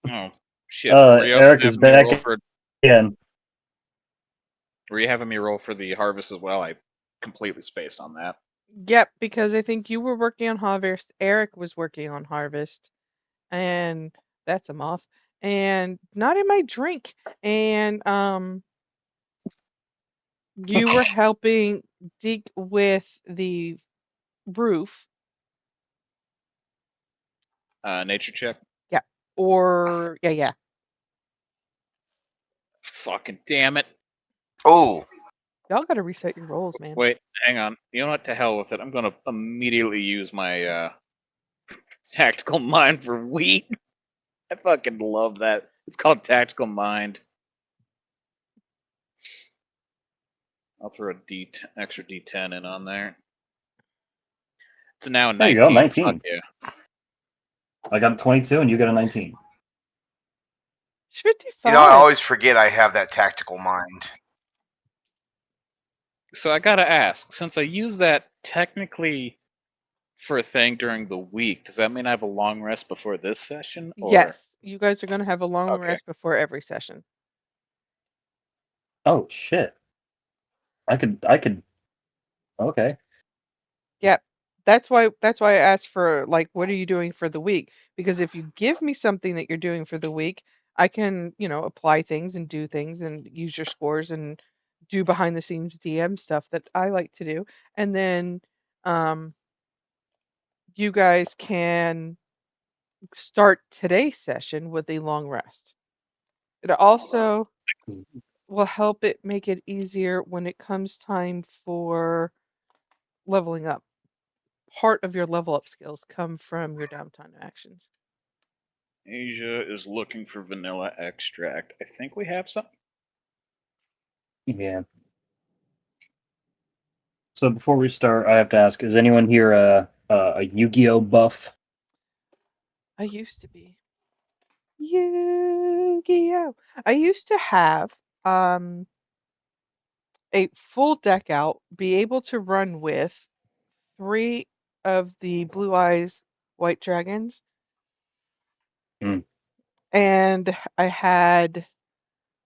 Oh shit! Were you also Eric is having me back roll for? again. Were you having me roll for the harvest as well? I completely spaced on that. Yep, because I think you were working on Harvest, Eric was working on Harvest, and that's a moth. And not in my drink. And you were helping dig with the roof. Nature check. Yeah. Or yeah. Fucking damn it! Oh, Y'all gotta reset your rolls, man. Wait, hang on. You know what? To hell with it. I'm gonna immediately use my tactical mind for weed. I fucking love that. It's called tactical mind. I'll throw a extra D10 in on there. It's now 19. There you go, 19. Fuck yeah. I got a 22 and you got a 19. It's 55. you know, I always forget I have that tactical mind. So I gotta ask, since I use that technically for a thing during the week, does that mean I have a long rest before this session? Or... Yes, you guys are gonna have a long Okay. rest before every session. Oh shit. I could okay. Yep. That's why I asked for, like, what are you doing for the week? Because if you give me something that you're doing for the week, I can, apply things and do things and use your scores and do behind the scenes DM stuff that I like to do. And then you guys can start today's session with a long rest. It also will help it make it easier when it comes time for leveling up. Part of your level up skills come from your downtime actions. Asia is looking for vanilla extract. I think we have some. Yeah. So before we start, I have to ask: is anyone here a Yu-Gi-Oh buff? I used to be. Yu-Gi-Oh! I used to have a full deck out, be able to run with 3 of the Blue Eyes White Dragons. Hmm. And I had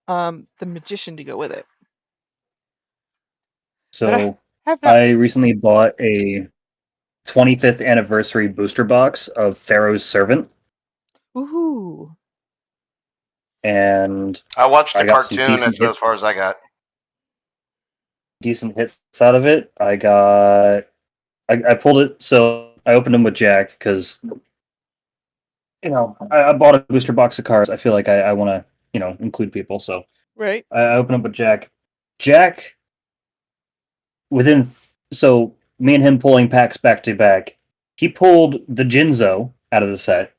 the Magician to go with it. But I So have not. I recently bought a 25th anniversary booster box of Pharaoh's Servant, Ooh. and I watched I a got some cartoon. decent That's as far as I got. hits out of it. I pulled it, so I opened them with Jack because I bought a booster box of cards. I feel like I want to include people, so Right. I opened up with Jack. Jack, so me and him pulling packs back to back, he pulled the Jinzo out of the set,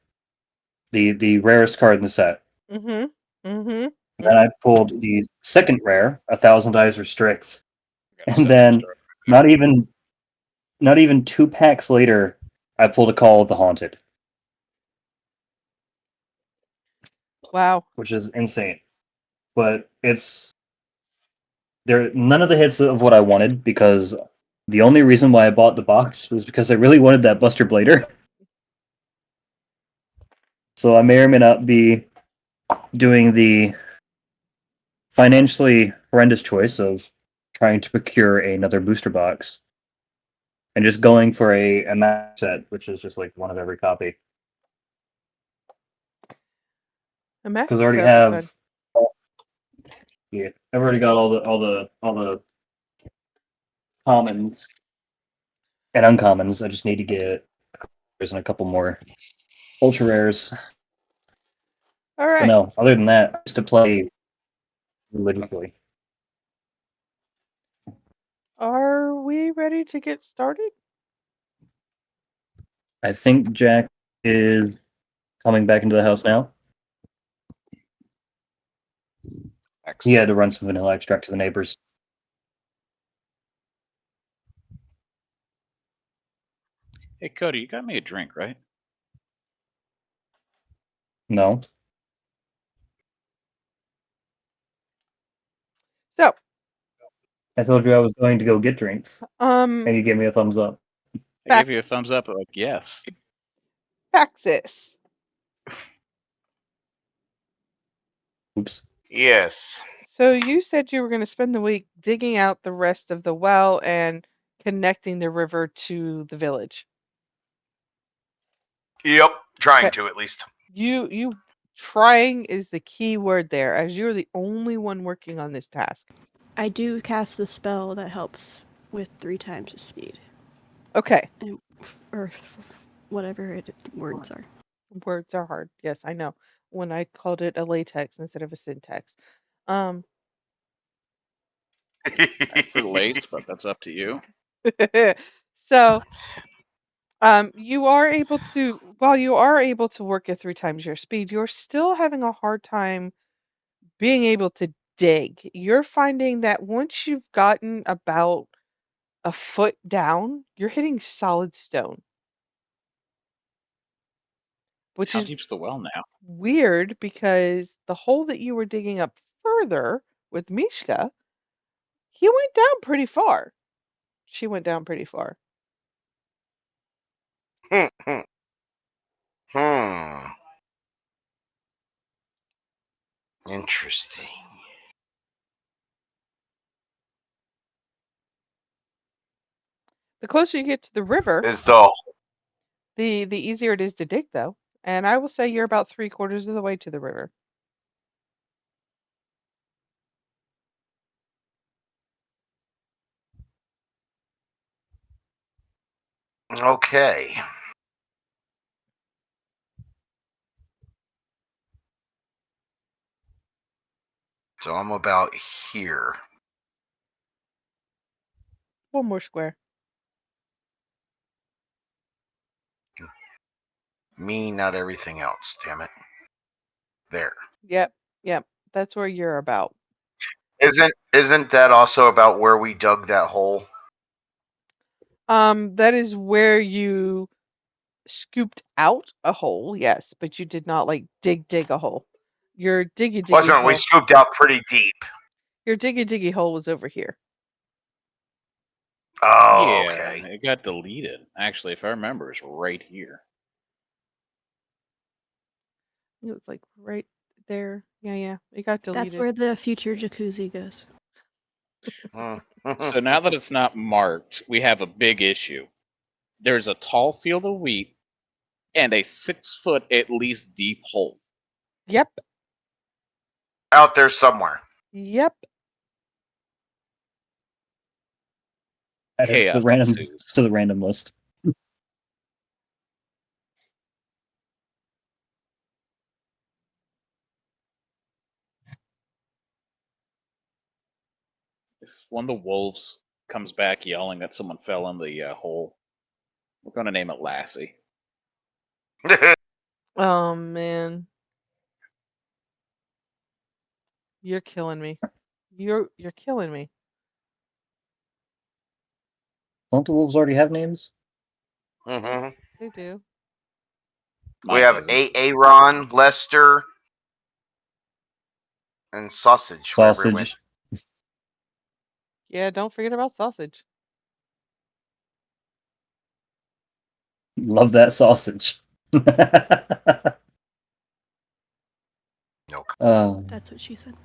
the rarest card in the set. Mm-hmm. Mm-hmm. Then I pulled the second rare, 1,000 Eyes Restricts, I got and seven then stars. not even 2 packs later, I pulled a Call of the Haunted, Wow. which is insane. But none of the hits of what I wanted, because the only reason why I bought the box was because I really wanted that Buster Blader. So I may or may not be doing the financially horrendous choice of trying to procure another booster box and just going for a max set, which is just like one of every copy. A Because master I already set would be have, yeah, I've already got all the commons and uncommons. I just need to get and a couple more ultra rares. All But right. no, other than that, I used to play religiously. Are we ready to get started? I think Jack is coming back into the house now. Excellent. He had to run some vanilla extract to the neighbors. Hey Cody, you got me a drink, right? No. So, I told you I was going to go get drinks, and you gave me a thumbs up. I gave you a thumbs up, like yes. Praxis. Oops. Yes. So you said you were going to spend the week digging out the rest of the well and connecting the river to the village. Yep. Trying Okay. to, at least. You trying is the key word there, as you're the only one working on this task. I do cast the spell that helps with 3 times the speed, Okay. or whatever words are. Words are hard. Yes, I know. When I called it a latex instead of a syntax. Um I prefer late, but that's up to you. so you are able to, while you are able to work at 3 times your speed, you're still having a hard time being able to dig. You're finding that once you've gotten about a foot down, you're hitting solid stone, which How is deep's the well now? weird because the hole that you were digging up further with Mishka, he went down pretty far. She went down pretty far. Hmm. Interesting. The closer you get to the river, Is the the easier it is to dig, though. And I will say you're about 3/4 of the way to the river. okay? So I'm about here. One more square. Me, not everything else. Damn it. There. Yep, yep. That's where you're about. Isn't that also about where we dug that hole? That is where you scooped out a hole, yes, but you did not like dig a hole. Your diggy Wasn't we hole. scooped out pretty deep? Your diggy hole was over here. Oh, Yeah, okay. it got deleted. Actually, if I remember, it's right here. It was like right there. Yeah. It got That's deleted. where the future jacuzzi goes. So now that it's not marked, we have a big issue. There's a tall field of wheat and a 6 foot at least deep hole. Yep. Out there somewhere. Yep. Add it Chaos ensues. to the random list. If one of the wolves comes back yelling that someone fell in the hole, we're going to name it Lassie. Oh man. You're killing me. You're killing me. Don't the wolves already have names? hmm They do. We Mine have doesn't. Aaron, Lester, and Sausage wherever he went. Sausage. Yeah, don't forget about sausage. Love that sausage. No. That's what she said.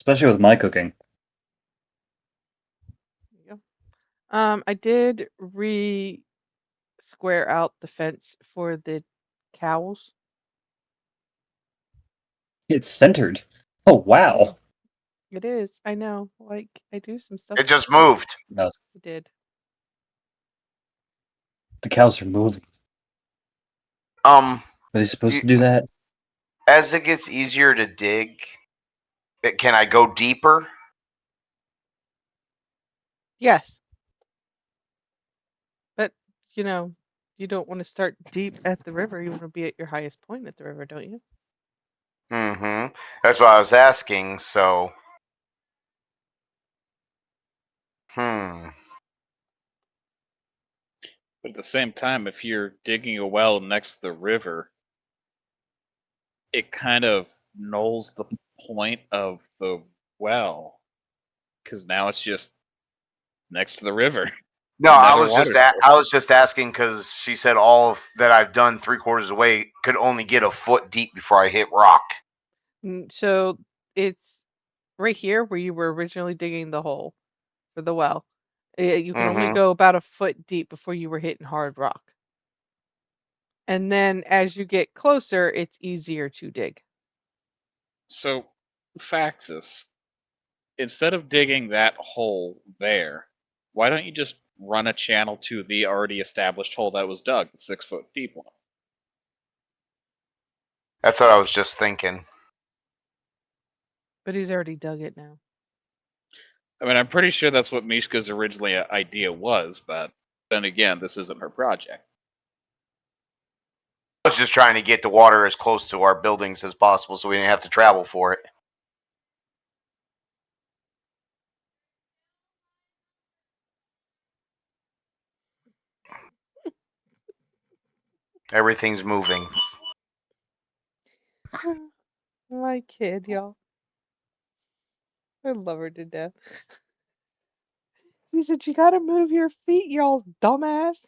Especially with my cooking. There you go. I did square out the fence for the cows. It's centered. Oh wow. It is. I know. Like I do some stuff. It just moved. No, I did. the cows are moving. Um, Are they supposed to do that? as it gets easier to dig, can I go deeper? Yes, but you know, you don't want to start deep at the river. You want to be at your highest point at the river, don't you? Mm-hmm. That's what I was asking. So, But at the same time, if you're digging a well next to the river, it kind of nulls the point of the well, because now it's just next to the river. No, Another water source. I was just asking because she said all that I've done 3/4 away could only get a foot deep before I hit rock. So it's right here where you were originally digging the hole for the well. You can only Mhm. go about a foot deep before you were hitting hard rock. And then as you get closer, it's easier to dig. So, Faxis, instead of digging that hole there, why don't you just run a channel to the already established hole that was dug, the 6-foot deep one? That's what I was just thinking. But he's already dug it now. I mean, I'm pretty sure that's what Mishka's originally idea was, but then again, this isn't her project. I was just trying to get the water as close to our buildings as possible so we didn't have to travel for it. Everything's moving. My kid, y'all. I love her to death. She said, "You gotta move your feet, y'all dumbass."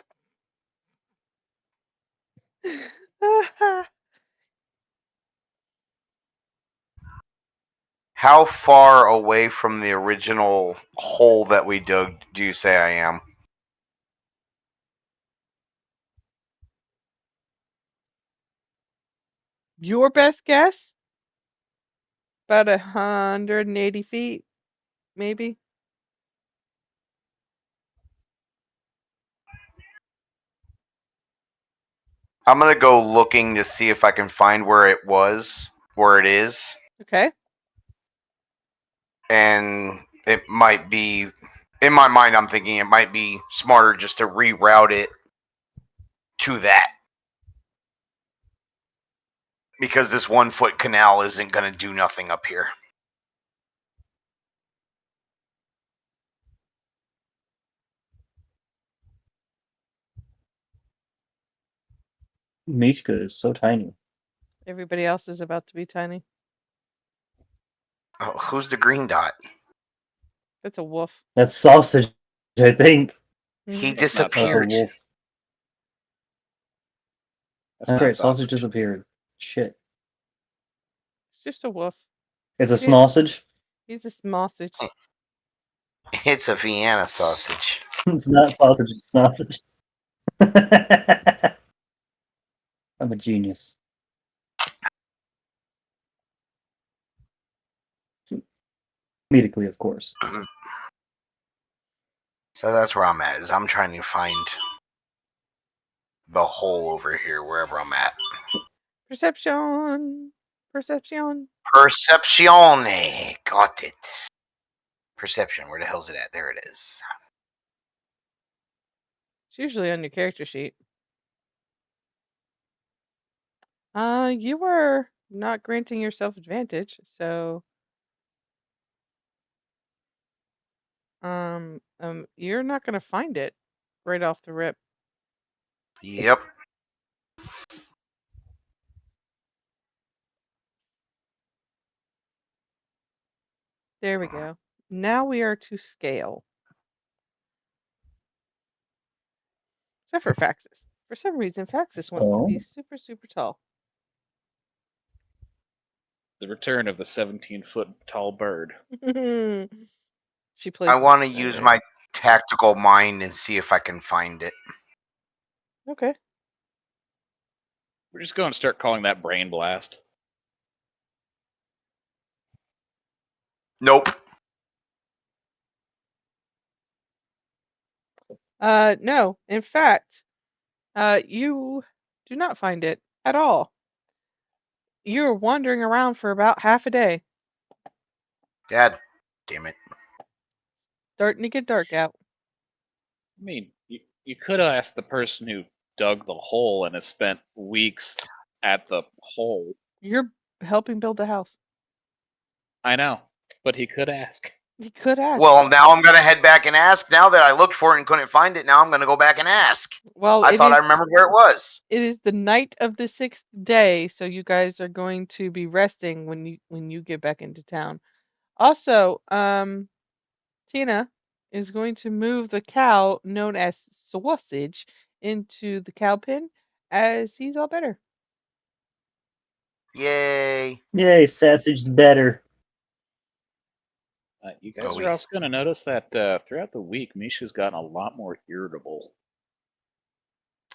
How far away from the original hole that we dug do you say I am? Your best guess? About 180 feet, maybe. I'm gonna go looking to see if I can find where it is, Okay. and it might be. In my mind, I'm thinking it might be smarter just to reroute it to that. Because this 1-foot canal isn't going to do nothing up here. Mishka is so tiny. Everybody else is about to be tiny. Oh, who's the green dot? That's a wolf. That's sausage, I think. He Mhm. That's not That's a disappeared. wolf. That's That's not right, sausage disappeared. Shit. It's just a wolf. It's a He- sausage. He's a sausage. It's a Vienna sausage. It's not sausage, it's sausage. I'm a genius. Comedically, of course. So that's where I'm at. Is I'm trying to find the hole over here, wherever I'm at. Perception. Perception. Percepzione. Got it. Perception. Where the hell's it at? There it is. It's usually on your character sheet. You were not granting yourself advantage, so you're not gonna find it right off the rip. Yep. There we go. Now we are to scale. Except for Faxis. For some reason, Faxis wants to be Oh. super, super tall. The return of the 17-foot tall bird. She plays. I with want to the use thunder. my tactical mind and see if I can find it. Okay. We're just going to start calling that brain blast. Nope. No. In fact, you do not find it at all. You're wandering around for about half a day. God damn it. Starting to get dark out. I mean, you could have asked the person who dug the hole and has spent weeks at the hole. You're helping build the house. I know, but he could ask. He could ask. Well, now I'm going to head back and ask. Now that I looked for it and couldn't find it, now I'm going to go back and ask. Well, I thought I remembered where it was. it is the night of the 6th day, so you guys are going to be resting when you get back into town. Also, Tina, is going to move the cow known as Sausage into the cow pen as he's all better. Yay! Yay, sausage's better. You guys Oh, are also going to notice that throughout the week, Misha's gotten a lot more irritable.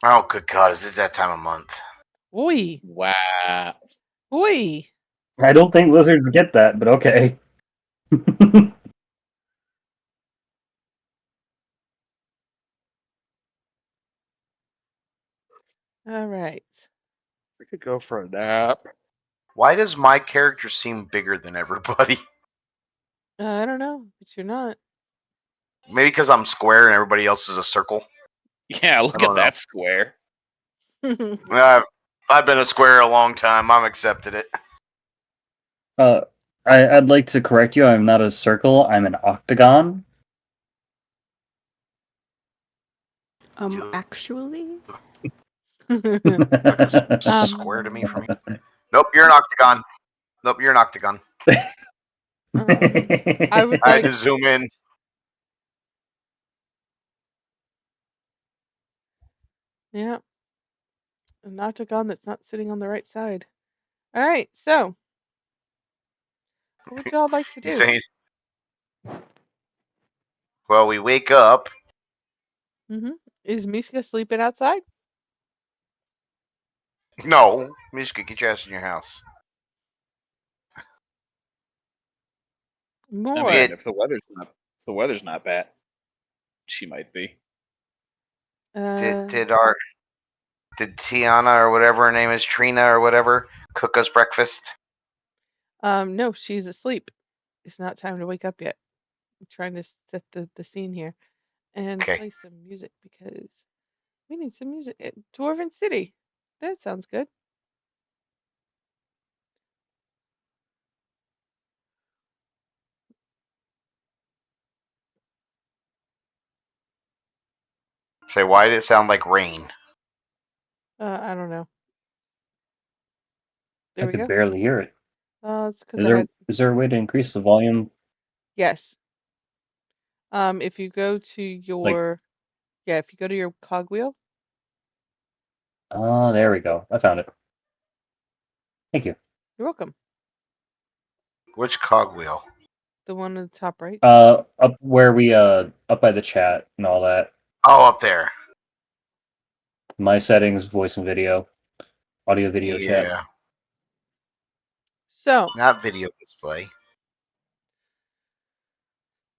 Oh, good God! Is it that time of month? Oi, Wow. oi. I don't think lizards get that, but okay. All right. We could go for a nap. Why does my character seem bigger than everybody? I don't know, but you're not. Maybe because I'm square and everybody else is a circle. Yeah, look don't at know. that square. I've been a square a long time. I've accepted it. I'd like to correct you. I'm not a circle. I'm an octagon. Actually, Like a square to me from here. Nope, you're an octagon. Nope, you're an octagon. I would I had like. to zoom in. Yeah, an octagon that's not sitting on the right side. All right, so what would y'all like to You do? saying? Well, we wake up. Is Mishka sleeping outside? No, Mishka, get your ass in your house. I More. mean, Did if the weather's not bad, she might be. Uh, did Tiana or whatever her name is, Trina or whatever, cook us breakfast? no, she's asleep. It's not time to wake up yet. I'm trying to set the scene here and Okay. play some music because we need some music. Dwarven City. That sounds good. Say, why did it sound like rain? I don't know. I There we could go. barely hear it. It's because I had Is there a way to increase the volume? yes. If you go to your if you go to your cogwheel, Oh, there we go. I found it. Thank you. you're welcome. Which cogwheel? The one on the top right. Up where we up by the chat and all that. Oh, up there. My settings, voice and video, audio, video, chat. Yeah, So not video display.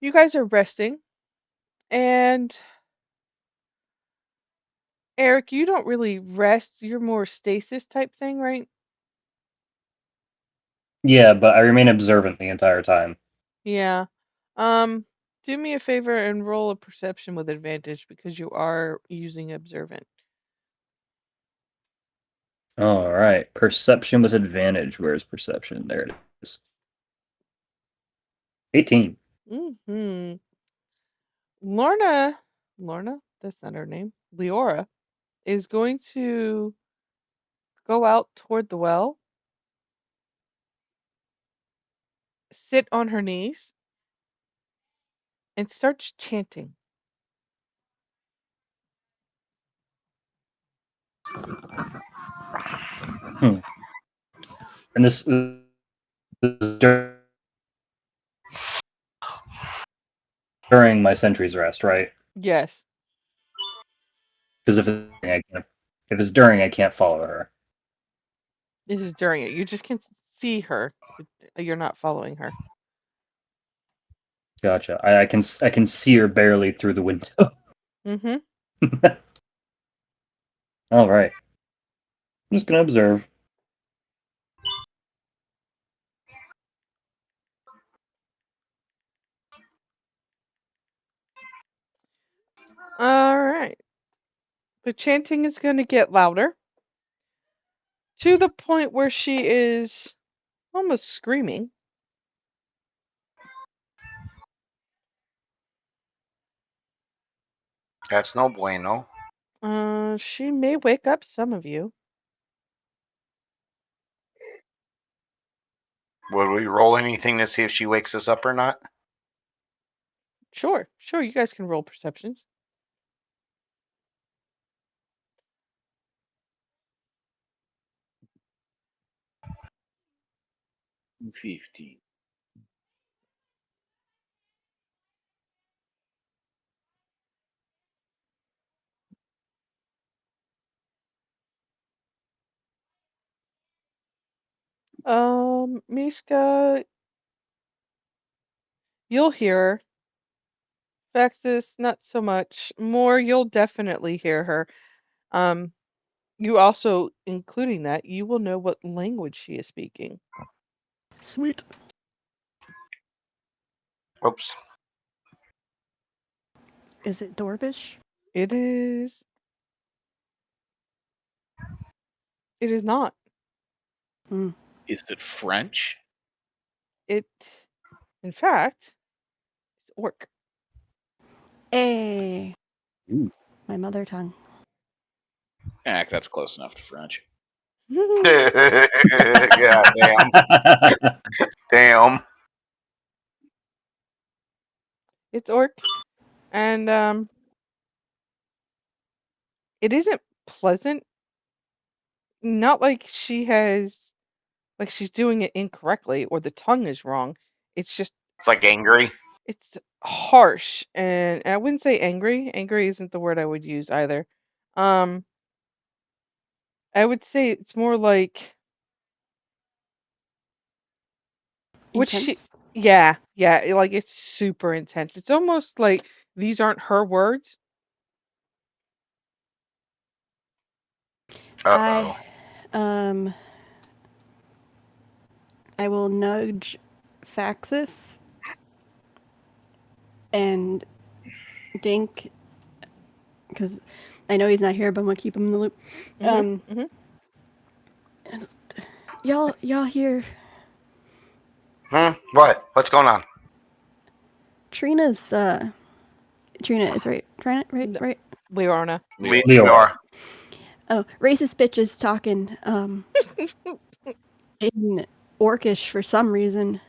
you guys are resting, and Eric, you don't really rest. You're more stasis type thing, right? Yeah, but I remain observant the entire time. Yeah. Do me a favor and roll a perception with advantage because you are using observant. All right, perception with advantage. Where's perception? There it is. 18. Mm-hmm. Lorna, that's not her name. Leora is going to go out toward the well, sit on her knees, and starts chanting. Hmm. And this is during my sentry's rest, right? Yes, Because if it's during, I can't follow her. this is during it. You just can see her, but you're not following her. Gotcha. I can see her barely through the window. Mm-hmm. All right. I'm just gonna observe. All right. The chanting is going to get louder to the point where she is almost screaming. That's no bueno. She may wake up some of you. Would we roll anything to see if she wakes us up or not? Sure, you guys can roll perceptions. $50. Mishka, you'll hear her. Vexus, not so much. More, you'll definitely hear her. Um, you also, including that, you will know what language she is speaking. Sweet. Oops. Is it Dorvish? It is. It is not. Hmm. Is it French? It, in fact, is Orc. Hey, Ooh. my mother tongue. That's close enough to French. Yeah, damn. It's Orc, and it isn't pleasant. Not like she's doing it incorrectly or the tongue is wrong. It's just It's like angry. it's harsh, and I wouldn't say angry. Angry isn't the word I would use either. Um, I would say it's more like what she. Intense. Yeah, like it's super intense. It's almost like these aren't her words. Uh-oh. I I will nudge Faxus and Dink because I know he's not here, but I'm gonna keep him in the loop. Mm-hmm. Y'all hear What? What's going on? Trina's Trina is right. Trina, right, No, right. Leorna. Leora. Oh, racist bitches talking in Orcish for some reason.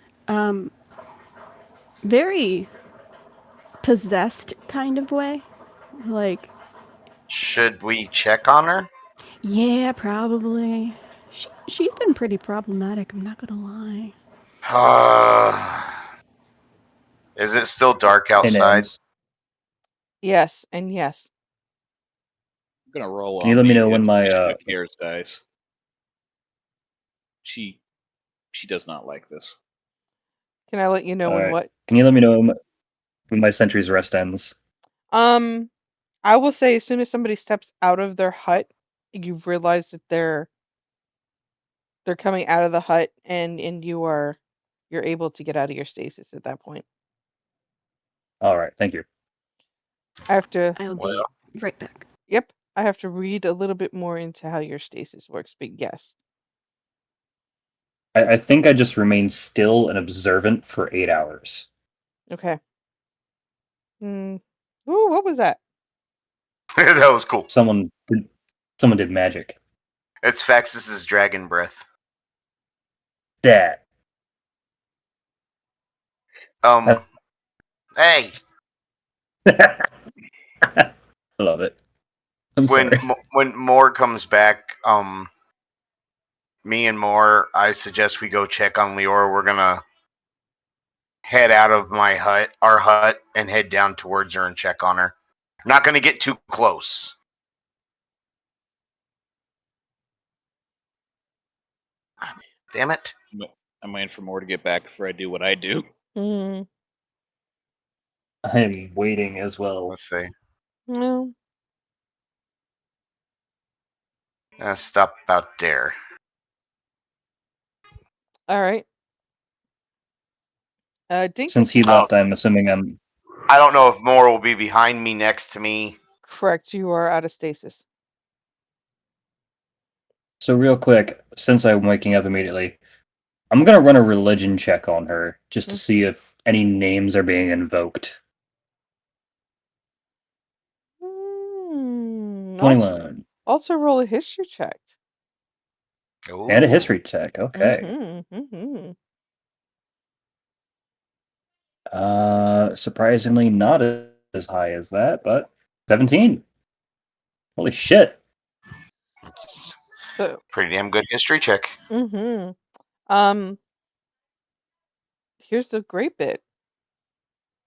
Very possessed kind of way. Like, Should we check on her? yeah, probably. She's been pretty problematic, I'm not gonna lie. Is it still dark Hey, outside? Nance, Yes, and yes. I'm gonna roll can you on let me know the when my information cares dice. She does not like this. Can I let you know when alright. what? Can you let me know when my sentry's rest ends? I will say as soon as somebody steps out of their hut, you realize that they're coming out of the hut, and you're able to get out of your stasis at that point. Alright, thank you. I have to. I'll Well, be right back. Yep, I have to read a little bit more into how your stasis works, but yes. I think I just remained still and observant for 8 hours. Okay. Hmm. Ooh, what was that? that was cool. Someone did magic. It's Faxus's dragon breath. That. Hey, I love it. I'm sorry. when Moore comes back, me and Moore, I suggest we go check on Leora. We're gonna head out of our hut, and head down towards her and check on her. I'm not gonna get too close. Damn it. I'm waiting for more to get back before I do what I do. Hmm. I am waiting as well. Let's see. No. Stop about there. All right. Dink Since he left, I'm assuming I'm. I don't know if Moore will be behind me, next to me. correct. You are out of stasis. So real quick, since I'm waking up immediately, I'm gonna run a religion check on her just to Mm. see if any names are being invoked. Hmm. 21 Also roll a history check. and a Ooh. history check. Okay. Mm-hmm. Mm-hmm. Surprisingly not as high as that, but 17. Holy shit. So, Pretty damn good history check. mm-hmm. Um, here's the great bit.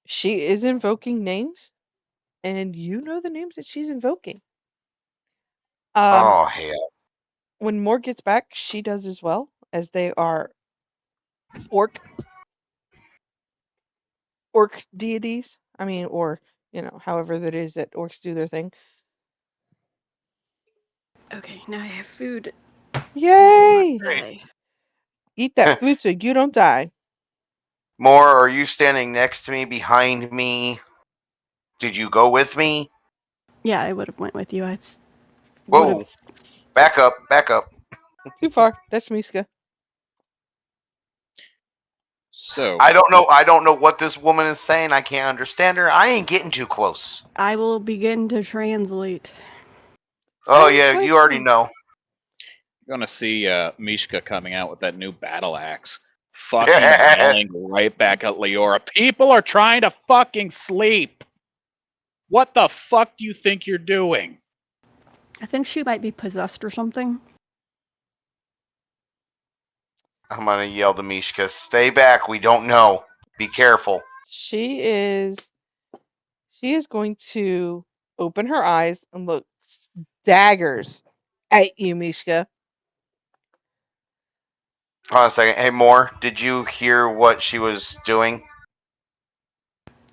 She is invoking names, and you know the names that she's invoking. Um, Oh hell. when Moore gets back, she does as well, as they are orc deities. I mean, or however that is that orcs do their thing. Okay, now I have food. Yay! Die. Eat that food so you don't die. More, are you standing next to me, behind me? Did you go with me? Yeah, I would have went with you. I would Whoa. have. Back up, back up. Too far. That's Miska. So, I don't know what this woman is saying. I can't understand her. I ain't getting too close. I will begin to translate. Oh yeah, you already Translation. know. you're gonna see Mishka coming out with that new battle axe, fucking yelling right back at Leora. People are trying to fucking sleep. What the fuck do you think you're doing? I think she might be possessed or something. I'm gonna yell to Mishka, stay back, we don't know. Be careful. She is going to open her eyes and look daggers at you, Mishka. Hold on a second. Hey Moore, did you hear what she was doing?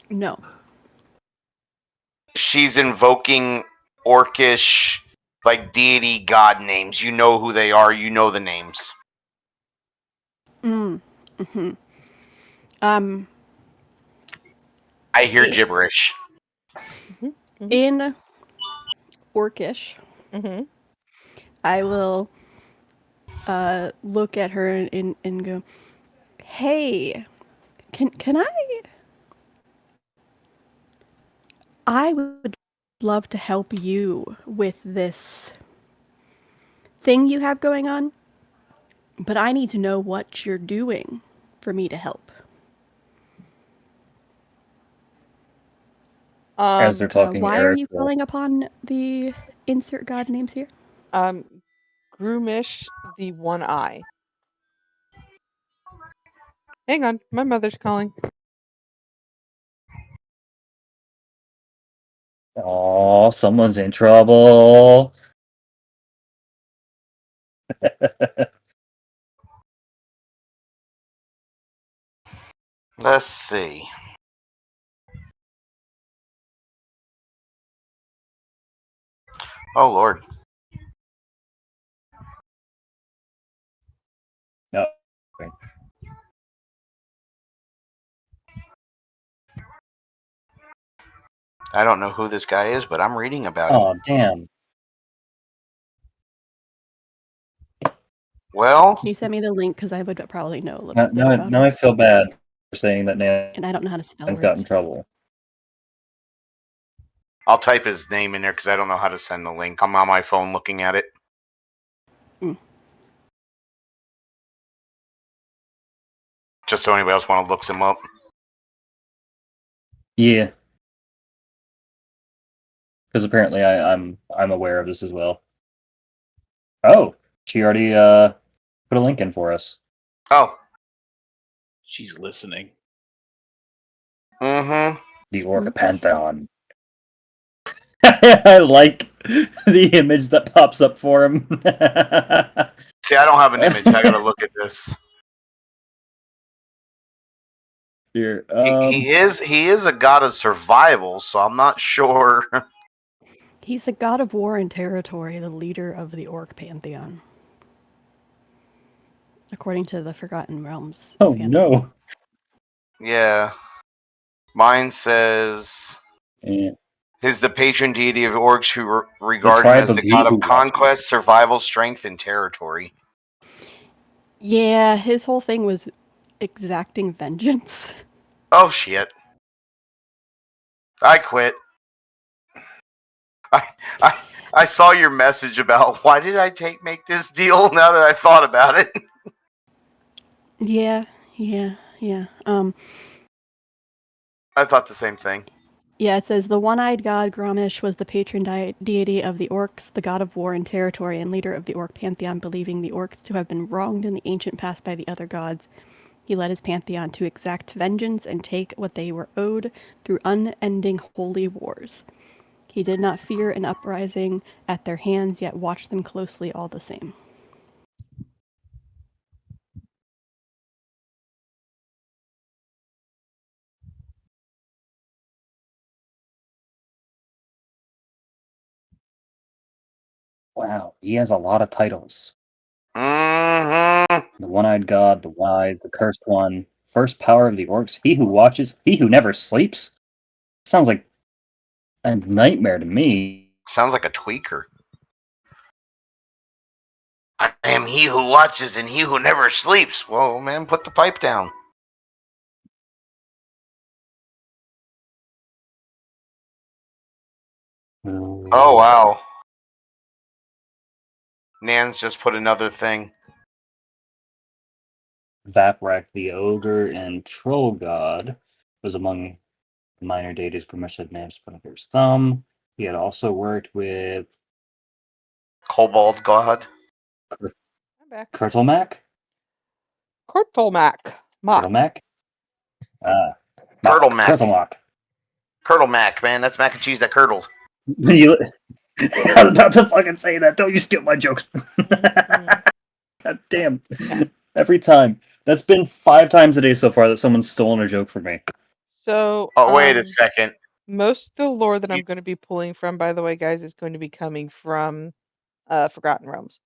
No. She's invoking orcish like deity god names. You know who they are, you know the names. Mm. Hmm. I hear Eh. gibberish. In Orcish, Mm-hmm. I will look at her and go, "Hey, can I would love to help you with this thing you have going on, but I need to know what you're doing for me to help." As they're talking, Why are Eric you will. calling upon the insert god names here? Um, Groomish the One Eye. Hang on, my mother's calling. Oh, someone's in trouble. Let's see. Oh Lord. No. Okay. I don't know who this guy is, but I'm reading about him. Oh, damn. Well, Can you send me the link? Because I would probably know a little bit about Now him. I fil bad for saying that And I don't know how to spell Nan's got in words. trouble. I'll type his name in there because I don't know how to send the link. I'm on my phone looking at it. Mm. Just so anybody else want to look him up. Yeah. Because apparently I'm aware of this as well. Oh, she already put a link in for us. Oh. She's listening. Mm-hmm. The Orca Pantheon. I like the image that pops up for him. See, I don't have an image. I gotta look at this. Here, He is a god of survival, so I'm not sure. He's the god of war and territory, the leader of the Orc pantheon. According to the Forgotten Realms. oh fandom. no. Yeah. Mine says Yeah. he's the patron deity of orcs who regard him tribe as of the you god who of watches. conquest, survival, strength, and territory. Yeah, his whole thing was exacting vengeance. Oh shit. I quit. I I saw your message about why did I make this deal now that I thought about it. Yeah. I thought the same thing. Yeah, it says the one-eyed god Grommish was the patron deity of the orcs, the god of war and territory, and leader of the orc pantheon, believing the orcs to have been wronged in the ancient past by the other gods. He led his pantheon to exact vengeance and take what they were owed through unending holy wars. He did not fear an uprising at their hands, yet watched them closely all the same. Wow, he has a lot of titles. Mm-hmm. The one-eyed god, the wise, the cursed one, first power of the orcs, he who watches, he who never sleeps. Sounds like a nightmare to me. Sounds like a tweaker. I am he who watches and he who never sleeps. Whoa, man, put the pipe down. Oh, wow. Nan's just put another thing. Vaprak the ogre and troll god was among the minor deities Grommish names put under his thumb. He had also worked with Kobold god. I'm back. Kurtlemak? Kurtlemak. Mock. Kurtlemak? Kurtlemak. Kurtlemak. Curdle mac, man. That's mac and cheese that curdles. I was about to fucking say that. Don't you steal my jokes. God damn. Every time. That's been 5 times a day so far that someone's stolen a joke from me. So, Oh, wait a second. most of the lore that I'm You- going to be pulling from, by the way, guys, is going to be coming from Forgotten Realms.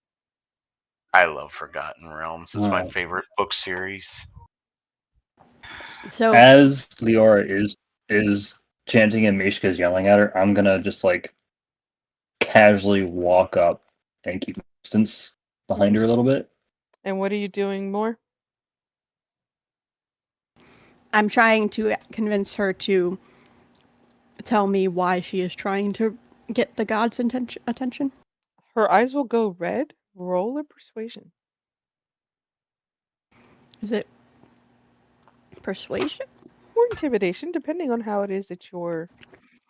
I love Forgotten Realms. It's my Oh. favorite book series. So, As Leora is chanting and Mishka's yelling at her, I'm gonna just like casually walk up and keep distance behind her a little bit. And what are you doing more? I'm trying to convince her to tell me why she is trying to get the god's attention. Her eyes will go red. Roll or persuasion. Is it persuasion? Or intimidation, depending on how it is that you're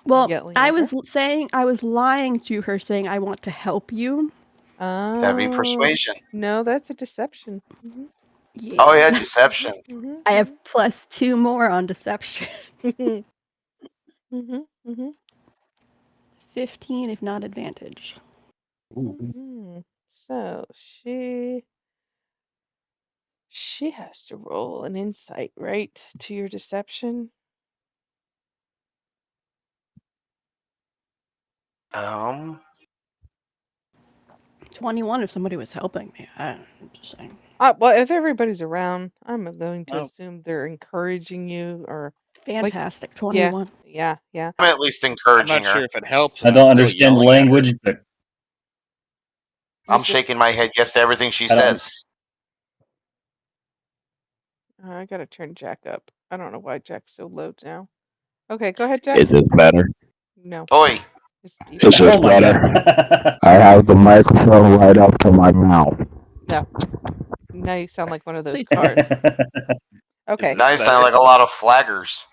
Well, yelling I at was her. saying, I was lying to her saying I want to help you. That'd be Oh, persuasion. no, that's a deception. Yeah. Oh, yeah, deception. I have +2 more on deception. 15 if not advantage. So she has to roll an insight, right, to your deception. 21 if somebody was helping me. I'm just saying. Well, if everybody's around, I'm going to Oh. assume they're encouraging you or Fantastic. 21. yeah. I'm at least I'm encouraging not sure her. if it helps. I and don't I'm still understand the yelling at her. language, but I'm shaking my head yes to everything she I don't- says. I gotta turn Jack up. I don't know why Jack's so low now. Okay, go ahead, Jack. Is this better? No, Oi. it's deep. Is this oh my better? god. I have the microphone right up to my mouth. No. Now you sound like one of those cars. Okay. Is Now you sound like a lot of flaggers.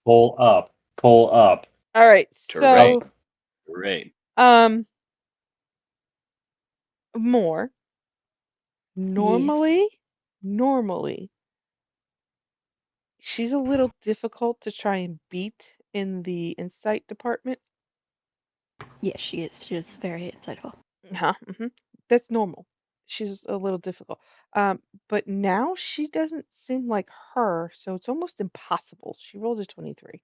Pull up. Pull up. All right. Terrain. So, Great. more. Normally, she's a little difficult to try and beat in the insight department. Yes, she is. She is very insightful. That's normal. She's a little difficult. But now she doesn't seem like her, so it's almost impossible. She rolled a 23.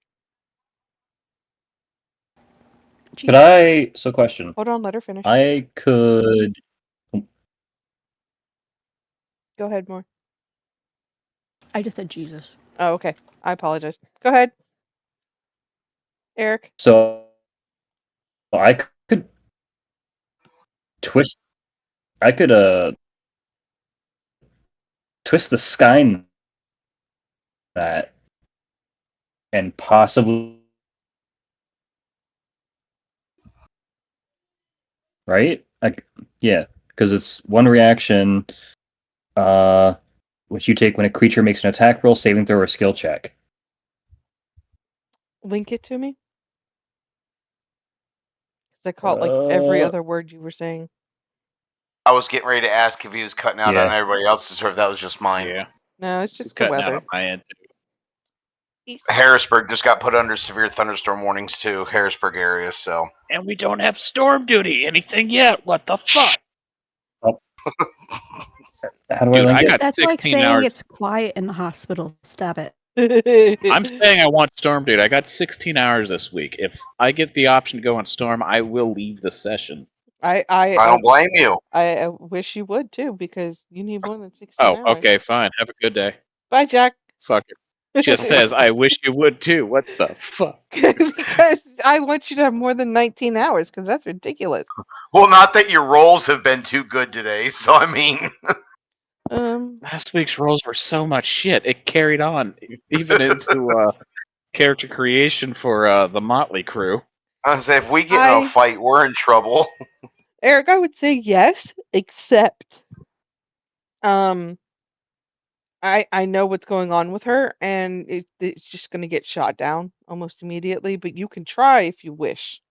Could I question. Hold on, let her finish. I could Go ahead, more. I just said Jesus. Oh, okay. I apologize. Go ahead, Eric. so I could twist I could twist the sky in that and possibly right? Yeah, because it's one reaction which you take when a creature makes an attack roll, saving throw, or skill check. link it to me? Because I caught like every other word you were saying. I was getting ready to ask if he was cutting out on Yeah. everybody else's, or if that was just mine. Yeah, No, it's it's just the cutting out weather. on my end too. Harrisburg just got put under severe thunderstorm warnings too. Harrisburg area, so And we don't have storm duty anything yet. What the fuck? How do I Dude, link I it? got That's like 16 saying hours. it's quiet in the hospital. Stop it. I'm saying I want storm duty. I got 16 hours this week. If I get the option to go on storm, I will leave the session. I don't blame you. I wish you would too, because you need more than 16 Oh, hours. okay, fine. Have a good day. Bye, Jack. Fuck it. Just says, I wish you would too. What the fuck? Because I want you to have more than 19 hours, because that's ridiculous. Well, not that your rolls have been too good today, so I mean, Last week's rolls were so much shit. It carried on even into character creation for the Motley crew. I was if we get in a fight, we're in trouble. Eric, I would say yes, except I know what's going on with her, and it's just going to get shot down almost immediately, but you can try if you wish.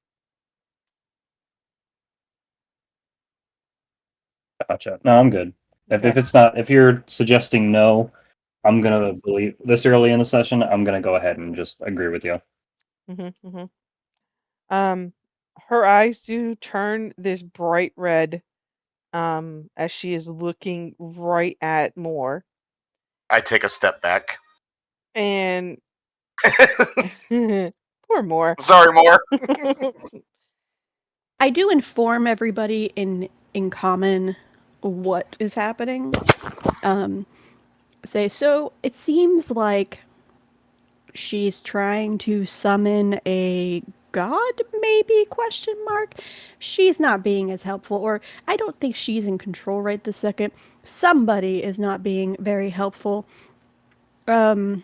Gotcha. No, I'm good. If Okay. it's not, if you're suggesting no, I'm gonna believe this early in the session. I'm gonna go ahead and just agree with you. Her eyes do turn this bright red as she is looking right at Moore. I take a step back. And poor Moore. Sorry, Moore. I do inform everybody in common what is happening. Say, so it seems like she's trying to summon a god, maybe, question mark. She's not being as helpful, or I don't think she's in control right this second. Somebody is not being very helpful. And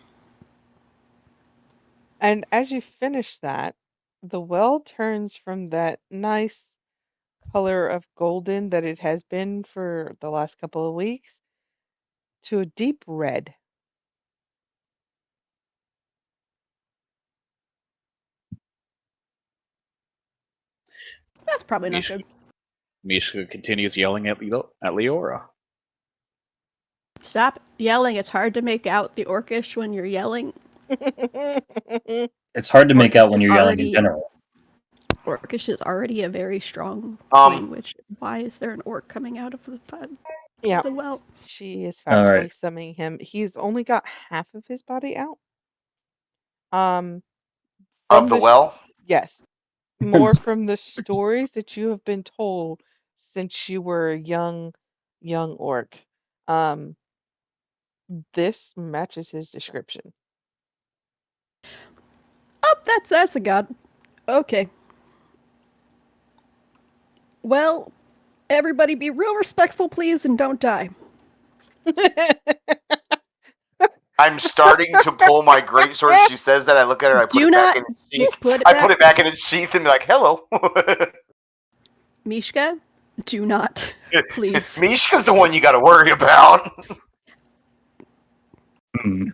as you finish that, the well turns from that nice color of golden that it has been for the last couple of weeks to a deep red. That's probably not good. Mishka continues yelling at Leora. Stop yelling. It's hard to make out the orcish when you're yelling. It's hard to make out when Orcish is you're yelling in already- general. Orcish is already a very strong Um, language. Why is there an orc coming out of Yeah, the well? she is All factually right. summoning him. He's only got half of his body out. From Of the well? Yes. More from the stories that you have been told since you were a young orc. This matches his description. Oh, that's a god. Okay. Well, everybody be real respectful, please, and don't die. I'm starting to pull my greatsword. She says that. I look at her. I put Do it back not in its sheath. put it I back. put it back in its sheath and be like, "Hello." Mishka, do not, please. Mishka's the one you got to worry about. Hmm.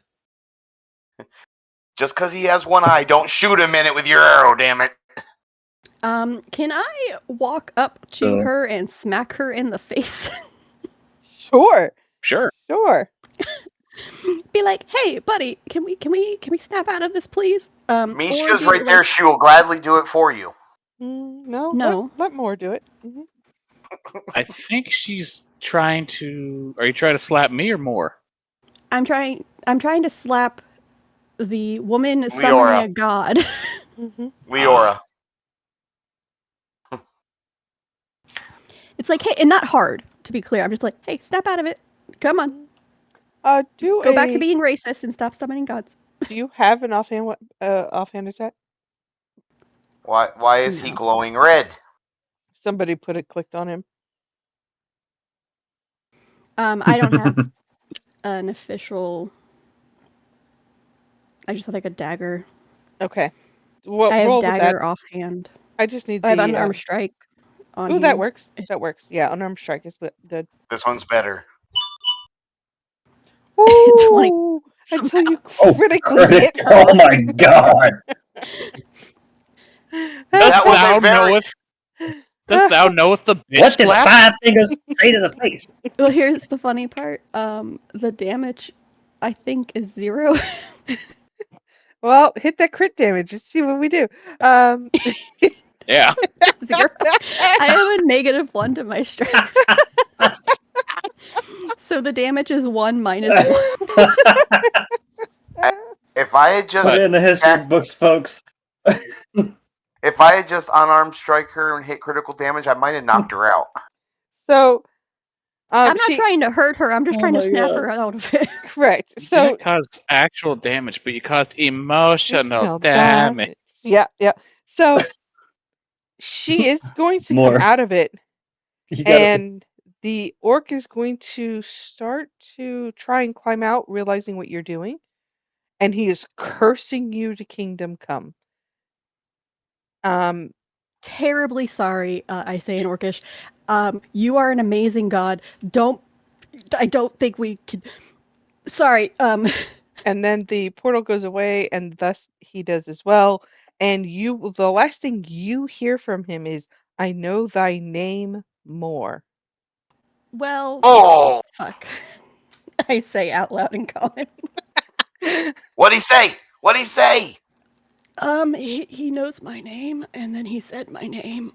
Just because he has one eye, don't shoot him in it with your arrow. Damn it. Can I walk up to her and smack her in the face? Sure. Sure. Be like, "Hey, buddy, can we snap out of this, please?" Mishka's or right there. She will gladly do it for you. No. Let Moore do it. Mhm. I think she's trying to. Are you trying to slap me or more? I'm trying to slap the woman summoning a god. Leora. It's like, hey, and not hard, to be clear. I'm just like, hey, snap out of it. Come on. Go back to being racist and stop summoning gods. Do you have an offhand attack? Why is he glowing red? Somebody clicked on him. I don't have an official. I just have like a dagger. Okay. I have roll with dagger that. offhand. I just need I have the unarmed strike on Ooh, hand. that works. That works. Yeah, unarmed strike is good. This one's better. Ooh, until you critically hit her. Oh my god! Dost That was a thou very- knoweth? Dost thou knoweth the bitch What did the slap? 5 fingers say to the face? Well, here's the funny part. The damage, I think, is 0. Well, hit that crit damage. Let's see what we do. Yeah. 0. I have a -1 to my strength. So the damage is 1 minus 1. If I had Put just it in the history books, folks. if I had just unarmed strike her and hit critical damage, I might have knocked her out. So, I'm not she trying to hurt her. I'm just Oh trying to my snap God. her out of it. correct. You So didn't cause actual damage, but you caused emotional emotional damage. Yeah, yeah. So she is going to come More. out of it, You gotta. and the orc is going to start to try and climb out, realizing what you're doing, and he is cursing you to kingdom come. Terribly sorry, I say in Orcish. You are an amazing god. I don't think we could. Sorry. And then the portal goes away, and thus he does as well. And the last thing you hear from him is, "I know thy name more." Well, Oh, fuck. I say out loud in common. what'd he say? What'd he say? He knows my name, and then he said my name.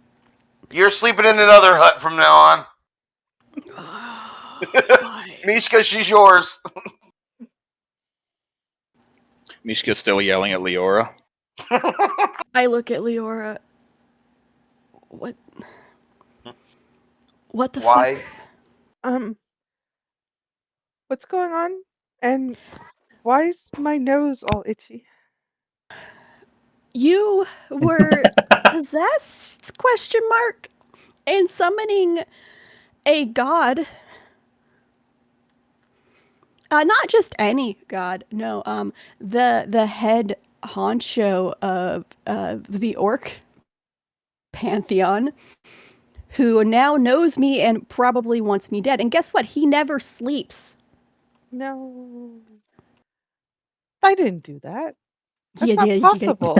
You're sleeping in another hut from now on. Why? Mishka, she's yours. Mishka's still yelling at Leora. I look at Leora. What? What the Why? fuck? What's going on? And why is my nose all itchy? You were possessed? Question mark. And summoning a god. Not just any god. No. The head honcho of the orc pantheon, who now knows me and probably wants me dead. And guess what? He never sleeps. No. I didn't do that. That's You not did. possible.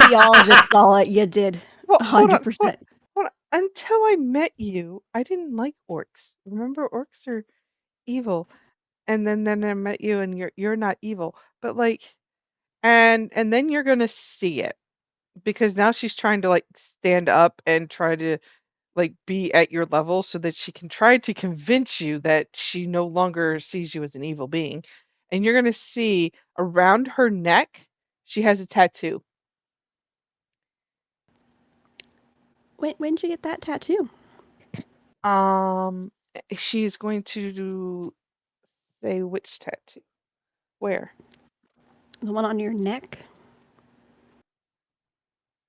We all just saw it. You did. Well, hold on. 100%. Hold on. Until I met you, I didn't like orcs. Remember, orcs are evil. And then I met you, and you're not evil. But like, and then you're gonna see it, because now she's trying to like stand up and try to like be at your level so that she can try to convince you that she no longer sees you as an evil being. And you're gonna see around her neck, she has a tattoo. When did you get that tattoo? She's going to say which tattoo? Where? The one on your neck?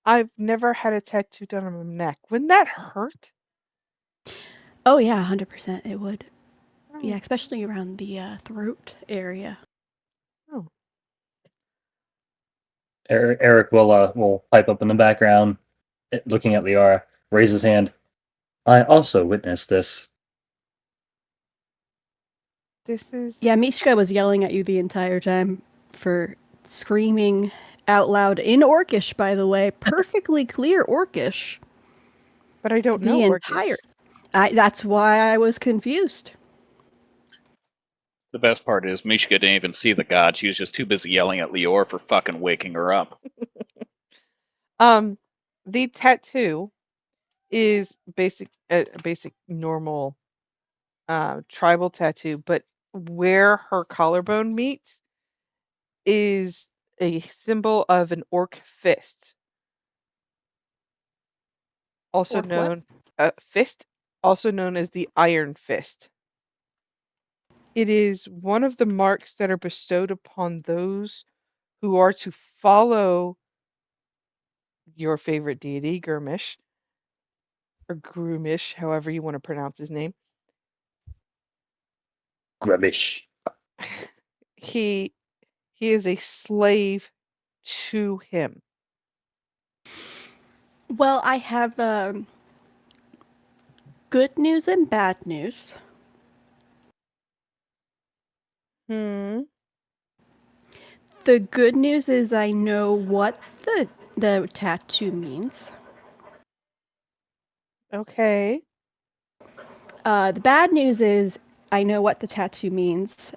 I've never had a tattoo done on my neck. Wouldn't that hurt? Oh, yeah, 100% it would. Oh, Yeah, especially around the throat area. oh. Eric will pipe up in the background, looking at Liara, raise his hand. I also witnessed this. This is Yeah, Mishka was yelling at you the entire time for screaming out loud in Orcish, by the way. Perfectly clear Orcish. but I don't know The Orcish. entire. That's why I was confused. The best part is Mishka didn't even see the god. She was just too busy yelling at Leora for fucking waking her up. The tattoo is a basic normal tribal tattoo, but where her collarbone meets is a symbol of an orc fist, also Orc what? known fist, also known as the Iron Fist. It is one of the marks that are bestowed upon those who are to follow your favorite deity, Gurmish, or Grumish, however you want to pronounce his name. Grubbish. He is a slave to him. Well, I have good news and bad news. Hmm. The good news is I know what the tattoo means. Okay. The bad news is I know what the tattoo means.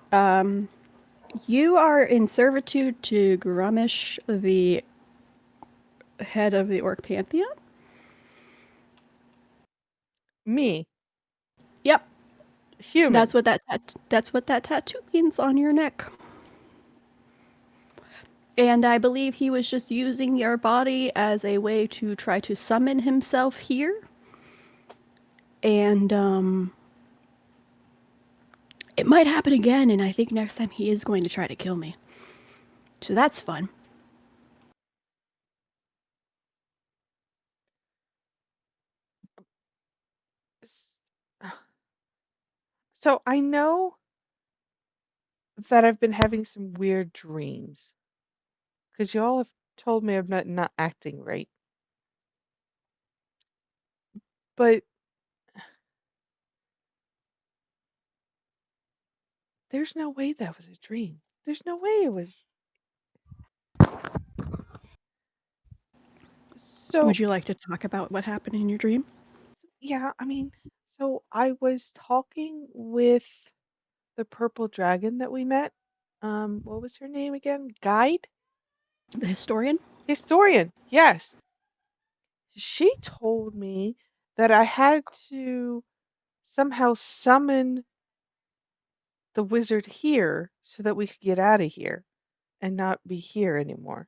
You are in servitude to Grumish, the head of the Orc Pantheon. Me, Yep, human. that's what that tattoo means on your neck. And I believe he was just using your body as a way to try to summon himself here. And it might happen again, and I think next time he is going to try to kill me. So that's fun. S- So I know that I've been having some weird dreams because you all have told me I'm not acting right. But there's no way that was a dream. There's no way it was. So, Would you like to talk about what happened in your dream? yeah, I mean, so I was talking with the purple dragon that we met. What was her name again? Guide? The historian? Historian. Yes. She told me that I had to somehow summon the wizard here so that we could get out of here and not be here anymore.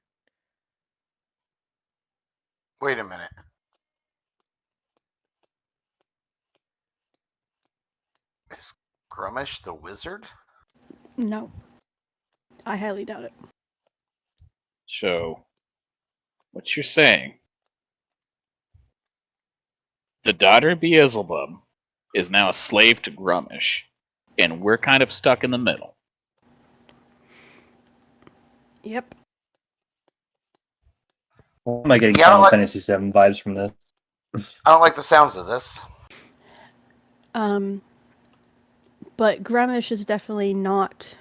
Wait a minute. Is Grumish the wizard? No. I highly doubt it. So, what you're saying, the daughter of Beelzebub is now a slave to Grumish, and we're kind of stuck in the middle. Yep. Why am I getting Yeah, I don't Final like- Fantasy VII vibes from this? I don't like the sounds of this. But Grumish is definitely not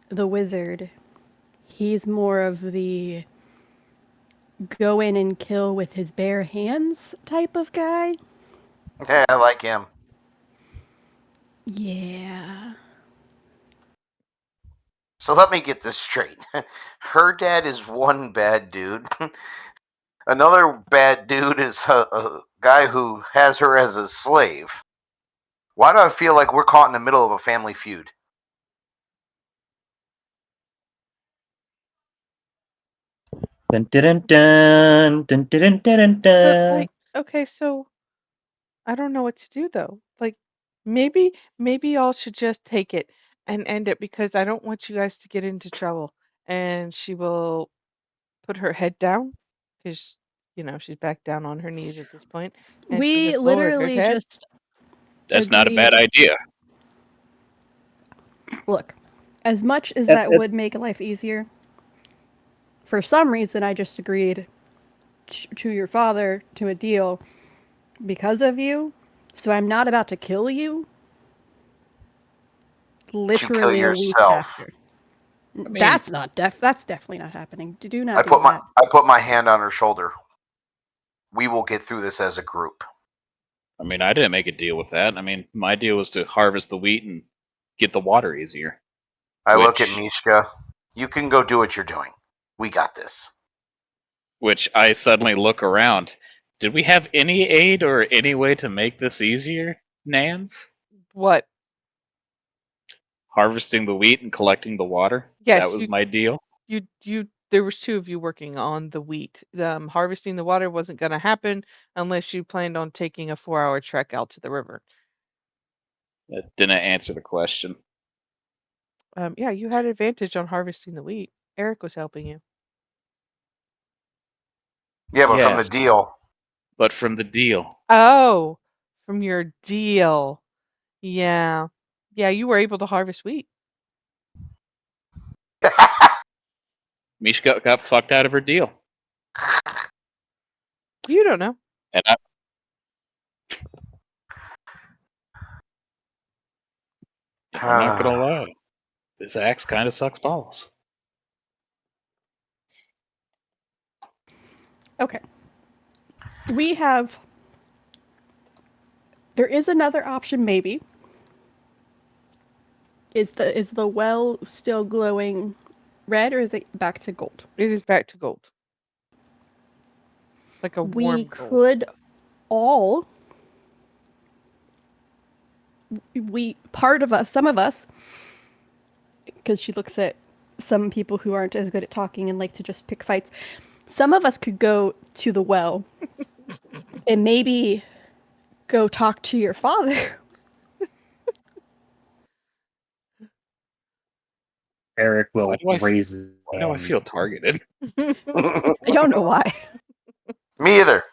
the wizard. He's more of the go in and kill with his bare hands type of guy. Yeah, I like him. Yeah. So let me get this straight. Her dad is one bad dude. Another bad dude is a guy who has her as a slave. Why do I feel like we're caught in the middle of a family feud? Dun, dun, dun, dun, dun, dun, dun, But dun. like, okay, so I don't know what to do though. Like maybe y'all should just take it and end it because I don't want you guys to get into trouble. And she will put her head down because she's back down on her knees at this point, and she We has lowered her literally head. just That's not a bad agreed. idea. Look, as much as It- that it- would make life easier, for some reason I just agreed to your father to a deal because of you. So I'm not about to kill you You kill literally a week yourself. after. mean- That's definitely not happening. Do not do that. I put my hand on her shoulder. We will get through this as a group. I mean, I didn't make a deal with that. I mean, my deal was to harvest the wheat and get the water easier. I look at Which- Mishka. You can go do what you're doing. We got this. Which I suddenly look around. Did we have any aid or any way to make this easier, Nans? What? Harvesting the wheat and collecting the water? Yes, That was my deal? you there was two of you working on the wheat. Harvesting the water wasn't going to happen unless you planned on taking a 4-hour trek out to the river. That didn't answer the question. Yeah, you had advantage on harvesting the wheat. Eric was helping you. Yeah, but from the Yes. deal. But from the deal. Oh, from your deal. Yeah. Yeah, you were able to harvest wheat. Mishka got fucked out of her deal. You don't know. And I'm not gonna lie. This axe kind of sucks balls. Okay. We have. There is another option, maybe. Is the well still glowing red, or is it back to gold? It is back to gold. Like a We warm gold. could all. Some of us, because she looks at some people who aren't as good at talking and like to just pick fights. Some of us could go to the well and maybe go talk to your father. Eric will Why do I, raise his why do I hand. feel targeted? I don't know why. Me either.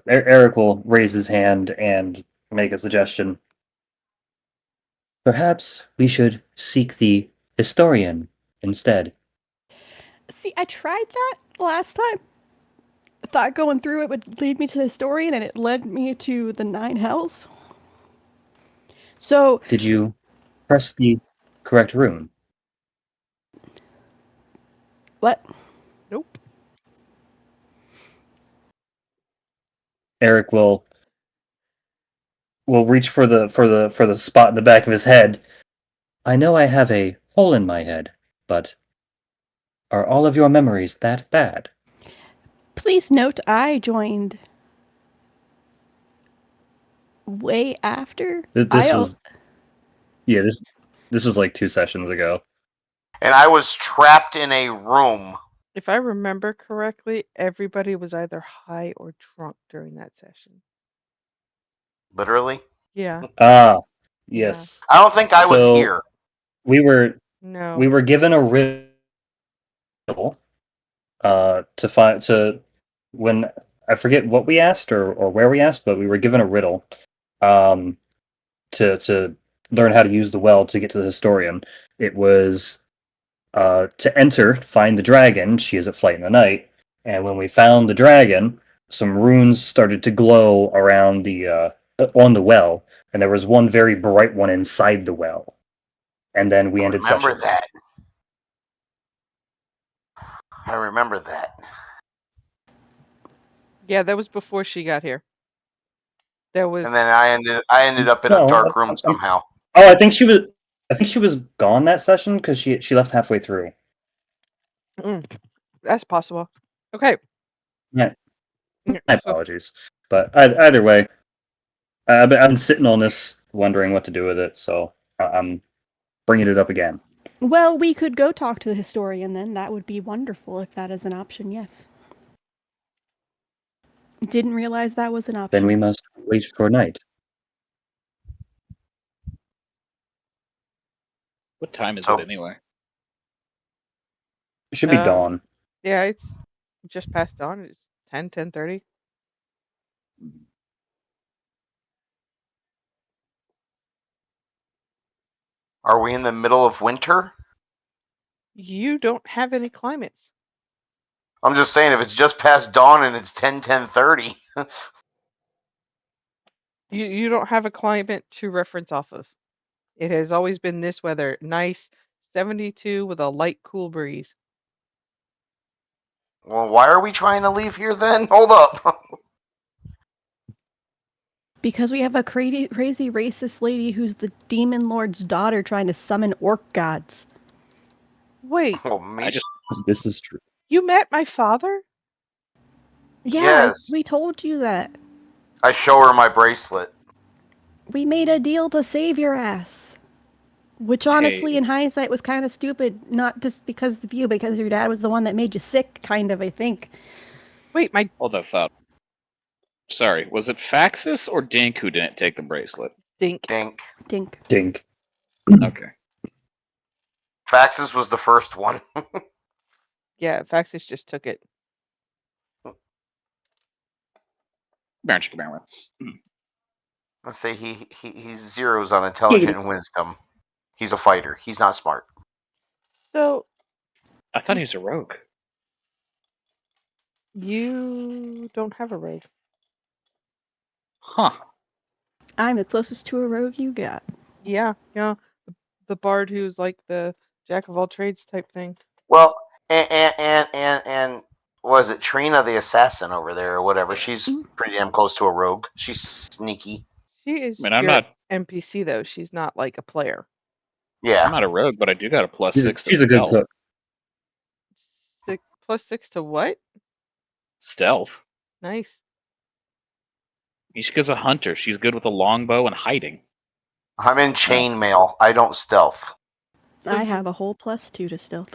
Eric will raise his hand and make a suggestion. Perhaps we should seek the historian instead. See, I tried that last time. I thought going through it would lead me to the historian, and it led me to the Nine Hells. So, Did you press the correct rune? what? Nope. Eric will reach for the spot in the back of his head. I know I have a hole in my head, but are all of your memories that bad? Please note I joined way after. This was yeah, this was like 2 sessions ago. And I was trapped in a room. If I remember correctly, everybody was either high or drunk during that session. Literally. Yeah. Ah, yes. I don't think I was So here. we were No. given a riddle to find to when I forget what we asked or where we asked, but we were given a riddle um to learn how to use the well to get to the historian. It was to enter, find the dragon. She is at flight in the night, and when we found the dragon, some runes started to glow around the on the well, and there was one very bright one inside the well. And then we I ended remember session. that. I remember that. Yeah, that was before she got here. There was. And then I ended up in a No, dark room somehow. Oh, I think she was gone that session because she left halfway through. That's possible. Okay. Yeah, Yeah, my so apologies, but either way, I've been sitting on this, wondering what to do with it, so I'm bringing it up again. Well, we could go talk to the historian then. That would be wonderful if that is an option, yes. Didn't realize that was an option. Then we must wait for night. What time is So- it anyway? It should be dawn. yeah, it's just past dawn. It's 10:30. Are we in the middle of winter? You don't have any climates. I'm just saying, if it's just past dawn and it's 10:30. You don't have a climate to reference off of. It has always been this weather, nice 72 with a light cool breeze. Well, why are we trying to leave here then? Hold up. Because we have a crazy racist lady who's the demon lord's daughter trying to summon orc gods. Wait, Well, me. I just This is true. you met my father? Yeah, Yes. we told you that. I show her my bracelet. We made a deal to save your ass. Which honestly, Hey. in hindsight, was kind of stupid. Not just because of you, because your dad was the one that made you sick, kind of, I think. Wait, my hold that thought. Sorry, was it Faxus or Dink who didn't take the bracelet? dink. Dink. Dink. Dink. Okay. Faxes was the first one. Yeah, Faxis just took it. Baron Chicka Baron. Let's say he's zeros on intelligence and wisdom. He's a fighter. He's not smart. So I thought he was a rogue. you don't have a rogue. Huh. I'm the closest to a rogue you got. Yeah. The bard who's like Jack of all trades type thing. Well, and was it Trina the assassin over there or whatever? She's pretty damn close to a rogue. She's sneaky. She is I mean, I'm your not NPC though. She's not like a player. Yeah. I'm not a rogue, but I do got a +6 to She's a good stealth. cook. +6 to what? Stealth. Nice. She's a hunter. She's good with a longbow and hiding. I'm in chainmail. I don't stealth. So I have a whole +2 to stealth.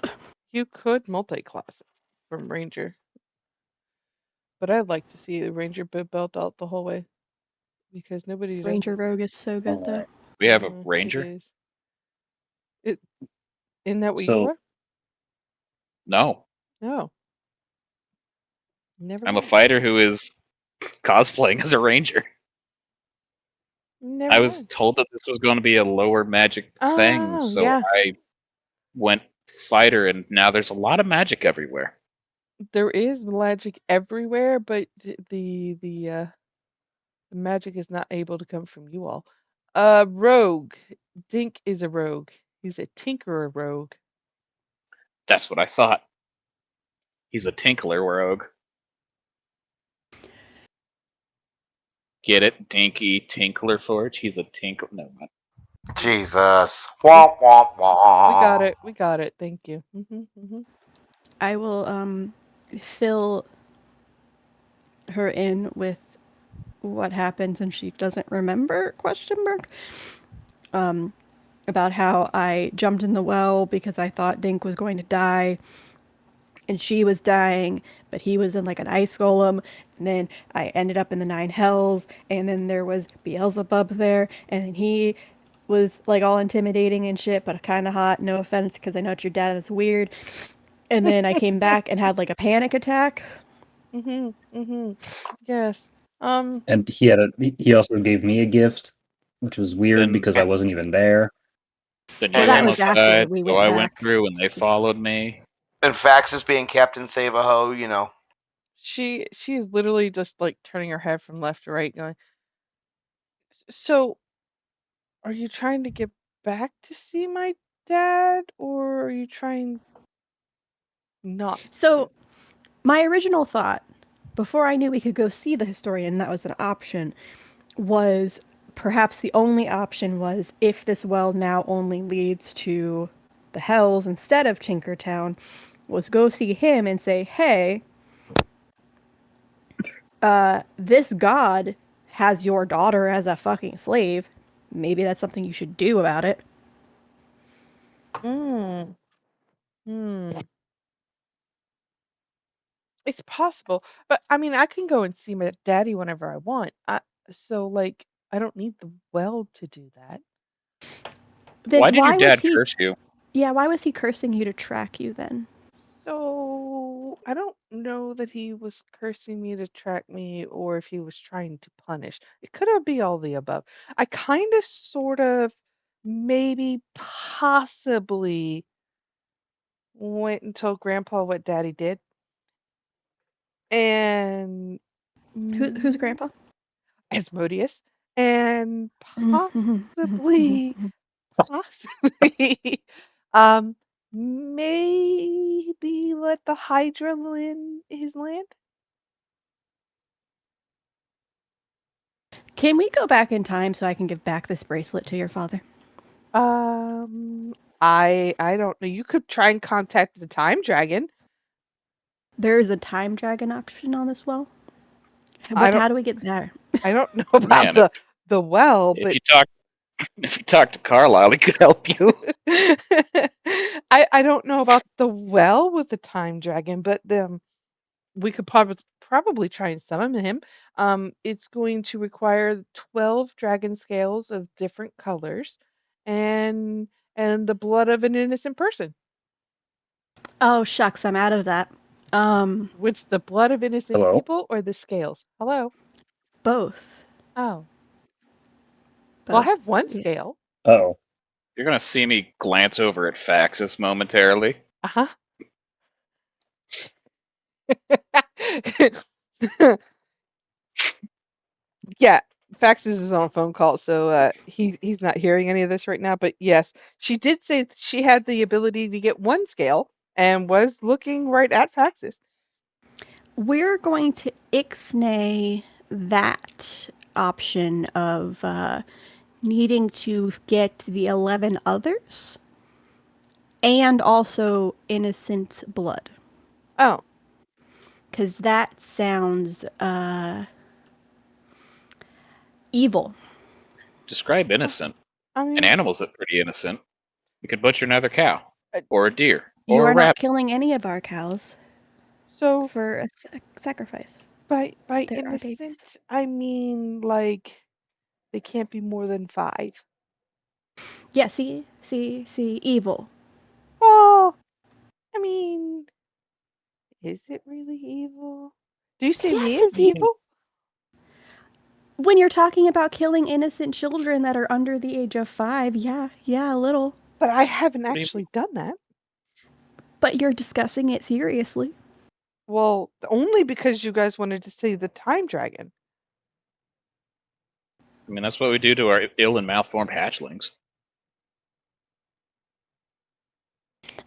You could multi-class it from Ranger. But I'd like to see the Ranger belt out the whole way. Because nobody does Ranger it. Rogue is so good though. Alright. We have a It ranger? is. Isn't that what you So are? No. No. Never I'm a mind. fighter who is cosplaying as a ranger. Never I was mind. told that this was going to be a lower magic thing, Oh, so yeah. I went fighter, and now there's a lot of magic everywhere. There is magic everywhere, but the magic is not able to come from you all. Rogue. Dink is a rogue. He's a tinkerer rogue. That's what I thought. He's a tinkler rogue. Get it? Dinky Tinkler Forge? He's a tinkler. No, Jesus. Womp womp womp. We got it. Thank you. I will fill her in with what happens and she doesn't remember ? About how I jumped in the well because I thought Dink was going to die and she was dying, but he was in like an ice golem, and then I ended up in the 9 hells, and then there was Beelzebub there, and he was like all intimidating and shit, but kind of hot, no offense, because I know it's your dad, that's weird. And then I came back and had like a panic attack. Yes. and he also gave me a gift, which was weird Then- because I wasn't even there. Then Well, you that went was after aside, we so went I went back. through, and they followed me. And Fax is being Captain Save-A-Ho, you know. She is literally just like turning her head from left to right, going, so are you trying to get back to see my dad, or are you trying not So, my original thought, before I knew we could go see the historian, and that was an option, was perhaps the only option was if this well now only leads to the Hells instead of Tinkertown, was go see him and say, hey, this god has your daughter as a fucking slave. Maybe that's something you should do about it. It's possible, but I mean, I can go and see my daddy whenever I want. So like, I don't need the well to do that. Then Why did your why was dad he? curse you? Yeah, why was he cursing you to track you then? So I don't know that he was cursing me to track me or if he was trying to punish. It could have been all the above. I kind of, sort of, maybe, possibly went and told Grandpa what Daddy did. And Who's grandpa? Asmodeus. And possibly, um, maybe let the Hydra in his land. Can we go back in time so I can give back this bracelet to your father? I don't know. You could try and contact the time dragon. There is a time dragon option on this well. I don't How do we get there? I don't know about Man, the well, If but you talk to Carlisle, he could help you. I don't know about the well with the time dragon, but we could probably try and summon him. It's going to require 12 dragon scales of different colors and the blood of an innocent person. Oh shucks, I'm out of that. Which, the blood of innocent Hello? people or the scales? Hello. Both. Oh. Well, I Both. have one Yeah. scale. Oh, You're gonna see me glance over at Faxus momentarily. Uh-huh. Yeah, Fax is on a phone call, so he's not hearing any of this right now. But yes, she did say that she had the ability to get one scale and was looking right at Faxes. We're going to ixnay that option of needing to get the 11 others and also innocent blood. Oh, Because that sounds evil. Describe innocent. I An mean, animal's pretty innocent. You could butcher another cow, uh, or a deer, You or a are not rabbit. killing any of our cows so for a sacrifice. by There are babies. innocent, I mean like they can't be more than 5. Yeah, see, evil. Well, I mean, is it really evil? Do you say me Yes, it's it's evil. evil? When you're talking about killing innocent children that are under the age of 5, yeah, a little. But I haven't What do you actually done that. But you're discussing it seriously. Well, only because you guys wanted to see the time dragon. I mean, that's what we do to our ill and malformed hatchlings.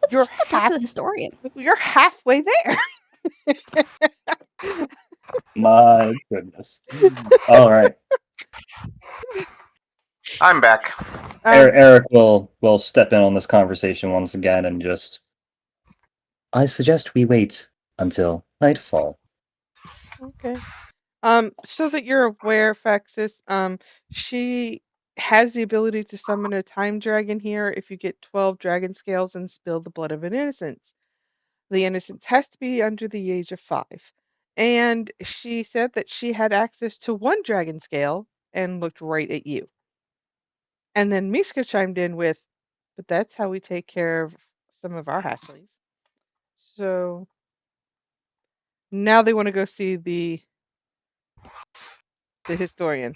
Let's You're just go talk to the historian. You're halfway there. My goodness. All right. I'm back. Eric will step in on this conversation once again and just. I suggest we wait until nightfall. Okay. So that you're aware, Faxis, she has the ability to summon a time dragon here if you get 12 dragon scales and spill the blood of an innocence. The innocence has to be under the age of 5. And she said that she had access to one dragon scale and looked right at you. And then Miska chimed in with, but that's how we take care of some of our hatchlings. So now they want to go see the historian.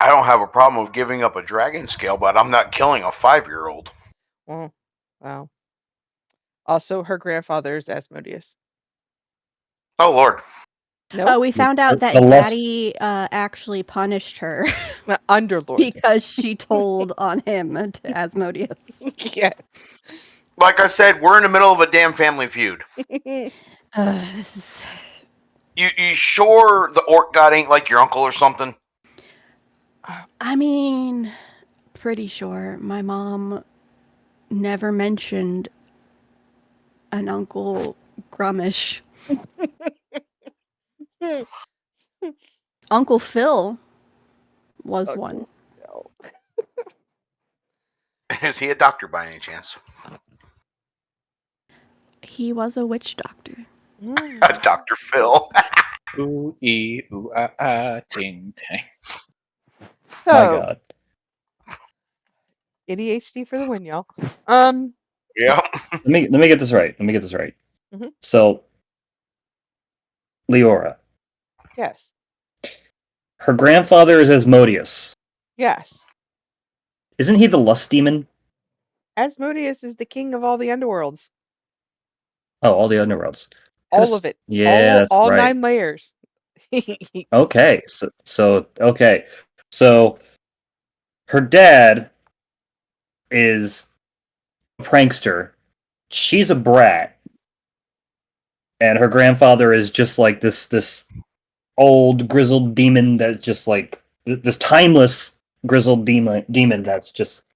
I don't have a problem with giving up a dragon scale, but I'm not killing a 5-year-old. Well, wow. Also, her grandfather is Asmodeus. Oh Lord. No, We found out that The less- Daddy actually punished her Underlord. because she told on him to Asmodeus. Yeah. Like I said, we're in the middle of a damn family feud. This is. You sure the orc god ain't like your uncle or something? I mean, pretty sure my mom never mentioned an Uncle Grummish. Uncle Phil was one. No. Is he a doctor by any chance? He was a witch doctor. Dr. Phil. Ooh ee ooh ah ah ting tang. My So, God. ADHD for the win, y'all. Yeah. Let me get this right. Mhm. So, Leora, Yes. her grandfather is Asmodeus. Yes. Isn't he the lust demon? Asmodeus is the king of all the underworlds. Oh, all the underworlds. All of it. Yeah, that's all right. 9 layers. Okay, so her dad is a prankster. She's a brat, and her grandfather is just like this old grizzled demon that's just like this timeless grizzled demon that's just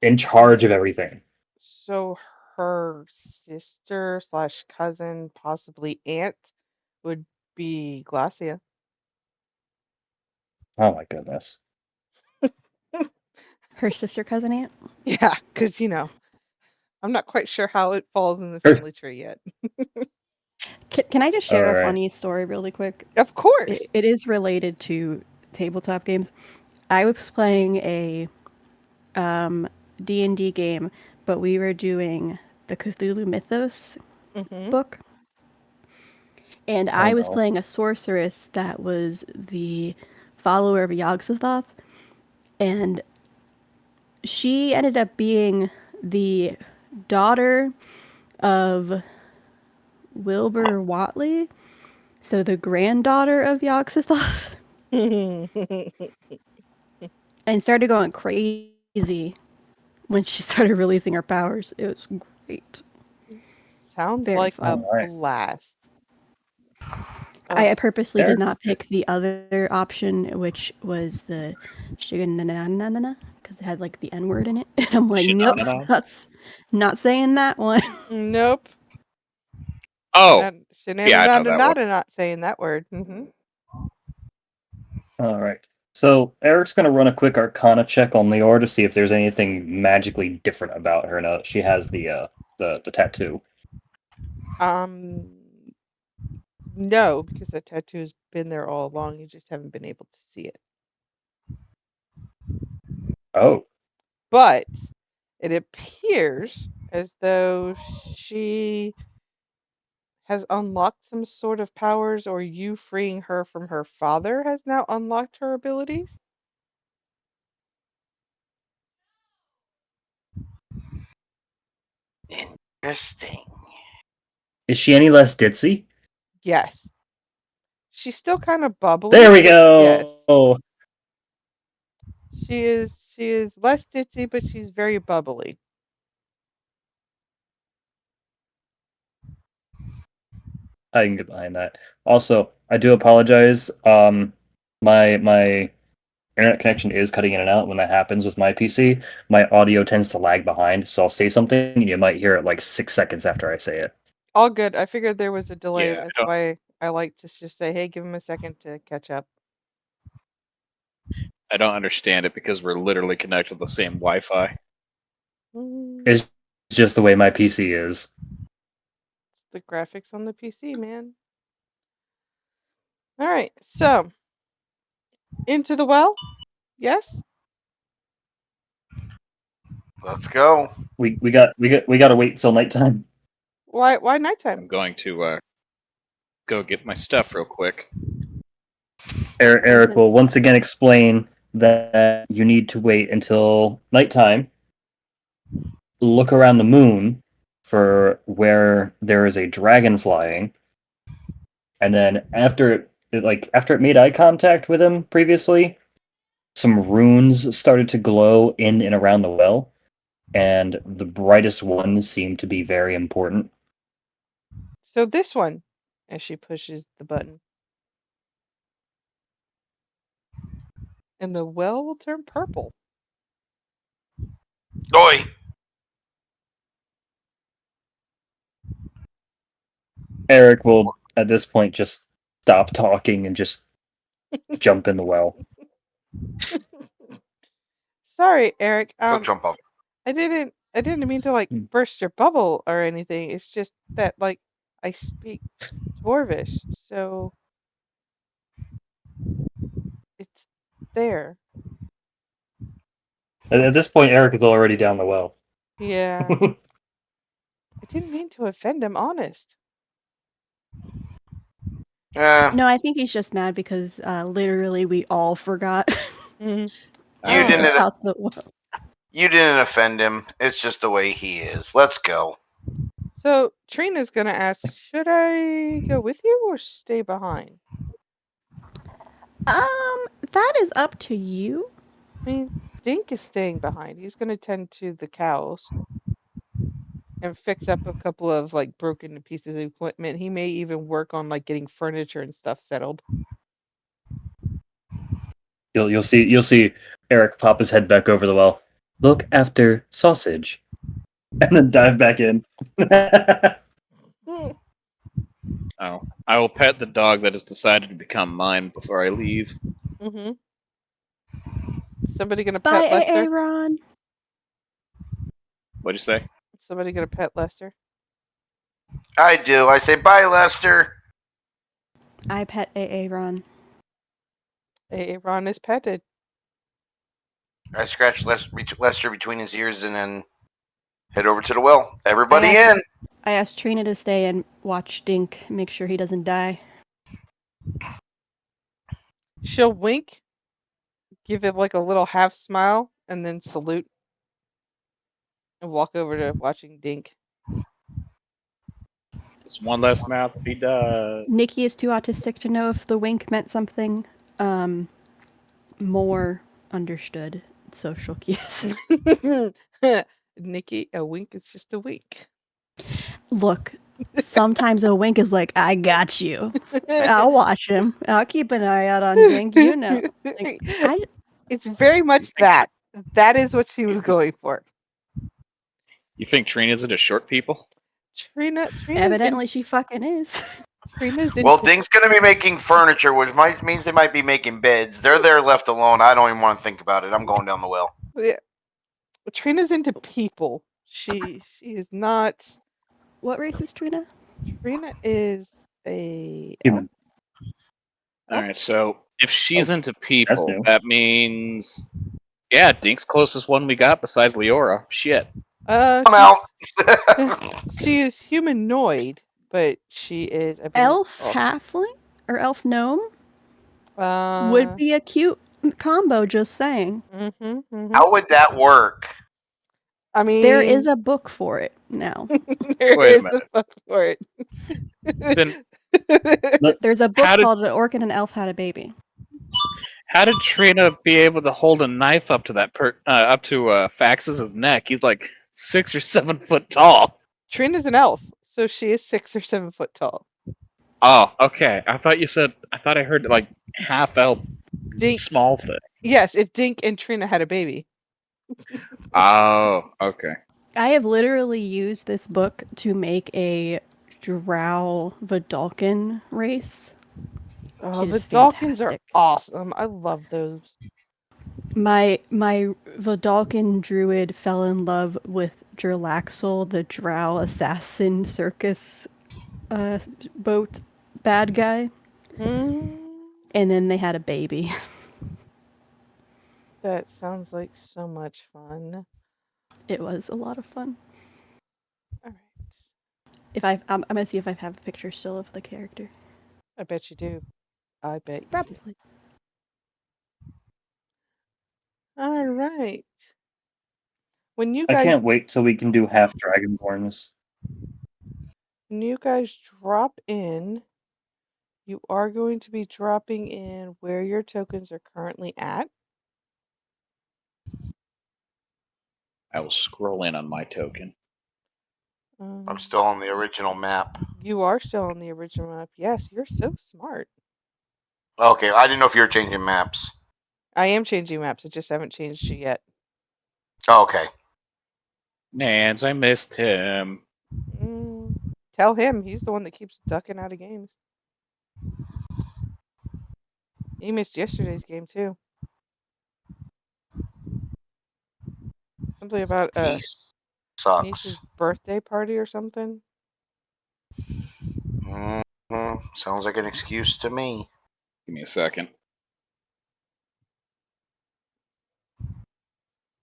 in charge of everything. So her sister slash cousin, possibly aunt, would be Glacia. Oh my goodness. Her sister cousin aunt. Yeah, because I'm not quite sure how it falls in the Her- family tree yet. Can I just share All a right. funny story really quick? Of course. It is related to tabletop games. I was playing a D&D game, but we were doing the Cthulhu Mythos Mm-hmm. book. And I was no. playing a sorceress that was the follower of Yog-Sothoth. And she ended up being the daughter of Wilbur Watley, so the granddaughter of Yog-Sothoth. and started going crazy when she started releasing her powers. It was great. Sounds Very like a fun. Alright. blast. I Oh, purposely did Eric? not pick the other option, which was the shigananana, because it had like the N word in it. And I'm like, nope, Shenanigans? that's not saying that one. nope. Oh, yeah, I know that one. Not saying that word. Mm-hmm. Alright. So Eric's gonna run a quick Arcana check on Leor to see if there's anything magically different about her now that she has the tattoo. No, because that tattoo's been there all along. You just haven't been able to see it. Oh. But it appears as though she has unlocked some sort of powers, or you freeing her from her father has now unlocked her abilities. Interesting. Is she any less ditzy? Yes. She's still kind of bubbly. There we but yes. go. She is less ditzy, but she's very bubbly. I can get behind that. Also, I do apologize. My internet connection is cutting in and out. When that happens with my PC, my audio tends to lag behind. So I'll say something, and you might hear it like 6 seconds after I say it. All good. I figured there was a delay. Yeah, That's why I like to just say, hey, give him a second to catch up. I don't understand it because we're literally connected to the same Wi-Fi. It's just the way my PC is. It's the graphics on the PC, man. All right, so into the well. Yes. Let's go. We got to wait till nighttime. Why I'm nighttime? going to go get my stuff real quick. Eric Doesn't will once again explain that you need to wait until nighttime. Look around the moon for where there is a dragon flying, and then after it made eye contact with him previously, some runes started to glow in and around the well, and the brightest ones seem to be very important. So this one, as she pushes the button, and the well will turn purple. Oi! Eric will at this point just stop talking and just jump in the well. Sorry, Eric. Go jump up. I didn't mean to like Hmm. burst your bubble or anything. It's just that like I speak Dwarvish, so it's there. At this point, Eric is already down the well. Yeah. I didn't mean to offend him, honest. No, I think he's just mad because literally we all forgot Mhm. You Oh, didn't. about the well. You didn't offend him. It's just the way he is. Let's go. so Trina's gonna ask, should I go with you or stay behind? That is up to you. I mean, Dink is staying behind. He's gonna tend to the cows and fix up a couple of like broken pieces of equipment. He may even work on like getting furniture and stuff settled. You'll see Eric pop his head back over the well. Look after sausage, and then dive back in. Oh, I will pet the dog that has decided to become mine before I leave. Mm-hmm. Somebody gonna Bye, pet Lester? Aaron. What'd you say? Somebody gonna pet Lester? I do. I say bye, Lester. I pet Aaron. Ron is petted. I scratch Lester between his ears and then head over to the well. Everybody I in. I asked Trina to stay and watch Dink, make sure he doesn't die. She'll wink, give it like a little half smile, and then salute and walk over to watching Dink. Just one less mouth to be done. Nikki is too autistic to know if the wink meant something more understood social cues. Nikki, a wink is just a wink. Look, sometimes a wink is like, I got you. I'll watch him. I'll keep an eye out on Dink, you know. Like, It's very much that. That is what she was going for. You think Trina's into short people? Trina's evidently she fucking is. Trina's Well, into Dink's going to be making furniture, which means they might be making beds. They're there left alone. I don't even want to think about it. I'm going down the well. yeah, Trina's into people. She is not. What race is Trina? Trina is a Human. All right, so if she's into That's people, new. that means yeah, Dink's closest one we got besides Leora. Shit. elf. I'm out. She is humanoid, but she is, I believe, Elf halfling or elf gnome Uh, would be a cute combo. Just saying. How would that work? I mean, There is a book for it now. there Wait a is minute. a book for it. Then There's a book How did- called An Orc and an Elf Had a Baby. how did Trina be able to hold a knife up to Fax's neck? He's like 6 or 7 foot tall. Trina's an elf, so she is 6 or 7 foot tall. Oh, okay. I thought I heard like half elf, Dink, small thing. yes, if Dink and Trina had a baby. Oh, okay. I have literally used this book to make a Drow Vidalcan race. Oh, It the is Dawkins are fantastic. awesome. I love those. My Vidalcan druid fell in love with Drlaxel, the Drow assassin circus boat bad guy, Mm, and then they had a baby. that sounds like so much fun. It was a lot of fun. All right. I'm gonna see if I have a picture still of the character. I bet you do. I bet you do. Probably. All right. When you I guys can't wait till we can do half Dragonborns. drop in, you are going to be dropping in where your tokens are currently at. I will scroll in on my token. I'm still on the original map. You are still on the original map. Yes, you're so smart. Okay, I didn't know if you were changing maps. I am changing maps. I just haven't changed you yet. Oh, okay. Nance, I missed him. Tell him he's the one that keeps ducking out of games. He missed yesterday's game too. Something about a Sucks. niece's birthday party or something. Sounds like an excuse to me. Give me a second.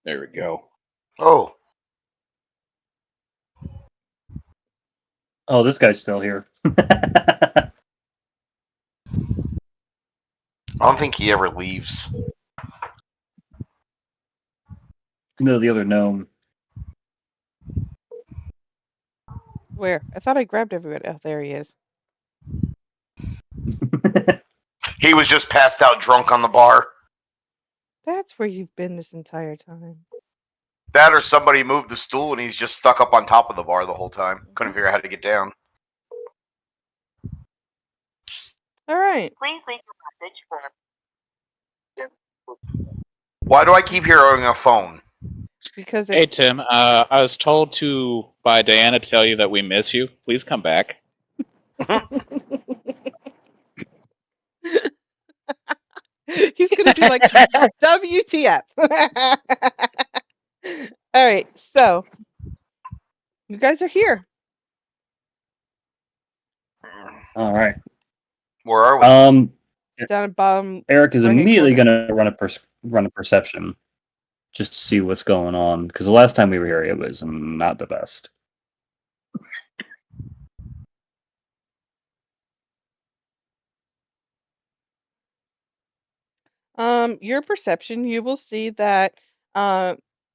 There we go. Oh, Oh, this guy's still here. I don't think he ever leaves. No, the other gnome. Where? I thought I grabbed everybody. Oh, there he is. He was just passed out drunk on the bar. That's where you've been this entire time. That or somebody moved the stool and he's just stuck up on top of the bar the whole time. Couldn't figure out how to get down. All right. Please leave a message for. Why do I keep hearing a phone? Because Hey it's Tim, I was told by Diana to tell you that we miss you. Please come back. he's gonna be like WTF. All right, so you guys are here. All right. Where are we? Down at bottom. Eric is right-hand immediately corner. going to run a perception just to see what's going on because the last time we were here, it was not the best. Your perception, you will see that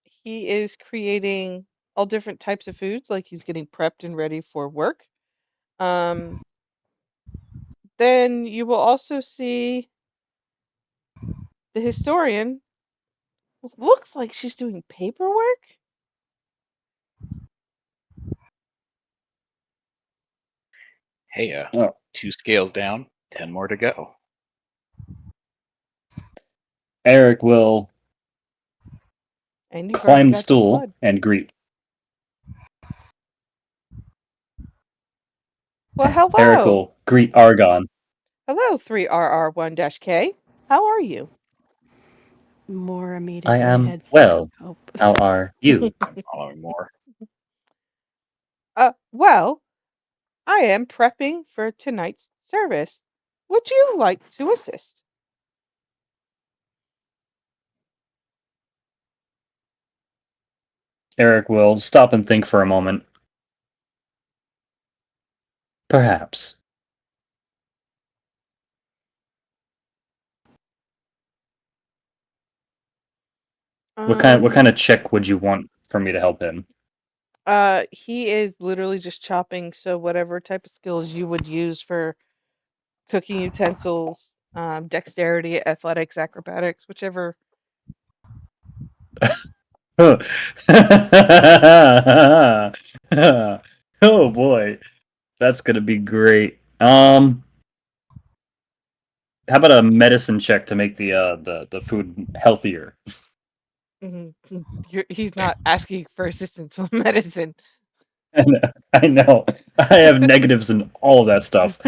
he is creating all different types of foods, like he's getting prepped and ready for work. Then you will also see The historian looks like she's doing paperwork. Hey, Oh. 2 scales down, 10 more to go. Eric will And you've already climb the got some stool blood. and greet. Well, Eric hello. will greet Argon. Hello, 3RR1-K. How are you? More immediate I than my am head's. well. Oh. How are you? Following more. Well, I am prepping for tonight's service. Would you like to assist? Eric will stop and think for a moment. Perhaps. What kind of check would you want for me to help him? He is literally just chopping, so whatever type of skills you would use for cooking utensils, dexterity, athletics, acrobatics, whichever. Oh boy, that's gonna be great. How about a medicine check to make the food healthier? Mhm. He's not asking for assistance with medicine. I know. I have negatives in all of that stuff.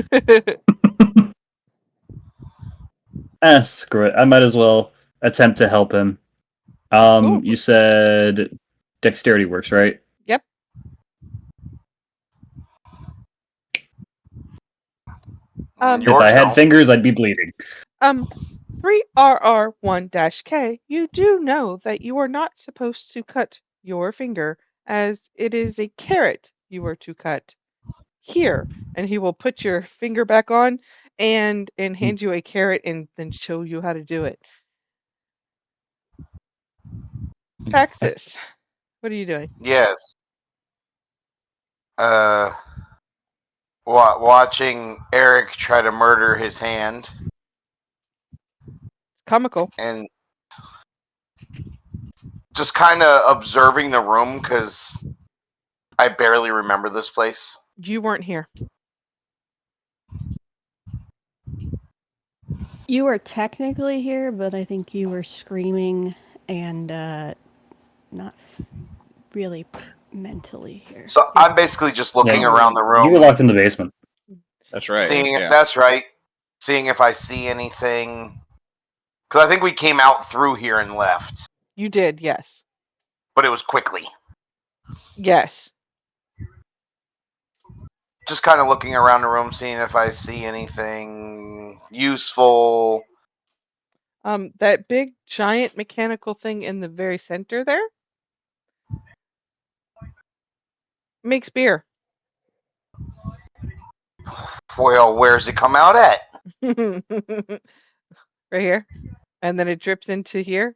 Screw it. I might as well attempt to help him. Cool. You said dexterity works, right? Yep. Mm, If I yours had don't. fingers, I'd be bleeding. 3RR1-K, you do know that you are not supposed to cut your finger, as it is a carrot you are to cut. Here, and he will put your finger back on and hand you a carrot and then show you how to do it. Taxis, what are you doing? Yes. Uh, watching Eric try to murder his hand, It's comical. and just kind of observing the room because I barely remember this place. You weren't here. You were technically here, but I think you were screaming and not really mentally here. So Yeah. I'm basically just looking Yeah, around the you were room, locked in the basement. That's right. seeing. Yeah. That's right. Seeing if I see anything. Because I think we came out through here and left, You did, yes. but it was quickly. Yes. Just kind of looking around the room, seeing if I see anything useful. That big giant mechanical thing in the very center there makes beer. Well, where's it come out at? Right here. And then it drips into here.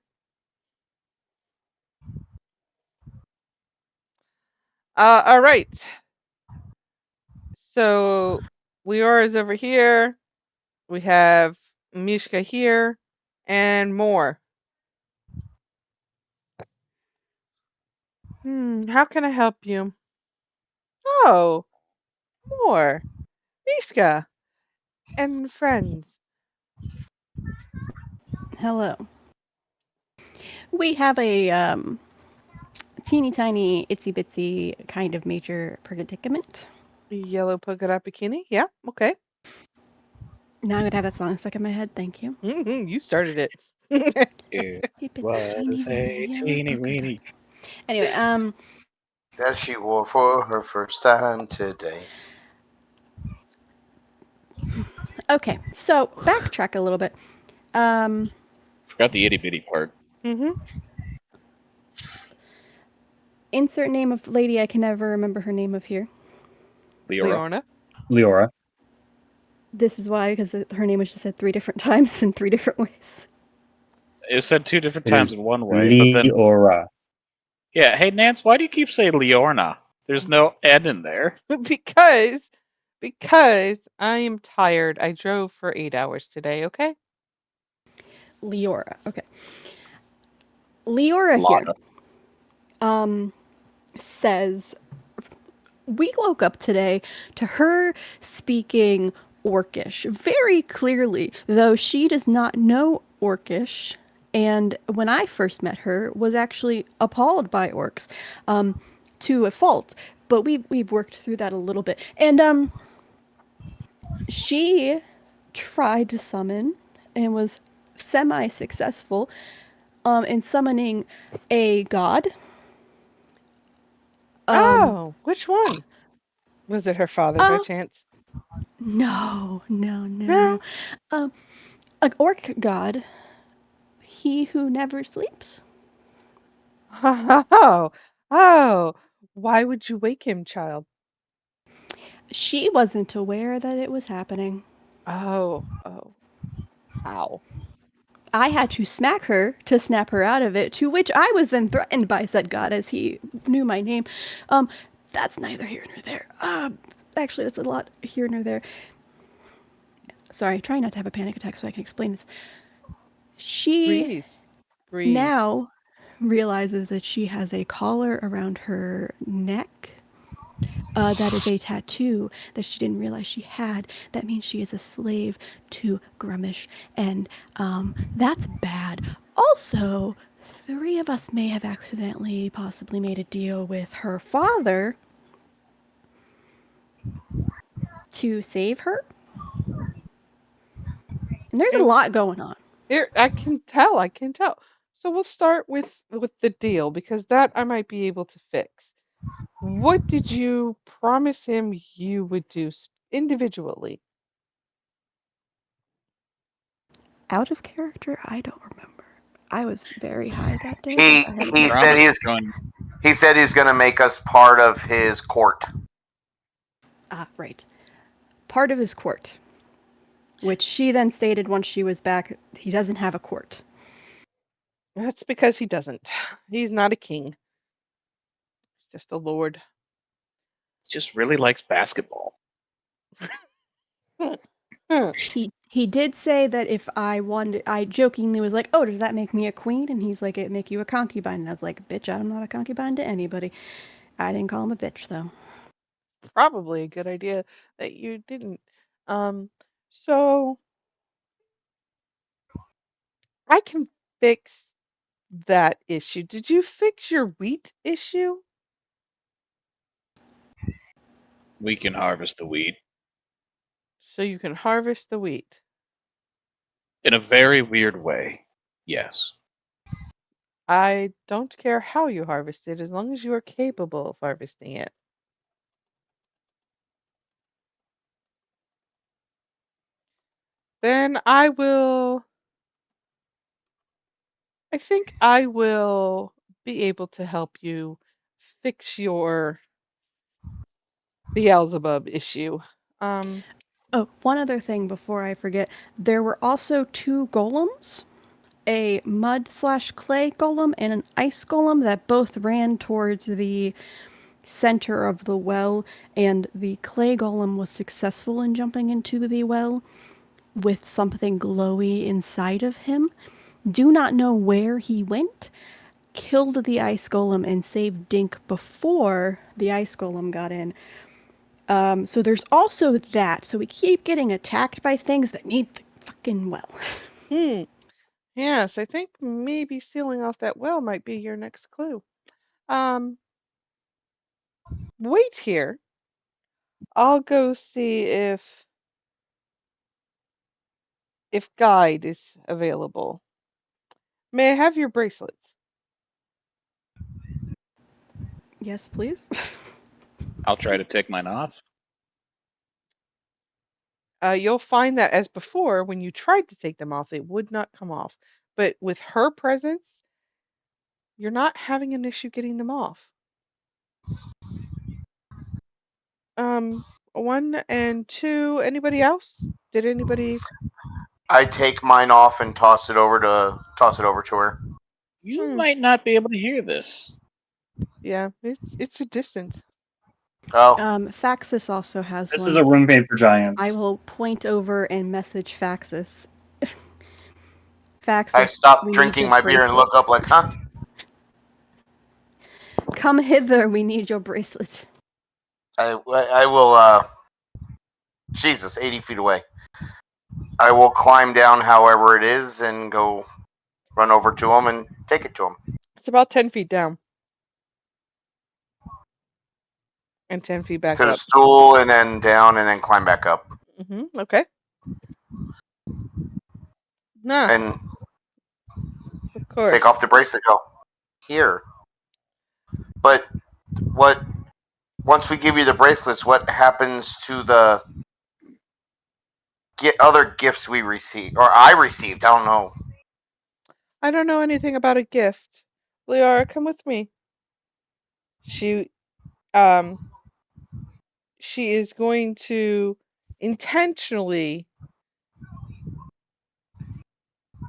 All right. So Leora is over here. We have Mishka here and more. How can I help you? Oh, more. Mishka and friends. Hello. We have a teeny tiny, itsy bitsy kind of major predicament. Yellow polka dot bikini. Yeah, okay. Now I'm gonna have that song stuck in my head. Thank you. You started it. It Itsy bitsy, was a yellow teeny polka dot. weeny. Anyway, That she wore for her first time today. okay. So backtrack a little bit. Forgot the itty bitty part. hmm Insert name of lady I can never remember her name of here. Leora. Leorna. Leora. This is why, because her name was just said 3 different times in 3 different ways. It was said 2 different It times is in one way, but then Leora. yeah. Hey Nance, why do you keep saying Leorna? There's no N in there. because I am tired. I drove for 8 hours today, okay? Leora. Okay. Leora here says we woke up today to her speaking Orcish very clearly, though she does not know Orcish. And when I first met her, was actually appalled by orcs, to a fault. But we've worked through that a little bit, and she tried to summon and was semi-successful in summoning a god. Oh, which one? Was it her father by Uh, chance? no, no, no, no. No. An orc god, he who never sleeps. Oh, oh. Why would you wake him, child? She wasn't aware that it was happening. Oh, oh. How? I had to smack her to snap her out of it, to which I was then threatened by said god as he knew my name. That's neither here nor there. Actually, that's a lot here nor there. Sorry, trying not to have a panic attack so I can explain this. She Breathe. Breathe. now realizes that she has a collar around her neck. That is a tattoo that she didn't realize she had. That means she is a slave to Grumish, and that's bad. Also, 3 of us may have accidentally possibly made a deal with her father to save her. And there's a Okay, lot going on. here, I can tell. I can tell. So we'll start with the deal because that I might be able to fix. What did you promise him you would do individually? Out of character, I don't remember. I was very high that day He because I had He he met. said promised he's going. he said he's going to make us part of his court. Ah, right. Part of his court, which she then stated once she was back, he doesn't have a court. That's because he doesn't. He's not a king. He's just a lord. Just really likes basketball. Huh. He did say that if I wanted, I jokingly was like, "Oh, does that make me a queen?" And he's like, "It make you a concubine." And I was like, "Bitch, I'm not a concubine to anybody." I didn't call him a bitch though. Probably a good idea that you didn't. Um, so I can fix that issue. Did you fix your wheat issue? We can harvest the wheat So you can harvest the wheat. in a very weird way. Yes. I don't care how you harvest it as long as you are capable of harvesting it. Then I think I will be able to help you fix your Beelzebub issue. Um, Oh, one other thing before I forget, there were also 2 golems, a mud/clay golem and an ice golem that both ran towards the center of the well, and the clay golem was successful in jumping into the well with something glowy inside of him. Do not know where he went. Killed the ice golem and saved Dink before the ice golem got in. So there's also that. So we keep getting attacked by things that need the fucking well. hmm. Yes, I think maybe sealing off that well might be your next clue. Um, wait here. I'll go see if guide is available. May I have your bracelets? Yes, please. I'll try to take mine off. You'll find that as before, when you tried to take them off, it would not come off. But with her presence, you're not having an issue getting them off. 1 and 2. Anybody else? Did anybody? I take mine off and toss it over to her. You Hmm. might not be able to hear this. Yeah, it's a distance. Oh, Faxus also has This one. is a room made for I giants. will point over and message Faxus. Faxes, I stop we need drinking your my beer and bracelet. look up like, huh? Come hither, we need your bracelet. I will, Jesus, 80 feet away. I will climb down however it is and go run over to him and take it to him. It's about 10 feet down. And 10 feet back To the up. stool and then down and then climb back up. Okay. Nah, And of course. take off the bracelet. Go here. But what? Once we give you the bracelets, what happens to the other gifts we received or I received? I don't know. I don't know anything about a gift. Leora, come with me. She is going to intentionally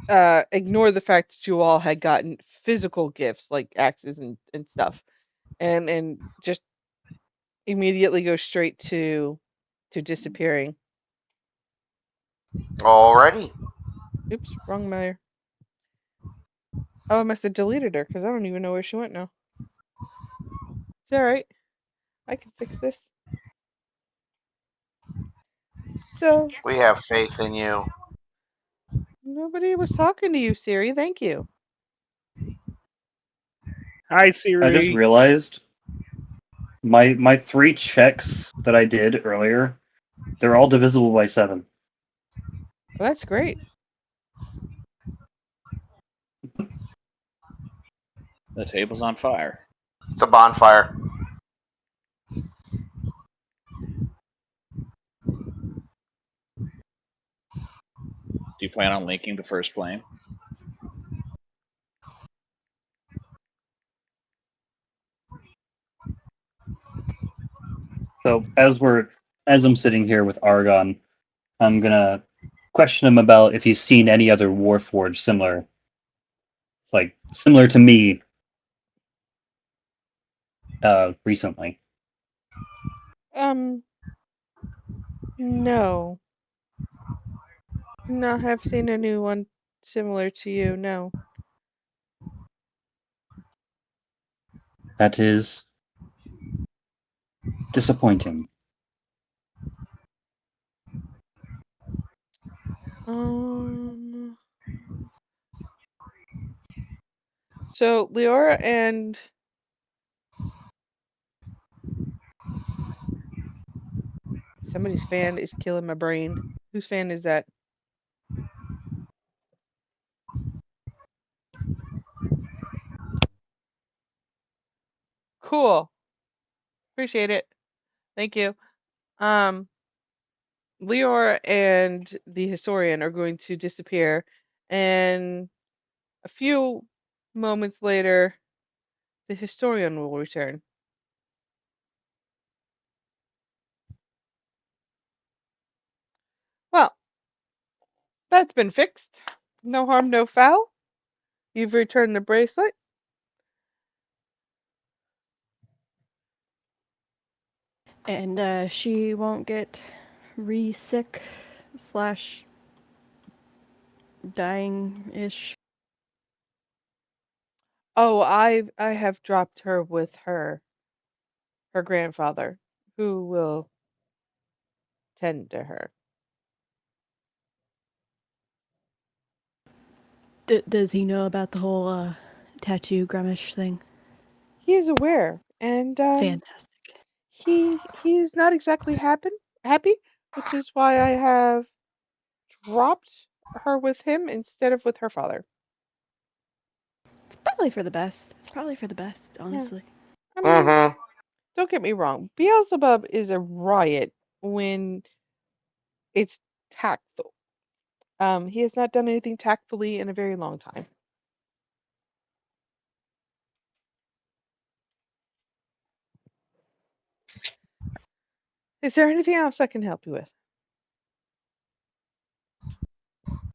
ignore the fact that you all had gotten physical gifts like axes and stuff, and just immediately go straight to disappearing. Alrighty. Oops, wrong Meyer. Oh, I must have deleted her because I don't even know where she went now. It's alright. I can fix this. So, We have faith in you. nobody was talking to you, Siri. Thank you. Hi, Siri. I just realized my 3 checks that I did earlier, they're all divisible by 7. Well, that's great. The table's on fire. It's a bonfire. Do you plan on linking the first flame? So as I'm sitting here with Argon, I'm gonna question him about if he's seen any other Warforged similar to me recently. No. No, I have seen a new one similar to you, no. That is disappointing. So Leora and somebody's fan is killing my brain. Whose fan is that? Cool. Appreciate it. Thank you. Leora and the historian are going to disappear, and a few moments later, the historian will return. Well, that's been fixed. No harm, no foul. You've returned the bracelet. And she won't get re-sick slash dying-ish. Oh, I have dropped her with her grandfather, who will tend to her. Does he know about the whole tattoo Grummish thing? He is aware, and Fantastic. he's not exactly happy, which is why I have dropped her with him instead of with her father. It's probably for the best. Honestly. I mean, Mm-hmm. don't get me wrong. Beelzebub is a riot when it's tactful. He has not done anything tactfully in a very long time. Is there anything else I can help you with?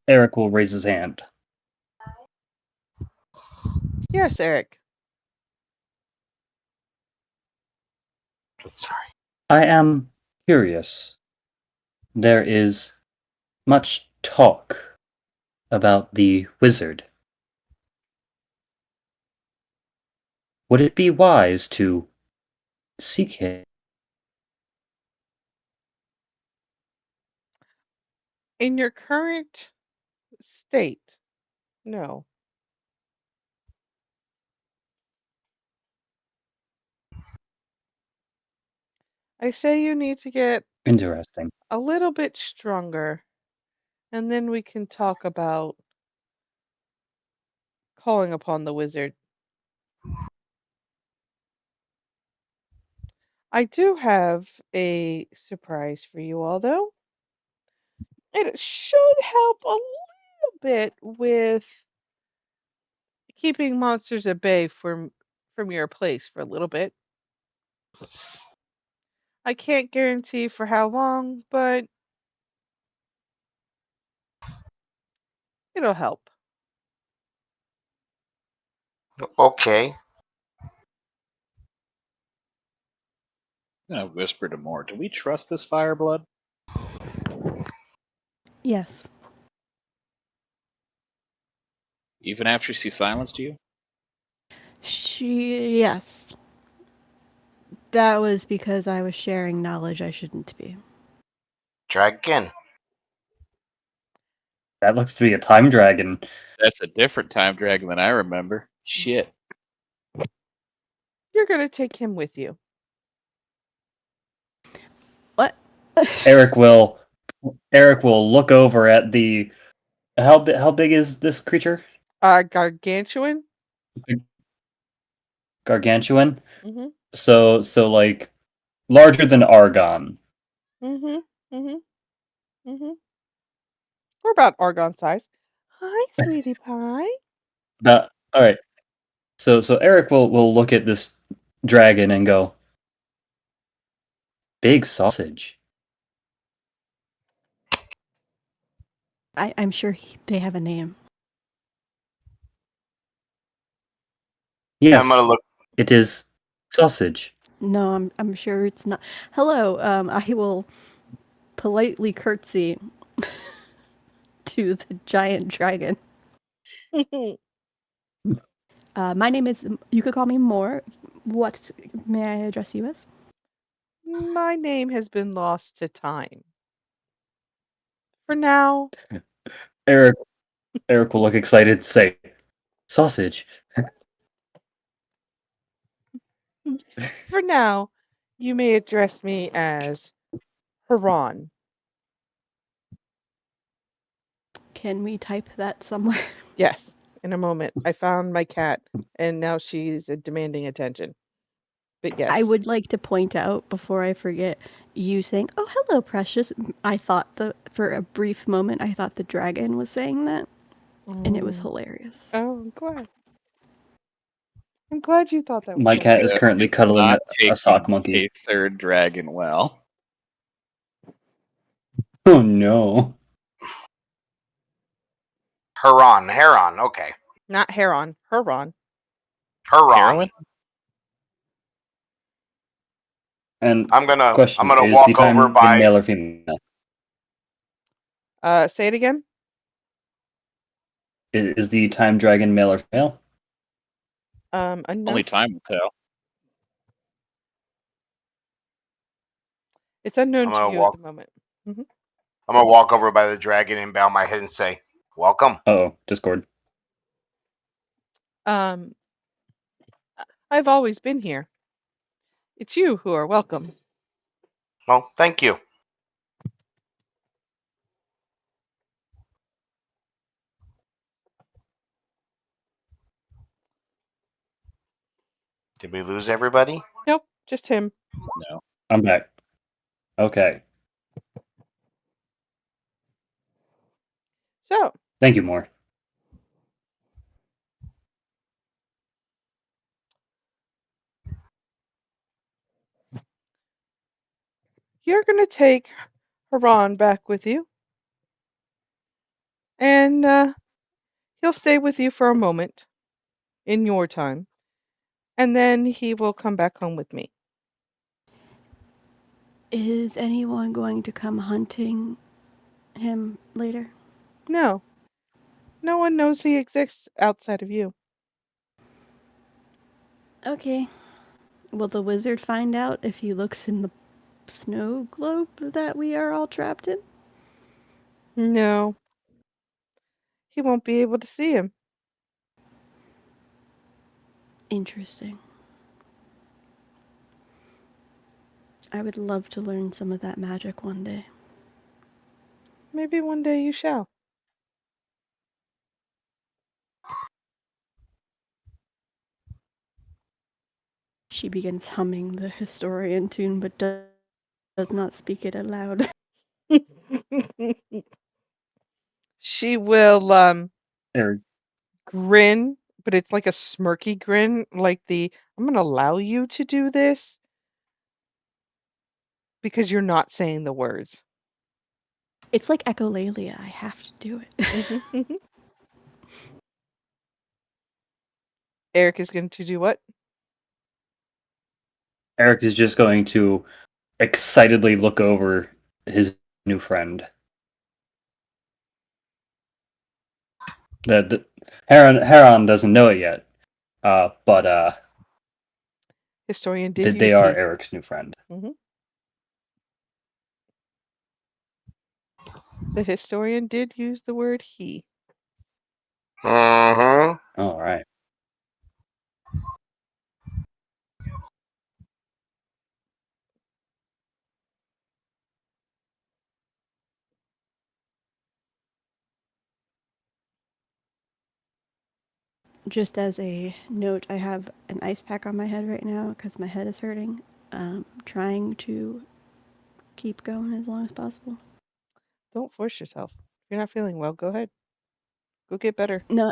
Eric will raise his hand. Yes, Eric. Sorry. I am curious. There is much talk about the wizard. Would it be wise to seek him? In your current state, no. I say you need to get Interesting. a little bit stronger, and then we can talk about calling upon the wizard. I do have a surprise for you all, though. It should help a little bit with keeping monsters at bay from your place for a little bit. I can't guarantee for how long, but it'll help. Okay. I'm gonna whisper to Moore. Do we trust this Fireblood? Yes. Even after she silenced you? Yes. That was because I was sharing knowledge I shouldn't be. Try again. That looks to be a time dragon. That's a different time dragon than I remember. Shit. You're going to take him with you. What? Eric will look over at the how big is this creature? Gargantuan? Gargantuan. Mm-hmm. So like larger than Argon. Mm-hmm. Mm-hmm. Mm-hmm. We're about Argon size. Hi, sweetie pie. All right. So Eric will look at this dragon and go, big sausage. I'm sure they have a name. Yes, I'm gonna look. it is sausage. No, I'm sure it's not. Hello, I will politely curtsy to the giant dragon. My name is. You could call me Moore. What may I address you as? My name has been lost to time. For now, Eric will look excited and say, sausage. for now, you may address me as Haran. Can we type that somewhere? Yes, in a moment. I found my cat, and now she's demanding attention. But yes. I would like to point out before I forget you saying, "Oh, hello, precious." I thought for a brief moment I thought the dragon was saying that, and it was hilarious. Oh, I'm glad. I'm glad you thought that was My cat is hilarious. currently It's cuddling not a sock taking monkey. a third dragon well. Oh no. Heron. Okay. Not Heron, Huron. Heron. Heroin? And I'm gonna question, is the walk over time by. male or female? Say it again. Is the time dragon male or female? Unknown. Only time will tell. It's unknown I'm to gonna you at walk. the moment. I'm gonna walk over by the dragon and bow my head and say, "Welcome." Oh, Discord. Um, I've always been here. It's you who are welcome. Well, thank you. Did we lose everybody? Nope, just him. No. I'm back. Okay. So, Thank you, Moore. you're going to take Haran back with you, and he'll stay with you for a moment in your time, and then he will come back home with me. Is anyone going to come hunting him later? No, No one knows he exists outside of you. Okay. Will the wizard find out if he looks in the snow globe that we are all trapped in? No, he won't be able to see him. Interesting. I would love to learn some of that magic one day. Maybe one day you shall. She begins humming the historian tune but does not speak it aloud. She will Eric, grin, but it's like a smirky grin, like the I'm gonna allow you to do this because you're not saying the words. It's like echolalia. I have to do it. Mhm. Eric is going to do what? Eric is just going to excitedly look over his new friend. The Heron doesn't know it yet, but Historian did they use are he. Eric's new friend. Mhm. The historian did use the word he. Mm-hmm. All right. Just as a note, I have an ice pack on my head right now because my head is hurting. Trying to keep going as long as possible. Don't force yourself. If you're not feeling well, go ahead. Go get better. No,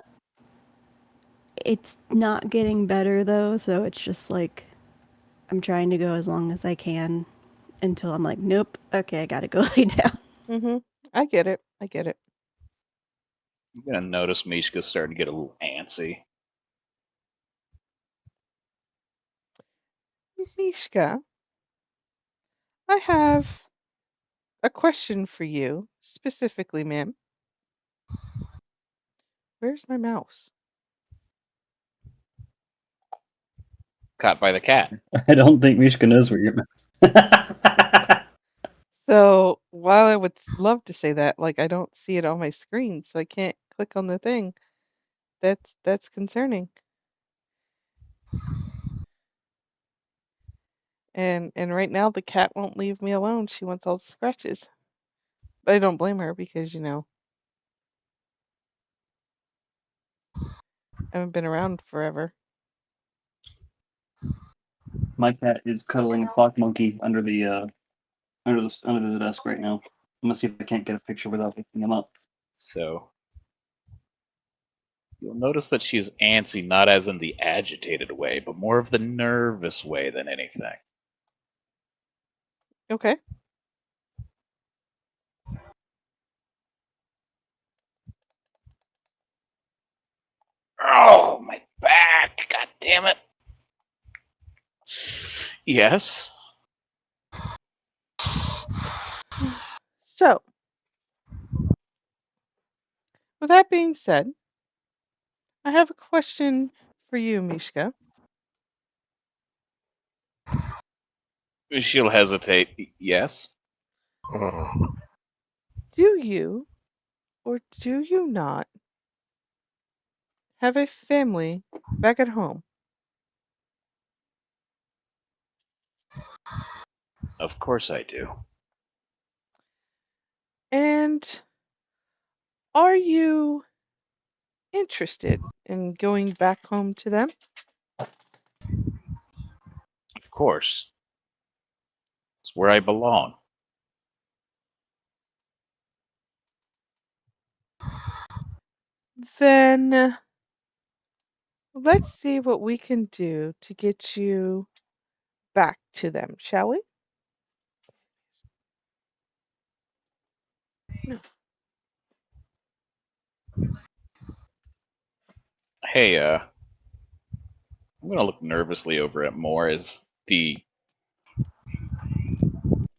it's not getting better though, so it's just like I'm trying to go as long as I can until I'm like, nope, okay, I gotta go lay down. Mhm. I get it. I get it. You're gonna notice Mishka's starting to get a little antsy. Mishka, I have a question for you specifically, ma'am. Where's my mouse? Caught by the cat. I don't think Mishka knows where you're. So while I would love to say that, like I don't see it on my screen, so I can't click on the thing. That's concerning. And right now the cat won't leave me alone. She wants all the scratches. But I don't blame her because, I haven't been around forever. My cat is cuddling a sock monkey under the desk right now. I'm gonna see if I can't get a picture without picking him up. So you'll notice that she's antsy, not as in the agitated way, but more of the nervous way than anything. Okay. Oh, my back! God damn it! Yes. So, with that being said, I have a question for you, Mishka. She'll hesitate. Yes. Do you or do you not have a family back at home? Of course I do. And are you interested in going back home to them? Of course. It's where I belong. Then let's see what we can do to get you back to them, shall we? No. Hey, I'm gonna look nervously over at Moore as the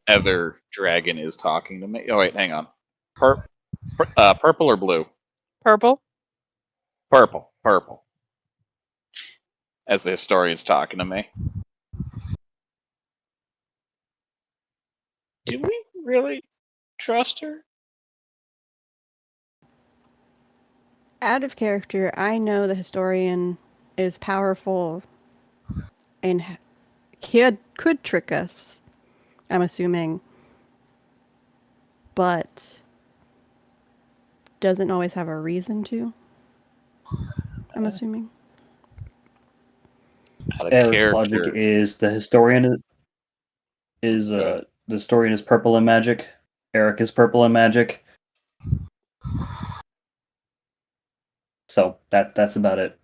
other dragon is talking to me. Oh wait, hang on. Purple or blue? Purple? Purple. Purple. As the historian's talking to me. Do we really trust her? Out of character, I know the historian is powerful and could trick us, I'm assuming, but doesn't always have a reason to, I'm assuming. Out of Eric's logic character. is the historian is Good. the historian is purple in magic. Eric is purple in magic. So that's about it.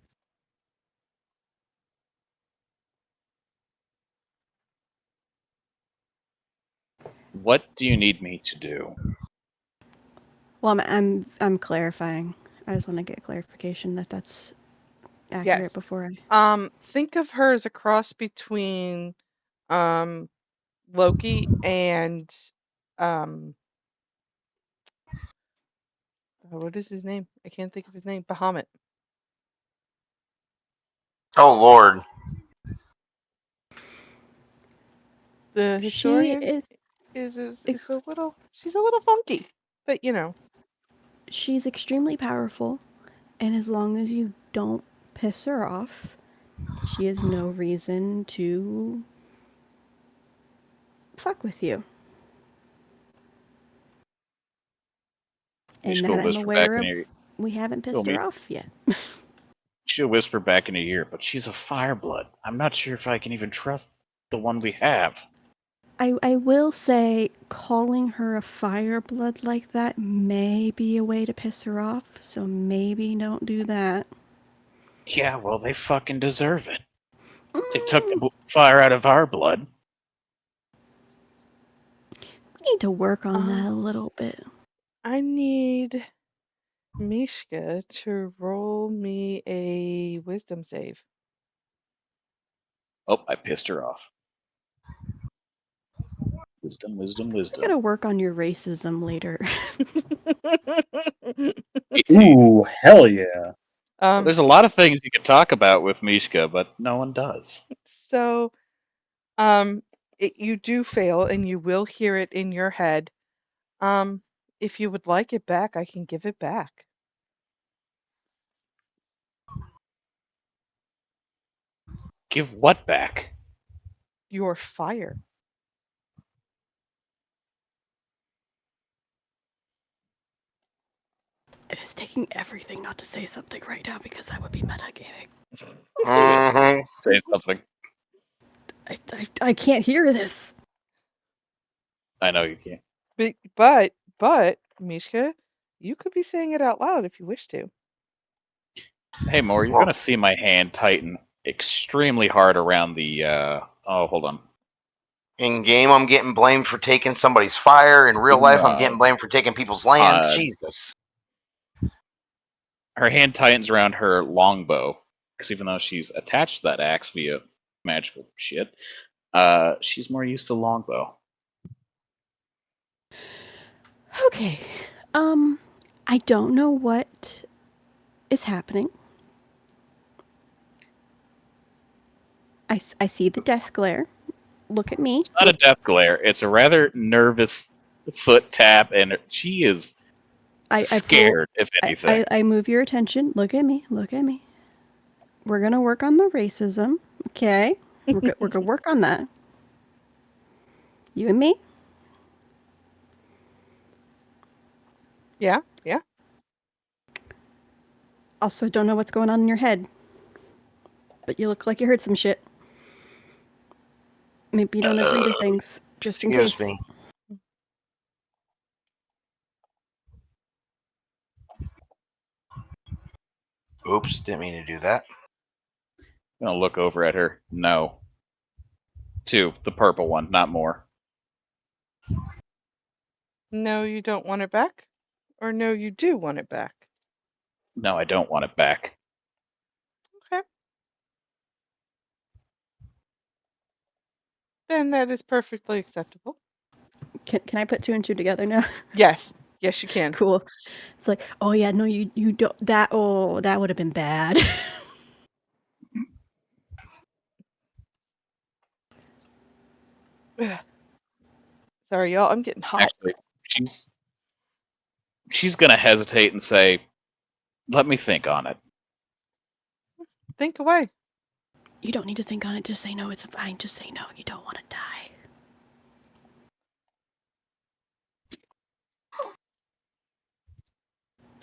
What do you need me to do? Well, I'm clarifying. I just want to get clarification that that's accurate Yes. before I. Think of her as a cross between Loki and what is his name? I can't think of his name. Bahamut. Oh Lord. The She historian is is a little. She's a little funky, but you know. she's extremely powerful, and as long as you don't piss her off, she has no reason to fuck with you. And She'll that I'm whisper back aware in of, your we haven't Go pissed me. her off yet. She'll whisper back in your ear, but she's a fireblood. I'm not sure if I can even trust the one we have. I will say calling her a fireblood like that may be a way to piss her off, so maybe don't do that. Yeah, well, they fucking deserve it. They took Mm, the fire out of our blood. we need to work on that a Um, little bit. I need Mishka to roll me a wisdom save. Oh, I pissed her off. Wisdom, wisdom, I wisdom. gotta work on your racism later. 18. Ooh, hell yeah! Well, there's a lot of things you can talk about with Mishka, but no one does. So, you do fail, and you will hear it in your head. If you would like it back, I can give it back. Give what back? Your fire. It is taking everything not to say something right now because I would be metagaming. Mm-hmm. Say something. I can't hear this. I know you can't. But, Mishka, you could be saying it out loud if you wish to. Hey, Moore, you're Well, gonna see my hand tighten extremely hard around the. Oh, hold on. in game, I'm getting blamed for taking somebody's fire. In real life, I'm getting blamed for taking people's land. Jesus. Her hand tightens around her longbow, because even though she's attached to that axe via magical shit, she's more used to longbow. Okay. I don't know what is happening. I see the death glare. Look at me. It's not a death glare. It's a rather nervous foot tap, and she is scared, if anything. I move your attention. Look at me. Look at me. We're gonna work on the racism. Okay. We're gonna work on that. You and me. Yeah. Also, don't know what's going on in your head, but you look like you heard some shit. Maybe you don't agree to things, just in Excuse case. me. Oops, didn't mean to do that. I'm gonna look over at her. No. 2, the purple one, not more. No, you don't want it back? Or no, you do want it back? No, I don't want it back. Okay. Then that is perfectly acceptable. Can I put two and two together now? Yes. Yes, you can. Cool. It's like, oh yeah, no, you don't. That would have been bad. Sorry, y'all. I'm getting hot. Actually, she's gonna hesitate and say, "Let me think on it." Think away. You don't need to think on it. Just say no. It's fine. Just say no. You don't want to die.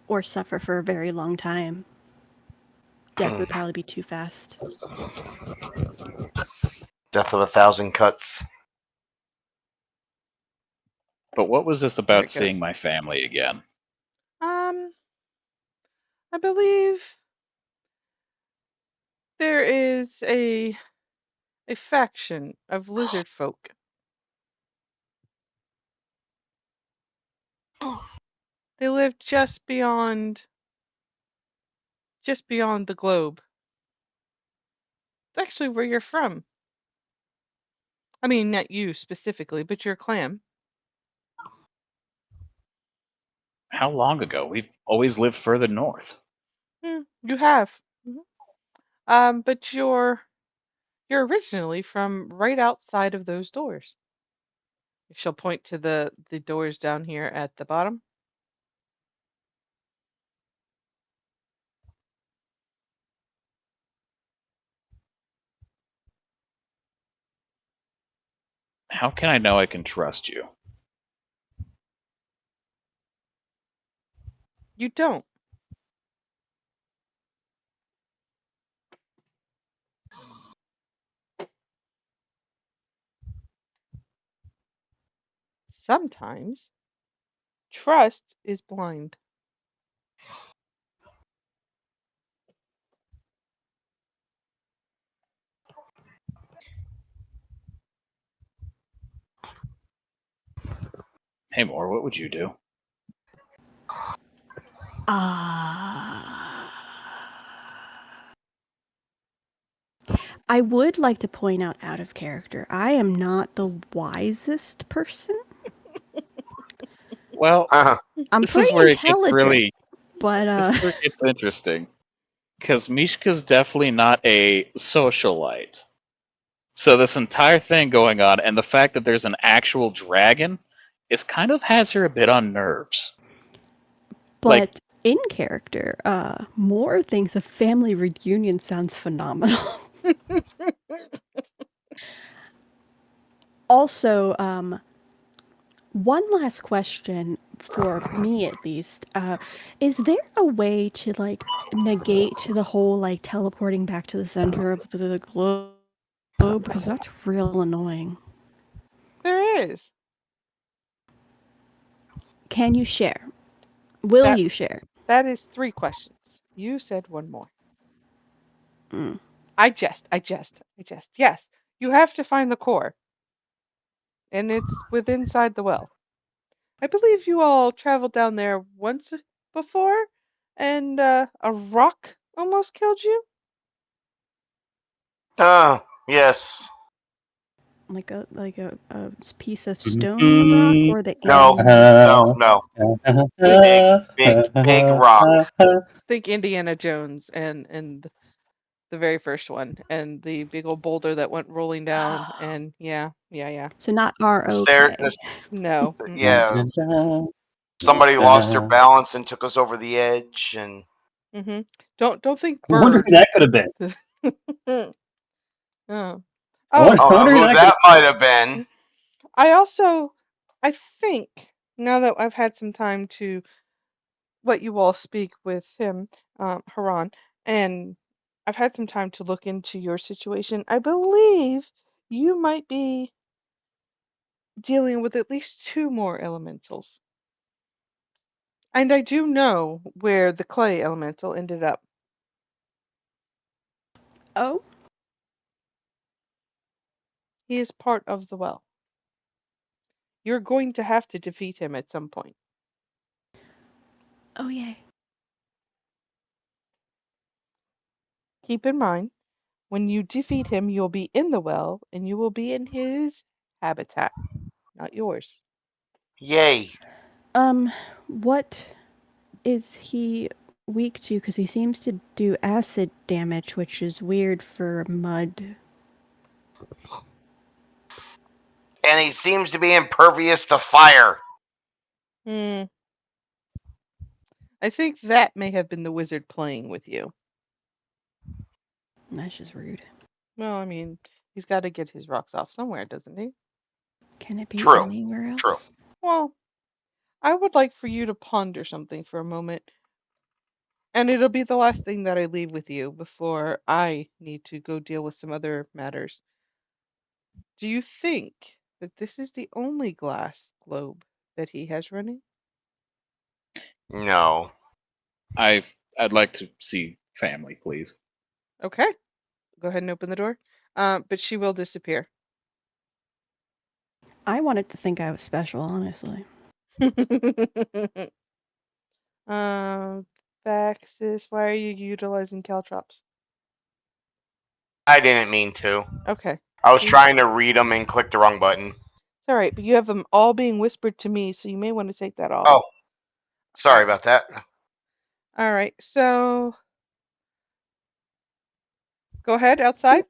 Or suffer for a very long time. Death would probably be too fast. Death of 1,000 cuts. But what was this There about it seeing goes. my family again? I believe there is a faction of lizard folk. They live just beyond the globe. It's actually where you're from. I mean, not you specifically, but your clan. How long ago? We've always lived further north. You have. But you're originally from right outside of those doors. She'll point to the doors down here at the bottom. How can I know I can trust you? You don't. Sometimes trust is blind. Hey, Moore, what would you do? I would like to point out of character, I am not the wisest person. Well, I'm this is pretty where it gets intelligent, really. but This is where it gets interesting. Because Mishka's definitely not a socialite. So this entire thing going on, and the fact that there's an actual dragon, is kind of has her a bit on nerves. Like, but in character, Moore thinks a family reunion sounds phenomenal. Also, one last question for me at least. Is there a way to like negate the whole like teleporting back to the center of the globe? Because that's real annoying. There is. Can you share? Will That you share? that is 3 questions. You said one more. Mm. I jest. Yes, you have to find the core, and it's within inside the well. I believe you all traveled down there once before, and a rock almost killed you. Yes. Like a piece of stone rock or the No. animal? No. Big rock. Think Indiana Jones and the very first one, and the big old boulder that went rolling down, and yeah. So not There. R-O-K. No. Yeah. Somebody lost their balance and took us over the edge, and Mm-hmm. Don't think I wonder bird. who that could have been. Oh. I Oh, wonder, I I don't know wonder who who that could that might have been. I think now that I've had some time to let you all speak with him, Haran, and I've had some time to look into your situation, I believe you might be dealing with at least 2 more elementals. And I do know where the clay elemental ended up. Oh? He is part of the well. You're going to have to defeat him at some point. Oh, yay. Keep in mind, when you defeat him, you'll be in the well and you will be in his habitat, not yours. Yay. What is he weak to? Because he seems to do acid damage, which is weird for mud. And he seems to be impervious to fire. Hmm. I think that may have been the wizard playing with you. That's just rude. Well, I mean, he's got to get his rocks off somewhere, doesn't he? Can it be True. anywhere else? True. Well, I would like for you to ponder something for a moment, and it'll be the last thing that I leave with you before I need to go deal with some other matters. Do you think that this is the only glass globe that he has running? No. I'd like to see family, please. Okay, go ahead and open the door. But she will disappear. I wanted to think I was special, honestly. Faxis, why are you utilizing caltrops? I didn't mean to. Okay. I was See? trying to read them and clicked the wrong button. It's all right, but you have them all being whispered to me, so you may want to take that off. Oh, sorry about that. All right, so go ahead outside.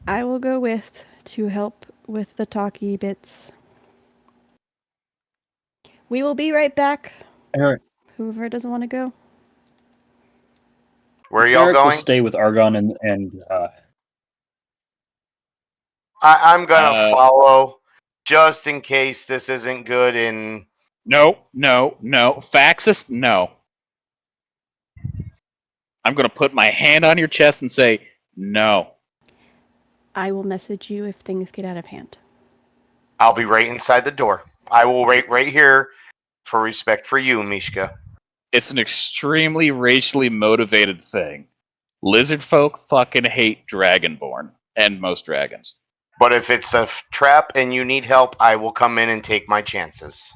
I will go with to help with the talky bits. We will be right back. Eric, Whoever doesn't want to go. Where are y'all Eric will going? stay with Argon and I'm gonna Uh, follow, just in case this isn't good. And No. Faxis, no. I'm going to put my hand on your chest and say, no. I will message you if things get out of hand. I'll be right inside the door. I will wait right here for respect for you, Mishka. It's an extremely racially motivated thing. Lizard folk fucking hate Dragonborn and most dragons. But if it's a trap and you need help, I will come in and take my chances.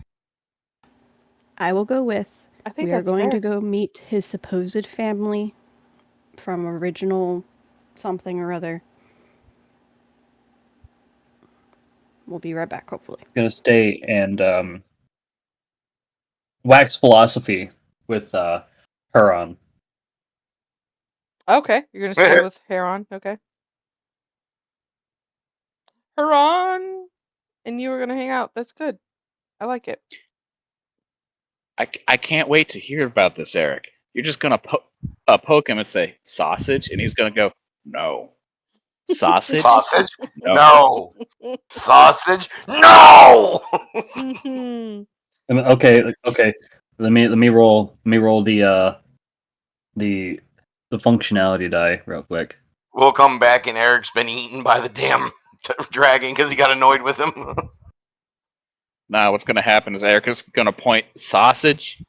I will go with. I think We are that's going fair. to go meet his supposed family from original something or other. We'll be right back, hopefully. gonna stay and wax philosophy with Huron. Okay, you're gonna stay with Heron. Okay, Heron, and you were gonna hang out. That's good. I like it. I can't wait to hear about this, Eric. You're just going to poke him and say, sausage? And he's going to go, no. Sausage? Sausage? No. No. Sausage? No. Mhm. I mean, okay. Let me roll the functionality die real quick. We'll come back and Eric's been eaten by the damn dragon because he got annoyed with him. Now, what's going to happen is Erica's going to point, sausage?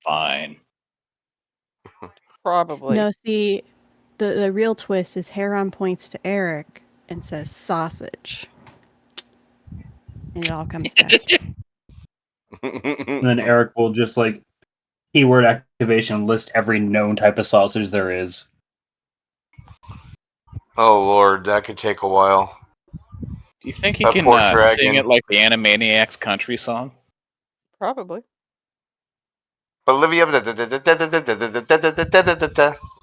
Fine. Probably. No, see, the real twist is Heron points to Eric and says sausage. And it all comes back. And then Eric will just like keyword activation list every known type of sausage there is. Oh Lord, that could take a while. Do you think he That can poor sing dragon. it like the Animaniacs country song? Probably. Olivia.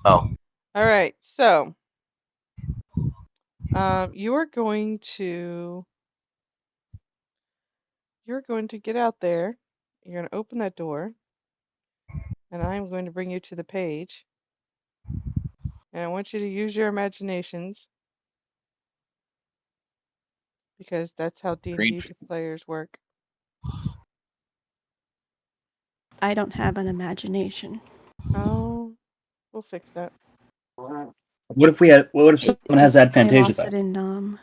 Oh. All right. So, you are going to get out there. You're going to open that door, and I'm going to bring you to the page. And I want you to use your imaginations because that's how Green. D&D players work. I don't have an imagination. Oh, we'll fix that. What if someone has I Advantasia lost though? it in Nom.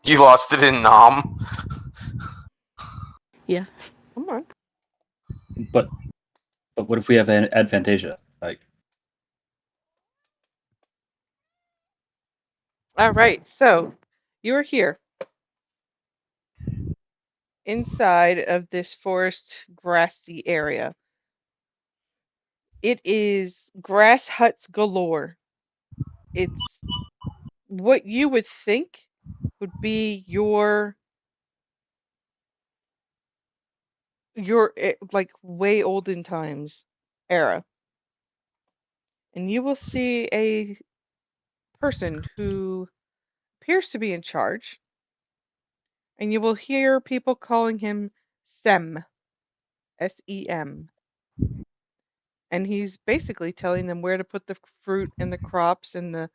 You lost it in Nom. Yeah. Come on. But what if we have an Advantasia? Like, All right. So, you're here inside of this forest grassy area. It is grass huts galore. It's what you would think would be your your like way olden times era, and you will see a person who appears to be in charge, and you will hear people calling him Sem, Sem, and he's basically telling them where to put the fruit and the crops and the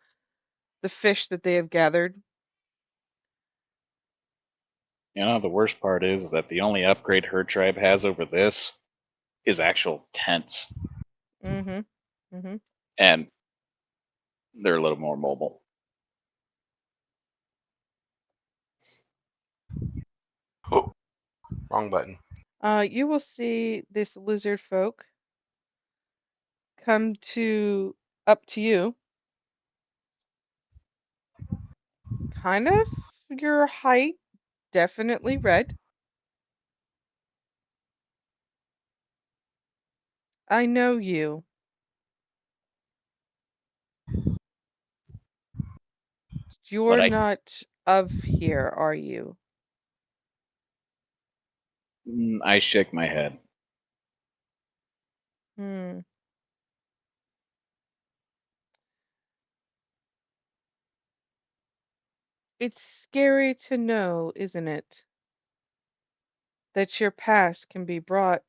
fish that they have gathered. You know, the worst part is that the only upgrade her tribe has over this is actual tents, Mm-hmm. Mm-hmm. and they're a little more mobile. Oh, wrong button. You will see this lizard folk come up to you, kind of your height, definitely red. I know you. But You're not of here, are you? I shake my head. Hmm. It's scary to know, isn't it, that your past can be brought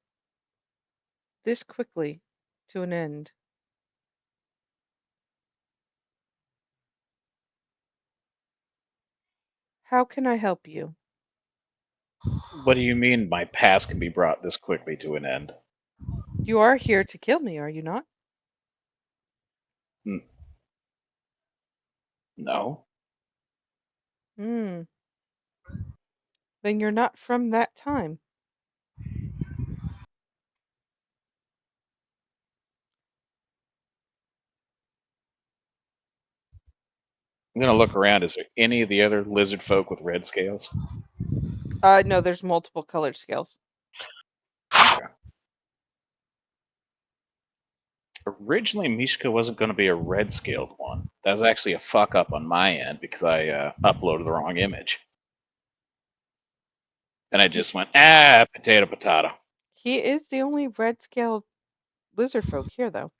this quickly to an end. How can I help you? What do you mean my past can be brought this quickly to an end? You are here to kill me, are you not? Hmm, no. Hmm. Then you're not from that time. I'm gonna look around. Is there any of the other lizard folk with red scales? No, there's multiple colored scales. Okay. Originally, Mishka wasn't going to be a red scaled one. That was actually a fuck up on my end because I uploaded the wrong image. And I He just went, potato, potato. he is the only red scaled lizard folk here, though.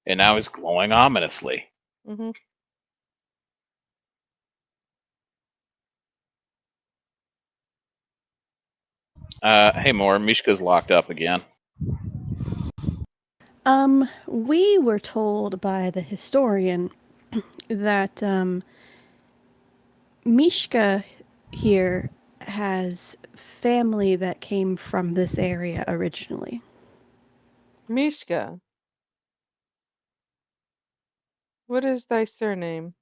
And now he's glowing ominously. Mm-hmm. Hey, Moore, Mishka's locked up again. We were told by the historian that Mishka here has family that came from this area originally. Mishka, what is thy surname?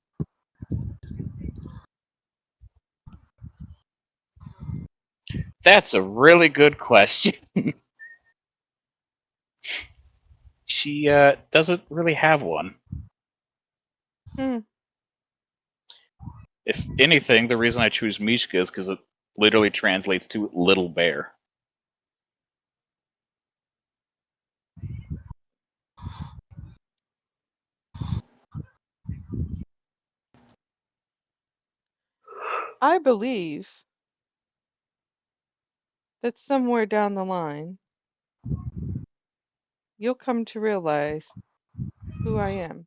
That's a really good question. She doesn't really have one. Hmm. If anything, the reason I choose Mishka is because it literally translates to little bear. I believe that somewhere down the line, you'll come to realize who I am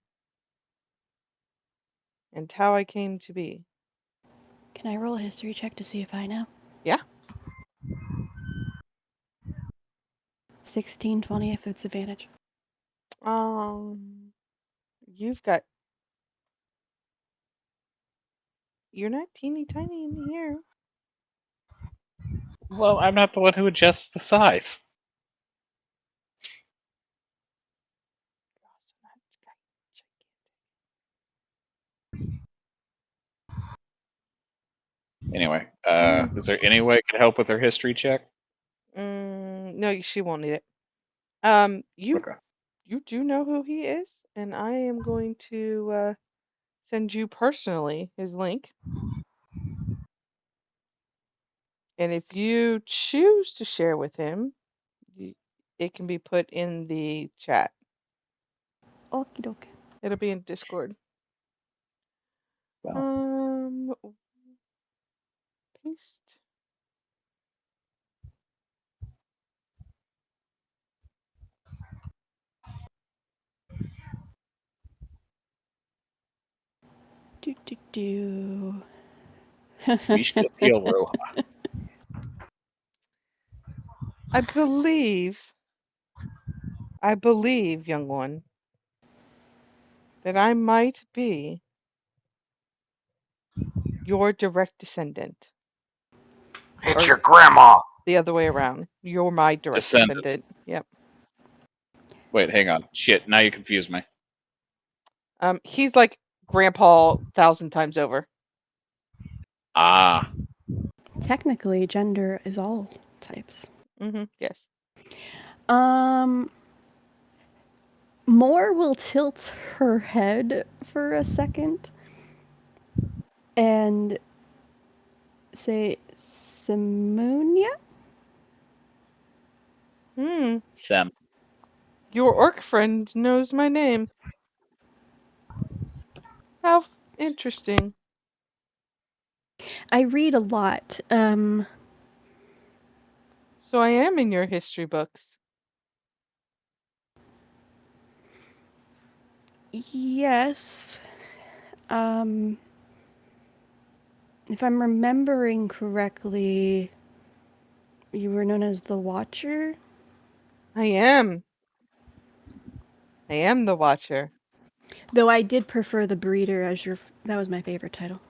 and how I came to be. Can I roll a history check to see if I know? Yeah. 16, 20 if it's advantage. Um, you've got you're not teeny tiny in here. Well, I'm not the one who adjusts the size. Anyway, Mm, is there any way I could help with her history check? no, she won't need it. You Okay. you do know who he is, and I am going to send you personally his link. And if you choose to share with him, it can be put in the chat. Okie dokie. It'll be in Discord. Well, Um, paste. Do. Mishka Peel Roja. I believe, young one, that I might be your direct descendant. It's Or your grandma. the other way around. You're my direct Descendant. descendant. Yep. Wait, hang on. Shit, now you confuse me. He's like Grandpa 1,000 times over. Ah, Technically, gender is all types. Yes. Moore will tilt her head for a second and say, Simonia? Sem. Your orc friend knows my name. How interesting. I read a lot. So I am in your history books. Yes. Um, if I'm remembering correctly, you were known as the Watcher? I am. I am the Watcher. Though I did prefer the Breeder as that was my favorite title.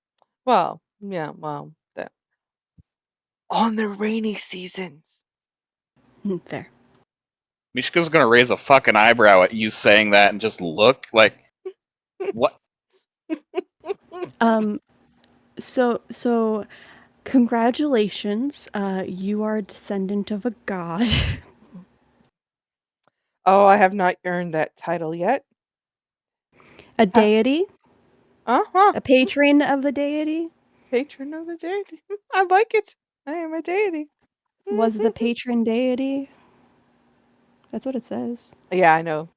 Well, yeah, well, that on the rainy seasons. Fair. Mishka's gonna raise a fucking eyebrow at you saying that and just look like, what? So congratulations. You are a descendant of a god. Oh, I have not earned that title yet. A deity? Uh-huh. A patron of the deity? Patron of the deity. I like it. I am a deity. Was the patron deity? That's what it says. Yeah, I know.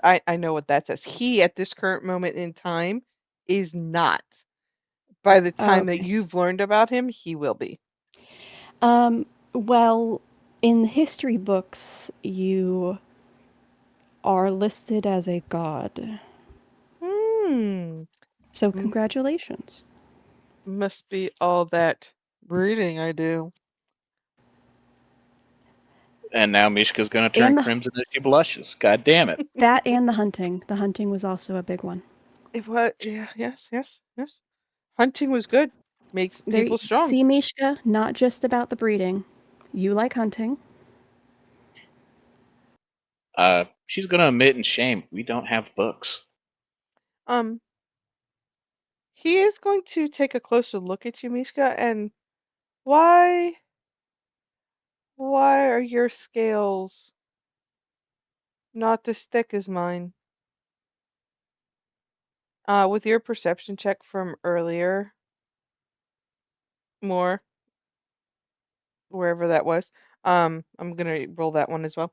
I know what that says. He, at this current moment in time, is not. By the Oh, time that okay. you've learned about him, he will be. Well, in the history books, you are listed as a god. Hmm. So M- congratulations. Must be all that reading I do. And now Mishka's gonna turn And crimson as she blushes. God damn it. that and the hunting. The hunting was also a big one. It was, yeah, yes. Hunting was good. Makes There, people strong. see, Mishka, not just about the breeding. You like hunting. She's gonna admit in shame, we don't have books. Um, he is going to take a closer look at you, Mishka, and why are your scales not as thick as mine? With your perception check from earlier, more wherever that was. I'm gonna roll that one as well.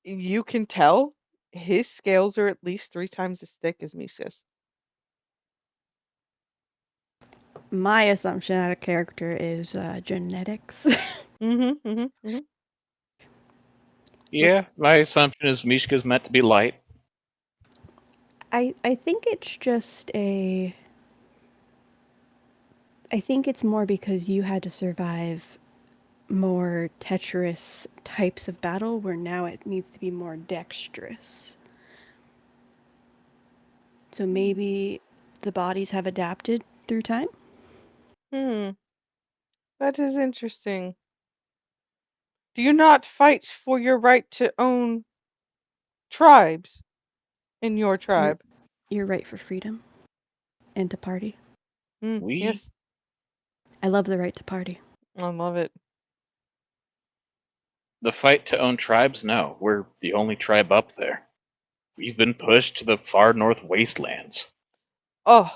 You can tell his scales are at least 3 times as thick as Mishka's. My assumption out of character is genetics. Mm-hmm. Was Yeah, my assumption is Mishka's meant to be light. I think it's just a. I think it's more because you had to survive more Tetris types of battle, where now it needs to be more dexterous. So maybe the bodies have adapted through time. hmm, that is interesting. Do you not fight for your right to own tribes in your You're tribe? you're right for freedom and to party. We, Yes, I love the right to party. I love it. the fight to own tribes? No, we're the only tribe up there. We've been pushed to the far north wastelands. Oh,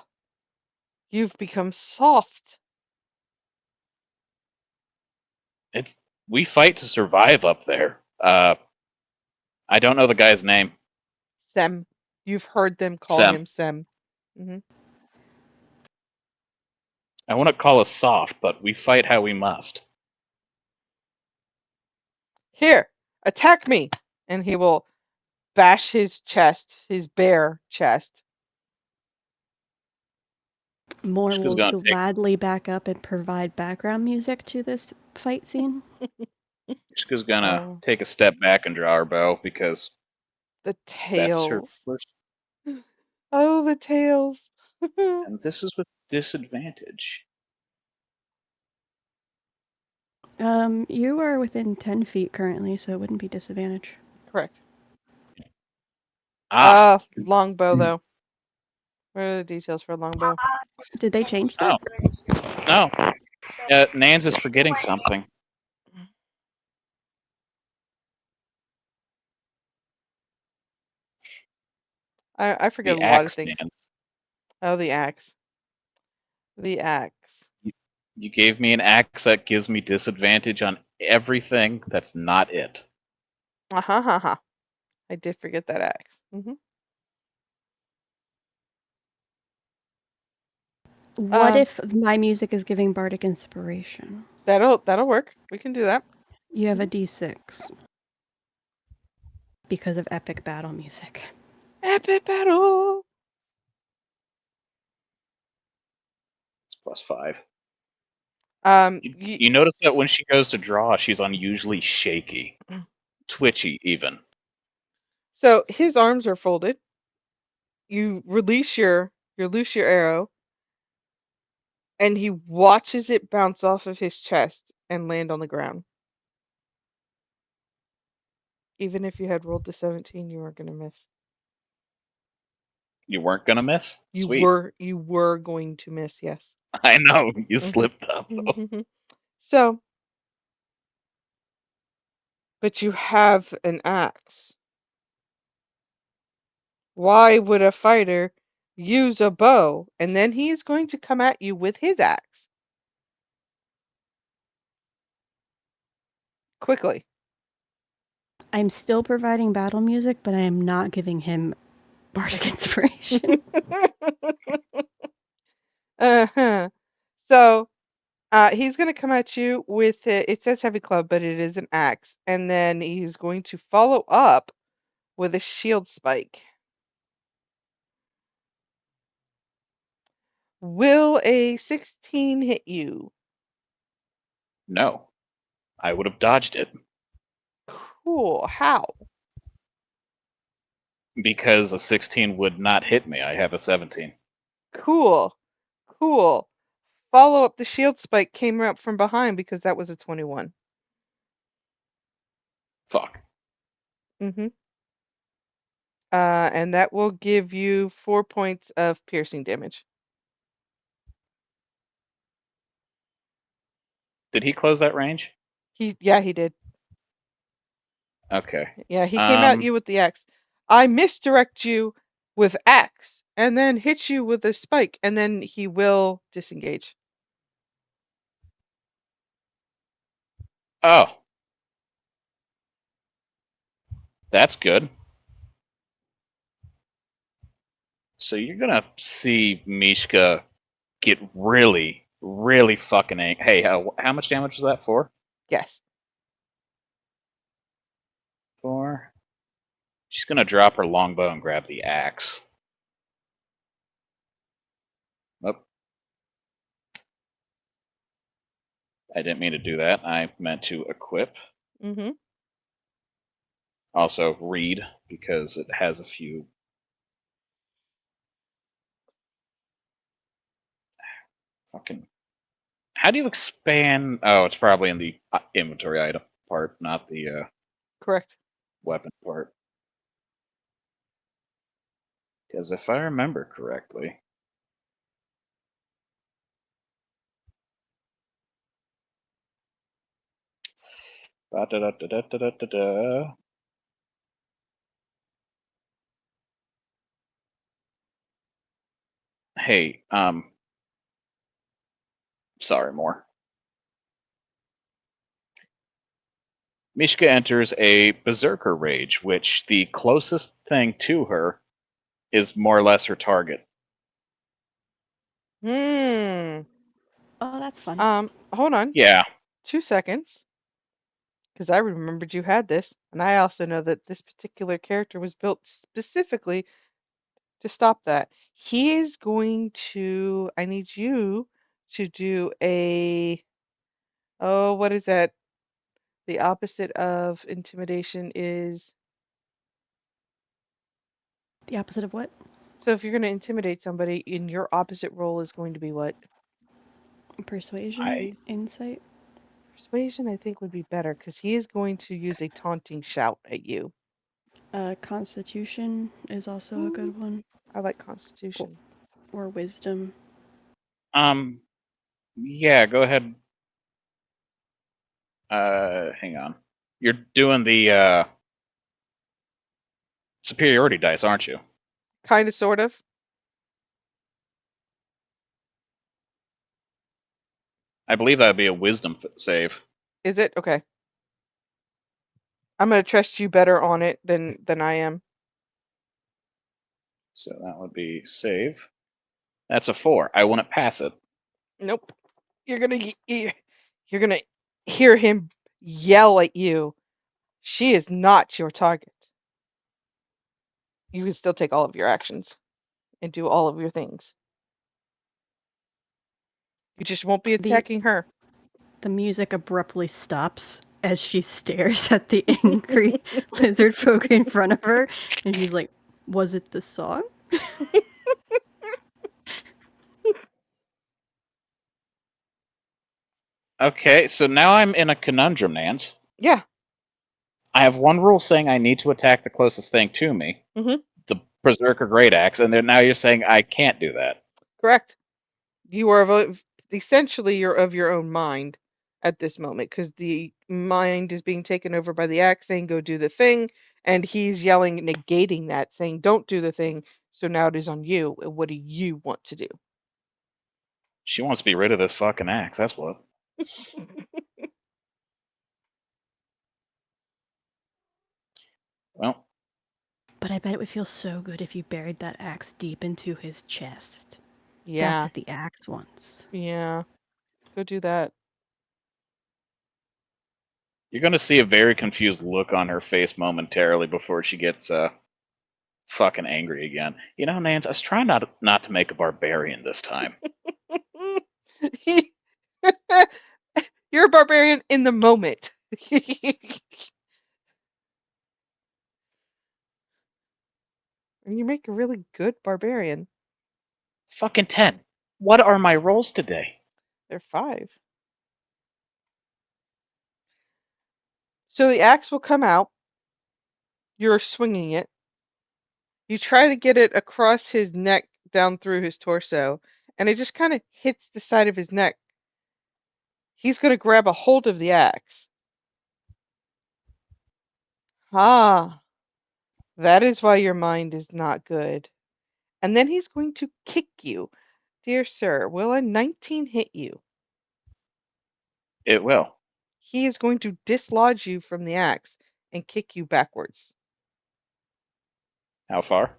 you've become soft. It's we fight to survive up there. I don't know the guy's name. Sem. You've heard them call Sem. him Sem. I want to call us soft, but we fight how we must. Here, attack me! And he will bash his chest, his bare chest. More Mishka's will gonna take gladly back up and provide background music to this fight scene. Mishka's gonna Oh. take a step back and draw her bow because The that's her tails. first. Oh, the tails. And this is with disadvantage. You are within 10 feet currently, so it wouldn't be disadvantage. Correct. Ah, Longbow though. What are the details for a longbow? Did they change oh that? no. Nans is forgetting something. I forget The a lot of axe, things. Nans. Oh, the axe. The axe. You gave me an axe that gives me disadvantage on everything that's not it. I did forget that axe. What if my music is giving bardic inspiration? That'll work. We can do that. You have a d6 because of epic battle music. Epic battle. It's +5. You, You notice that when she goes to draw, she's unusually shaky, twitchy even. so his arms are folded. You release your arrow, and he watches it bounce off of his chest and land on the ground. Even if you had rolled the 17, you weren't gonna miss. You weren't gonna miss? You Sweet. were going to miss, yes. I know, you Mhm. slipped up though. So, but you have an axe. Why would a fighter use a bow and then he is going to come at you with his axe? Quickly. I'm still providing battle music, but I am not giving him bardic inspiration. Uh-huh. So, he's going to come at you with it says heavy club, but it is an axe, and then he's going to follow up with a shield spike. Will a 16 hit you? No. I would have dodged it. Cool. How? Because a 16 would not hit me. I have a 17. Cool. Cool. Follow up the shield spike came up from behind because that was a 21. Fuck. Mm-hmm. And that will give you 4 points of piercing damage. Did he close that range? He did. Okay. Yeah, he came at you with the axe. I misdirect you with axe and then hit you with a spike, and then he will disengage. Oh. That's good. So you're gonna see Mishka get really, really fucking angry. Hey, how much damage was that for? Yes. 4. She's gonna drop her longbow and grab the axe. Oh. I didn't mean to do that. I meant to equip. Mm-hmm. Also read, because it has a few. Fucking. How do you expand? Oh, it's probably in the inventory item part, not the Correct. weapon part. Because if I remember correctly, ba-da-da-da-da-da-da-da. Hey, sorry, more. Mishka enters a berserker rage, which the closest thing to her is more or less her target. Hmm. Oh, that's fun. Hold on. Yeah, 2 seconds. Because I remembered you had this, and I also know that this particular character was built specifically to stop that. He is going to. I need you to do a. Oh, what is that? The opposite of intimidation is. The opposite of what? So if you're going to intimidate somebody, and your opposite role is going to be what? Persuasion? I Insight? Persuasion, I think, would be better because he is going to use a taunting shout at you. Constitution is also a good one. I like Constitution. Or wisdom. Yeah, go ahead. Hang on. You're doing the superiority dice, aren't you? Kind of, sort of. I believe that would be a wisdom save. Is it? Okay. I'm going to trust you better on it than I am. So that would be save. That's a 4. I wouldn't pass it. Nope. You're gonna hear him yell at you. She is not your target. You can still take all of your actions and do all of your things. You just won't be The attacking her. the music abruptly stops as she stares at the angry lizard folk in front of her, and she's like, "Was it the song?" Okay, so now I'm in a conundrum, Nance. Yeah. I have one rule saying I need to attack the closest thing to me, Mhm. the Berserker Great Axe, and then now you're saying I can't do that. Correct. You are essentially you're of your own mind at this moment because the mind is being taken over by the axe saying go do the thing, and he's yelling negating that, saying don't do the thing. So now it is on you. What do you want to do? She wants to be rid of this fucking axe, that's what. Well, But I bet it would feel so good if you buried that axe deep into his chest. That's Yeah. what the axe wants. Yeah. Go do that. you're going to see a very confused look on her face momentarily before she gets fucking angry again. You know, Nance, I was trying not to make a barbarian this time. You're a barbarian in the moment. And you make a really good barbarian. Fucking 10. What are my rolls today? They're 5. So the axe will come out. You're swinging it. You try to get it across his neck down through his torso, and it just kind of hits the side of his neck. He's going to grab a hold of the axe. Ah, that is why your mind is not good. And then he's going to kick you. Dear sir, will a 19 hit you? It will. He is going to dislodge you from the axe and kick you backwards. How far?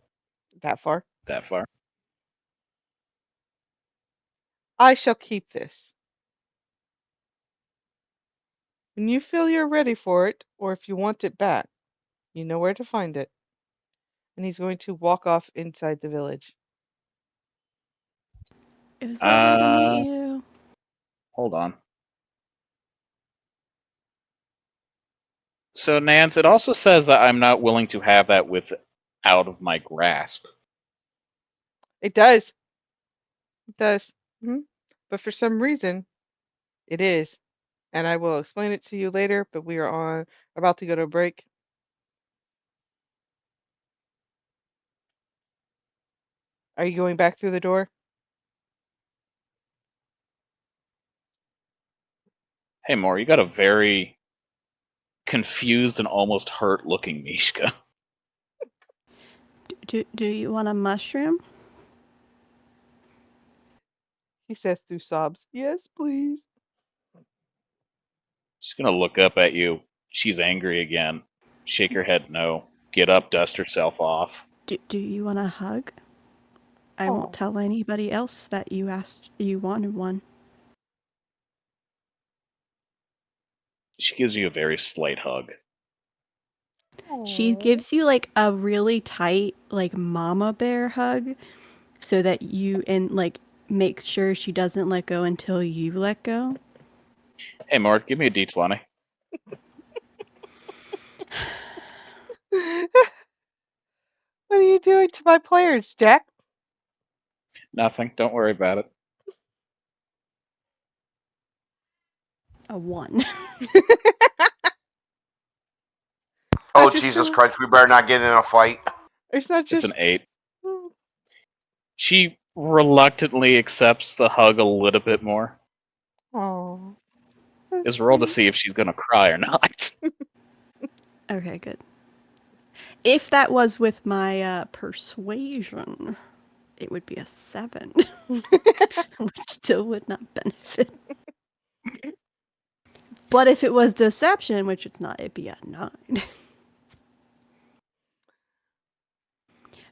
That far. That far. I shall keep this. When you feel you're ready for it, or if you want it back, you know where to find it. And he's going to walk off inside the village. It was lovely to meet you. Hold on. So, Nance, it also says that I'm not willing to have that out of my grasp. It does. It does. Mhm. But for some reason, it is. And I will explain it to you later, but we are about to go to a break. Are you going back through the door? Hey, Mor, you got a very confused and almost hurt looking Mishka. Do you want a mushroom? He says through sobs, yes, please. She's gonna look up at you. She's angry again. Shake her head no. Get up, dust herself off. Do you want a hug? I Aw. won't tell anybody else that you asked you wanted one. She gives you a very slight hug. She Aw. gives you like a really tight like mama bear hug so that you and like make sure she doesn't let go until you let go. Hey, Mort, give me a D20. What are you doing to my players, Jack? Nothing. Don't worry about it. A 1. Oh, Not just Jesus your- Christ, we better not get in a fight. It's not It's just. an 8. She reluctantly accepts the hug a little bit more. Oh. Is roll to see if she's gonna cry or not. Okay, good. If that was with my persuasion, it would be a 7, which still would not benefit. But if it was deception, which it's not, it'd be a 9.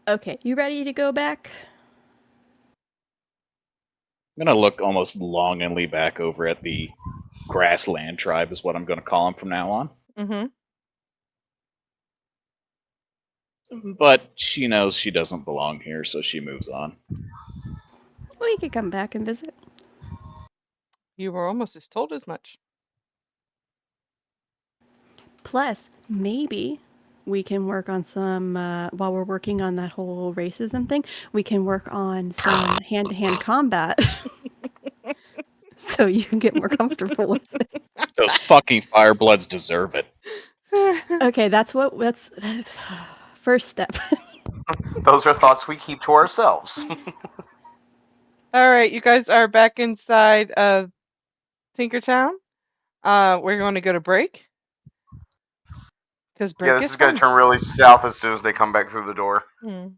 Okay, you ready to go back? I'm gonna look almost longingly back over at the grassland tribe, is what I'm gonna call them from now on. Mm-hmm. But she knows she doesn't belong here, so she moves on. Well, you could come back and visit. You were almost as told as much. Plus, maybe we can work on some, while we're working on that whole racism thing, we can work on some hand-to-hand combat so you can get more comfortable with it. Those fucking firebloods deserve it. Okay, that's first step. Those are thoughts we keep to ourselves. All right, you guys are back inside of Tinkertown. We're going to go to break because break Yeah, this is is going fun. to turn really south as soon as they come back through the door. Hmm.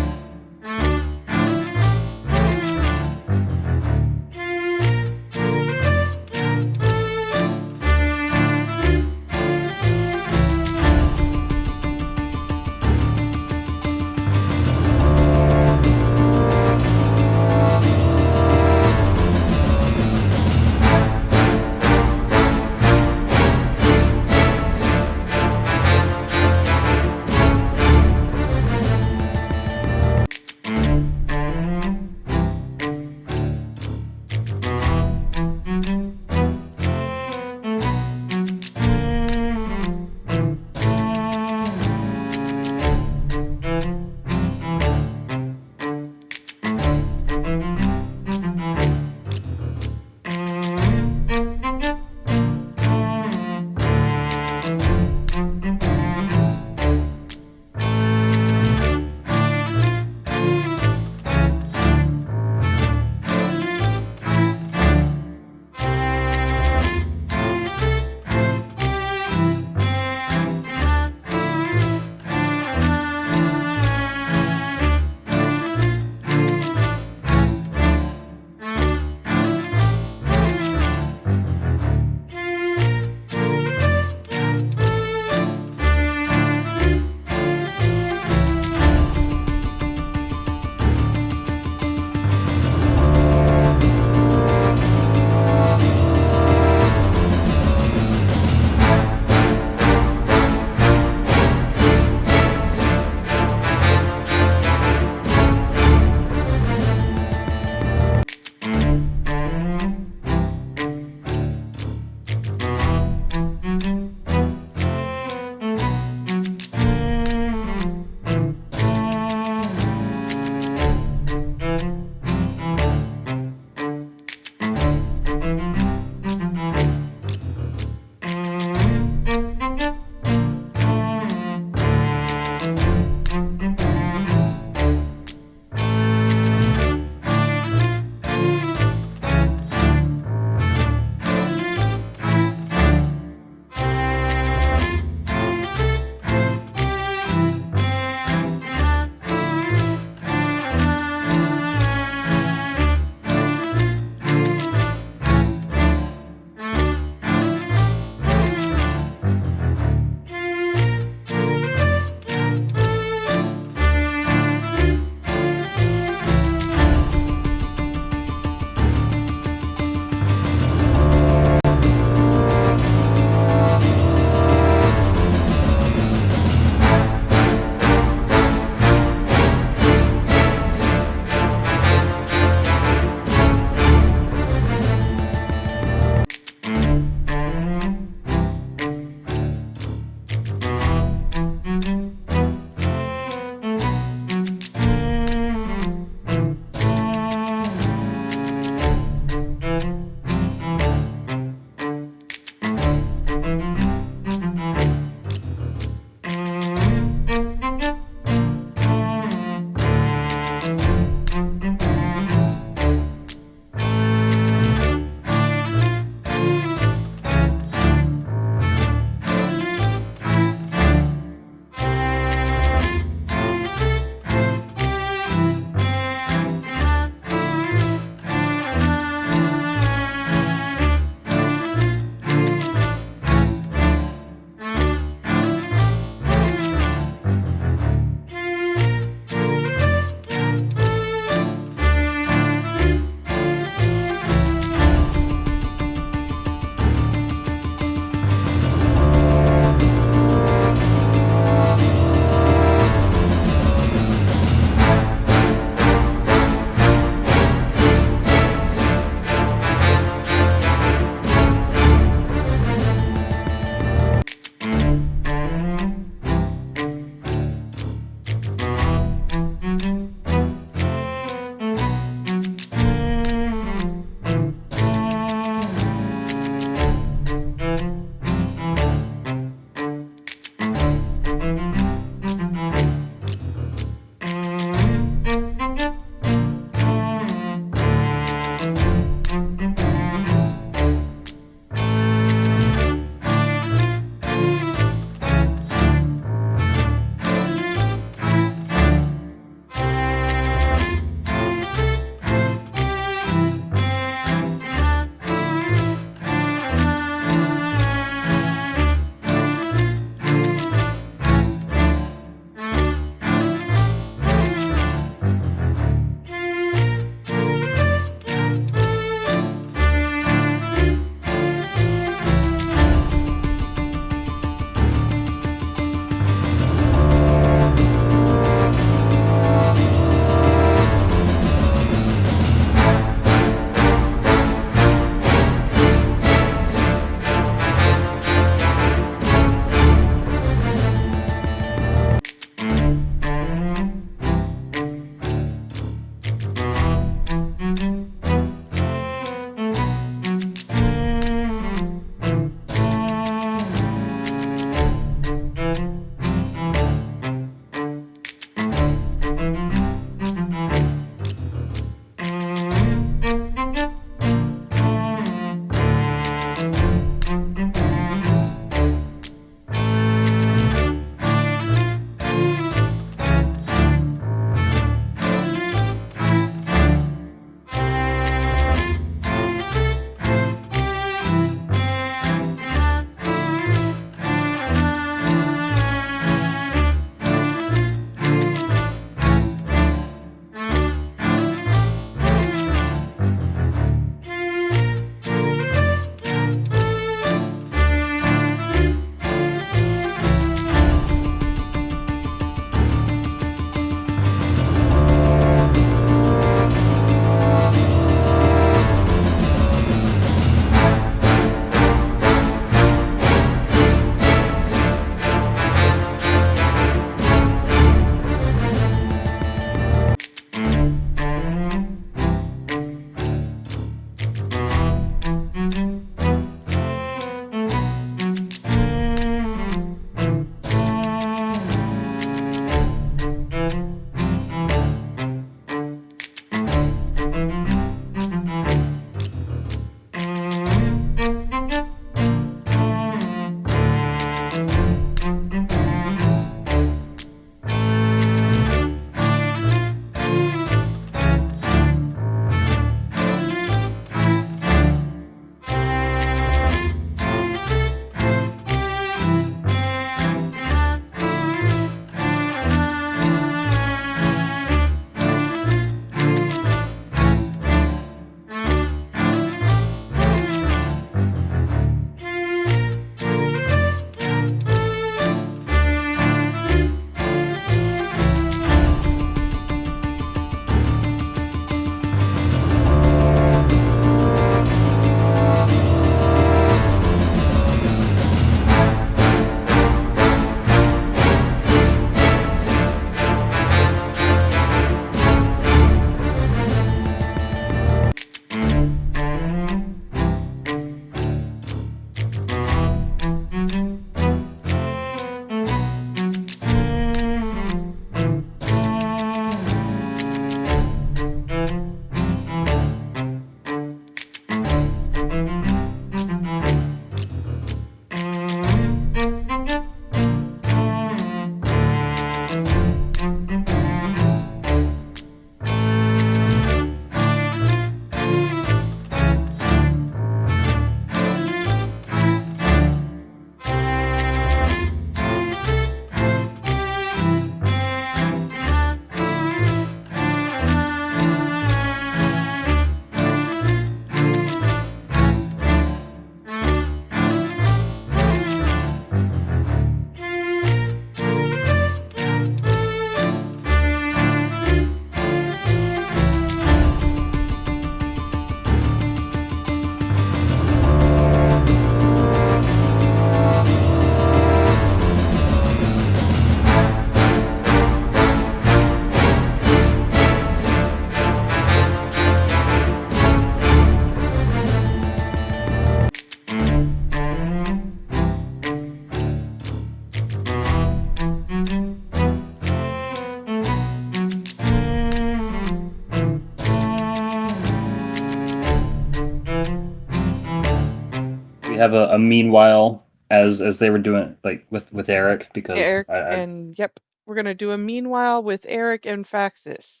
have a meanwhile as they were doing like with Eric because Eric I and yep, we're gonna do a meanwhile with Eric and Faxis.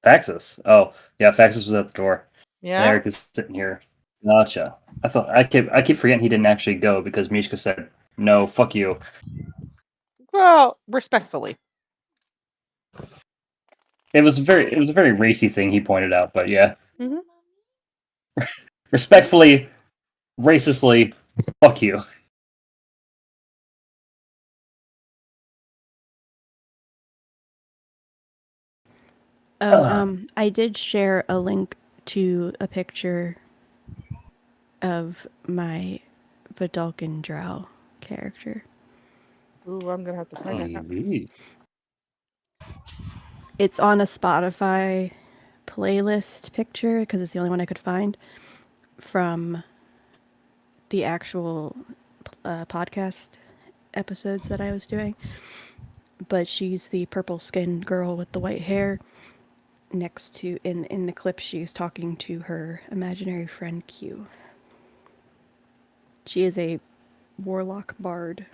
Faxus. Oh yeah, Faxus was at the door. And Yeah. Eric is sitting here. Gotcha. I keep forgetting he didn't actually go because Mishka said no. Fuck you. Well, respectfully. It was a very racy thing he pointed out, but yeah, Hmm. respectfully, racistly, fuck you. I did share a link to a picture of my Vidalcan Drow character. Ooh, I'm gonna have to find that out. Maybe. It's on a Spotify playlist picture because it's the only one I could find from the actual podcast episodes that I was doing. But she's the purple skinned girl with the white hair. Next to in the clip, she's talking to her imaginary friend Q. She is a warlock bard.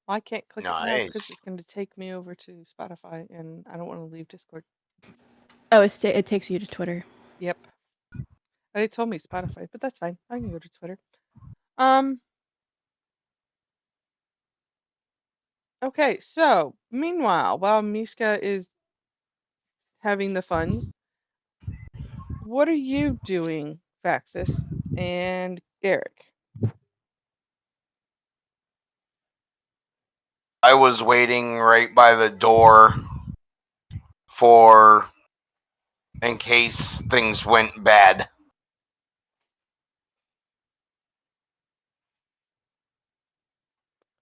I can't click it now because Nice. it's going to take me over to Spotify, and I don't want to leave Discord. Oh, it takes you to Twitter. Yep. They told me Spotify, but that's fine. I can go to Twitter. Okay, so meanwhile, while Mishka is having the funds, what are you doing, Faxis and Eric? I was waiting right by the door for in case things went bad.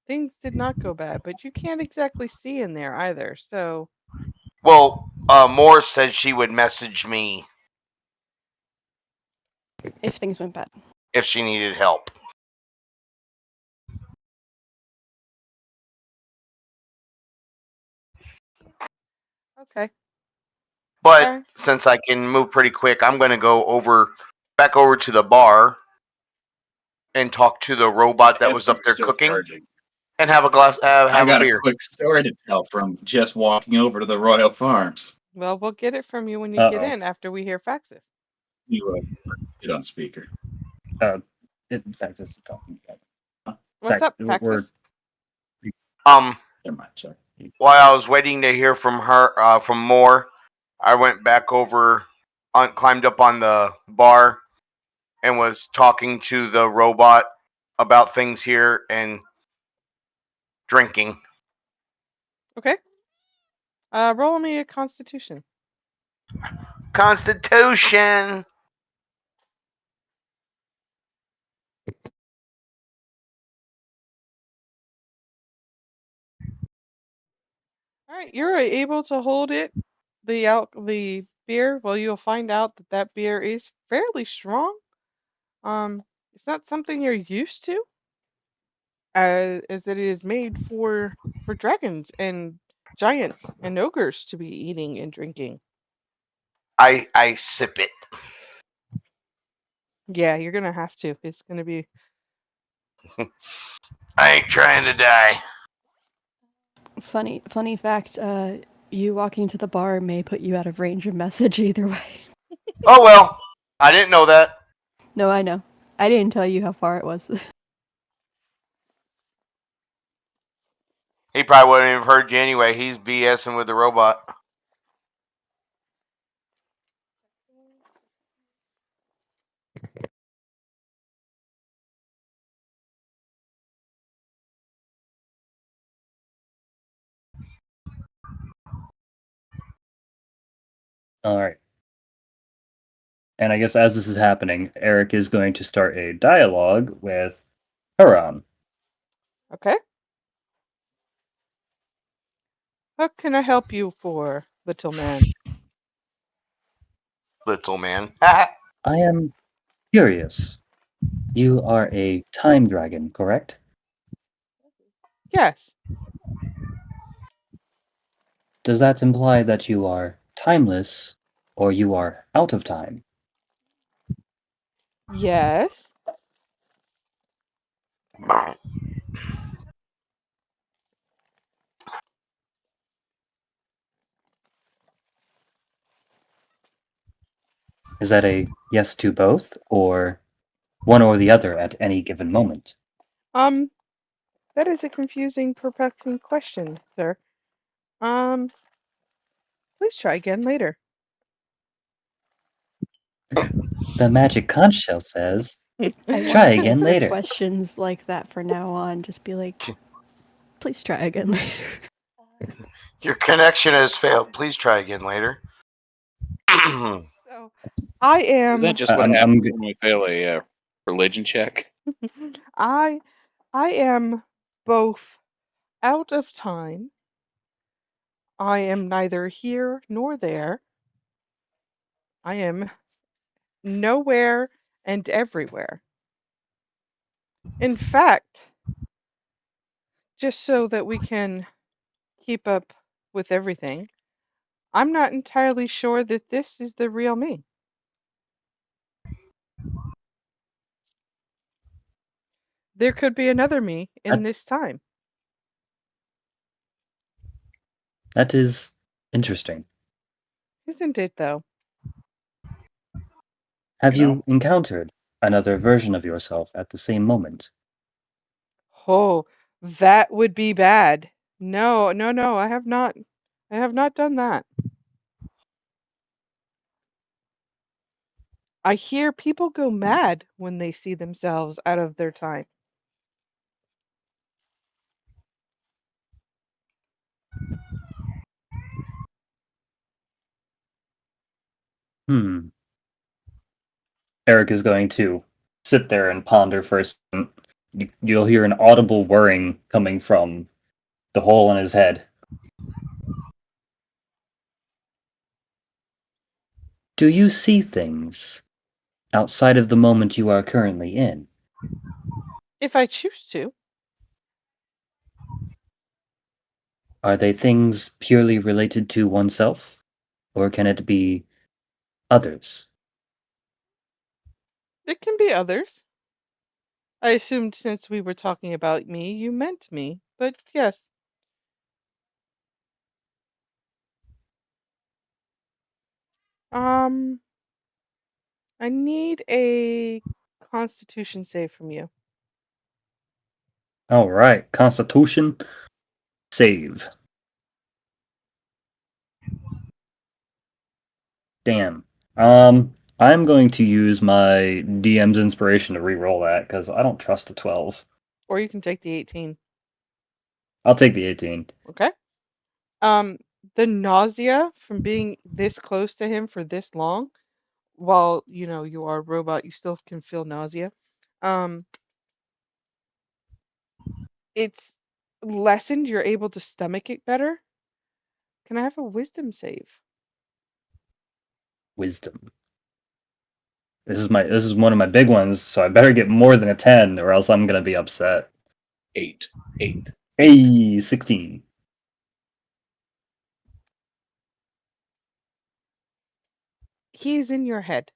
Things did not go bad, but you can't exactly see in there either, so Well, Moore said she would message me If things went bad. if she needed help. okay. But Alright. since I can move pretty quick, I'm going to go back over to the bar and talk to the robot that was up there Still cooking charging. and have a glass, I have a got a beer. quick story to tell from just walking over to the Royal Farms. Well, we'll get it from you when you get Uh-oh. in after we hear Faxis. You get on speaker. In fact, it's talking about. What's up, We're Faxis? Never mind, sorry. While I was waiting to hear from her, from Moore, I went back over, climbed up on the bar, and was talking to the robot about things here and drinking. Okay. Roll me a Constitution. Constitution. All right, you're able to hold it, the beer. Well, you'll find out that that beer is fairly strong. It's not something you're used to, as it is made for dragons and giants and ogres to be eating and drinking. I sip it. Yeah, you're gonna have to. It's gonna be. I ain't trying to die. Funny fact, you walking to the bar may put you out of range of message either way. Oh well, I didn't know that. No, I know. I didn't tell you how far it was. He probably wouldn't have heard you anyway. He's BSing with the robot. all right. And I guess as this is happening, Eric is going to start a dialogue with Huron. Okay. How can I help you for, little man? Little man. I am curious. You are a time dragon, correct? Yes. Does that imply that you are timeless or you are out of time? Yes. Is that a yes to both, or one or the other at any given moment? Um, that is a confusing, perplexing question, sir. Um, please try again later. The magic conch shell says, I try want again the later. questions like that for now on. Just be like, please try again later. Your connection has failed. Please try again later. So, I Isn't that am, just what happens when we fail a religion check? I, I am both out of time. I am neither here nor there. I am nowhere and everywhere. In fact, just so that we can keep up with everything, I'm not entirely sure that this is the real me. There could be another me in this time. That is interesting. Isn't it, though? Have You know? you encountered another version of yourself at the same moment? Oh, that would be bad. No, no, no, I have not. I have not done that. I hear people go mad when they see themselves out of their time. Hmm. Eric is going to sit there and ponder for a second. You'll hear an audible whirring coming from the hole in his head. Do you see things outside of the moment you are currently in? If I choose to, Are they things purely related to oneself? Or can it be others? it can be others. I assumed since we were talking about me, you meant me, but yes. Um, I need a constitution save from you. Alright, Constitution save. Damn. I'm going to use my DM's inspiration to re-roll that because I don't trust the 12. Or you can take the 18. I'll take the 18. Okay? Um, the nausea from being this close to him for this long, while you are a robot, you still can feel nausea. Um, it's lessened. You're able to stomach it better. Can I have a wisdom save? Wisdom. This is one of my big ones, so I better get more than a 10 or else I'm gonna be upset. 8. 8. Hey, 16. He's in your head.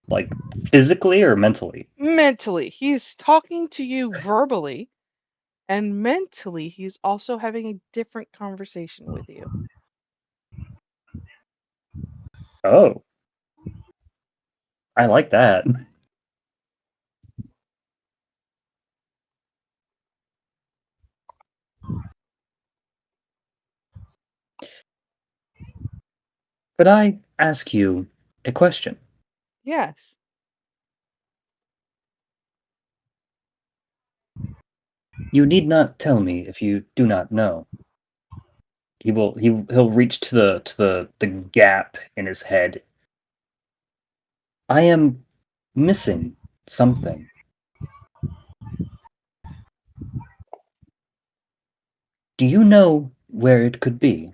Like physically or mentally? Mentally, he's talking to you verbally, and mentally, he's also having a different conversation with you. Oh, I like that. Could I ask you a question? Yes. You need not tell me if you do not know. He'll reach to the gap in his head. I am missing something. Do you know where it could be?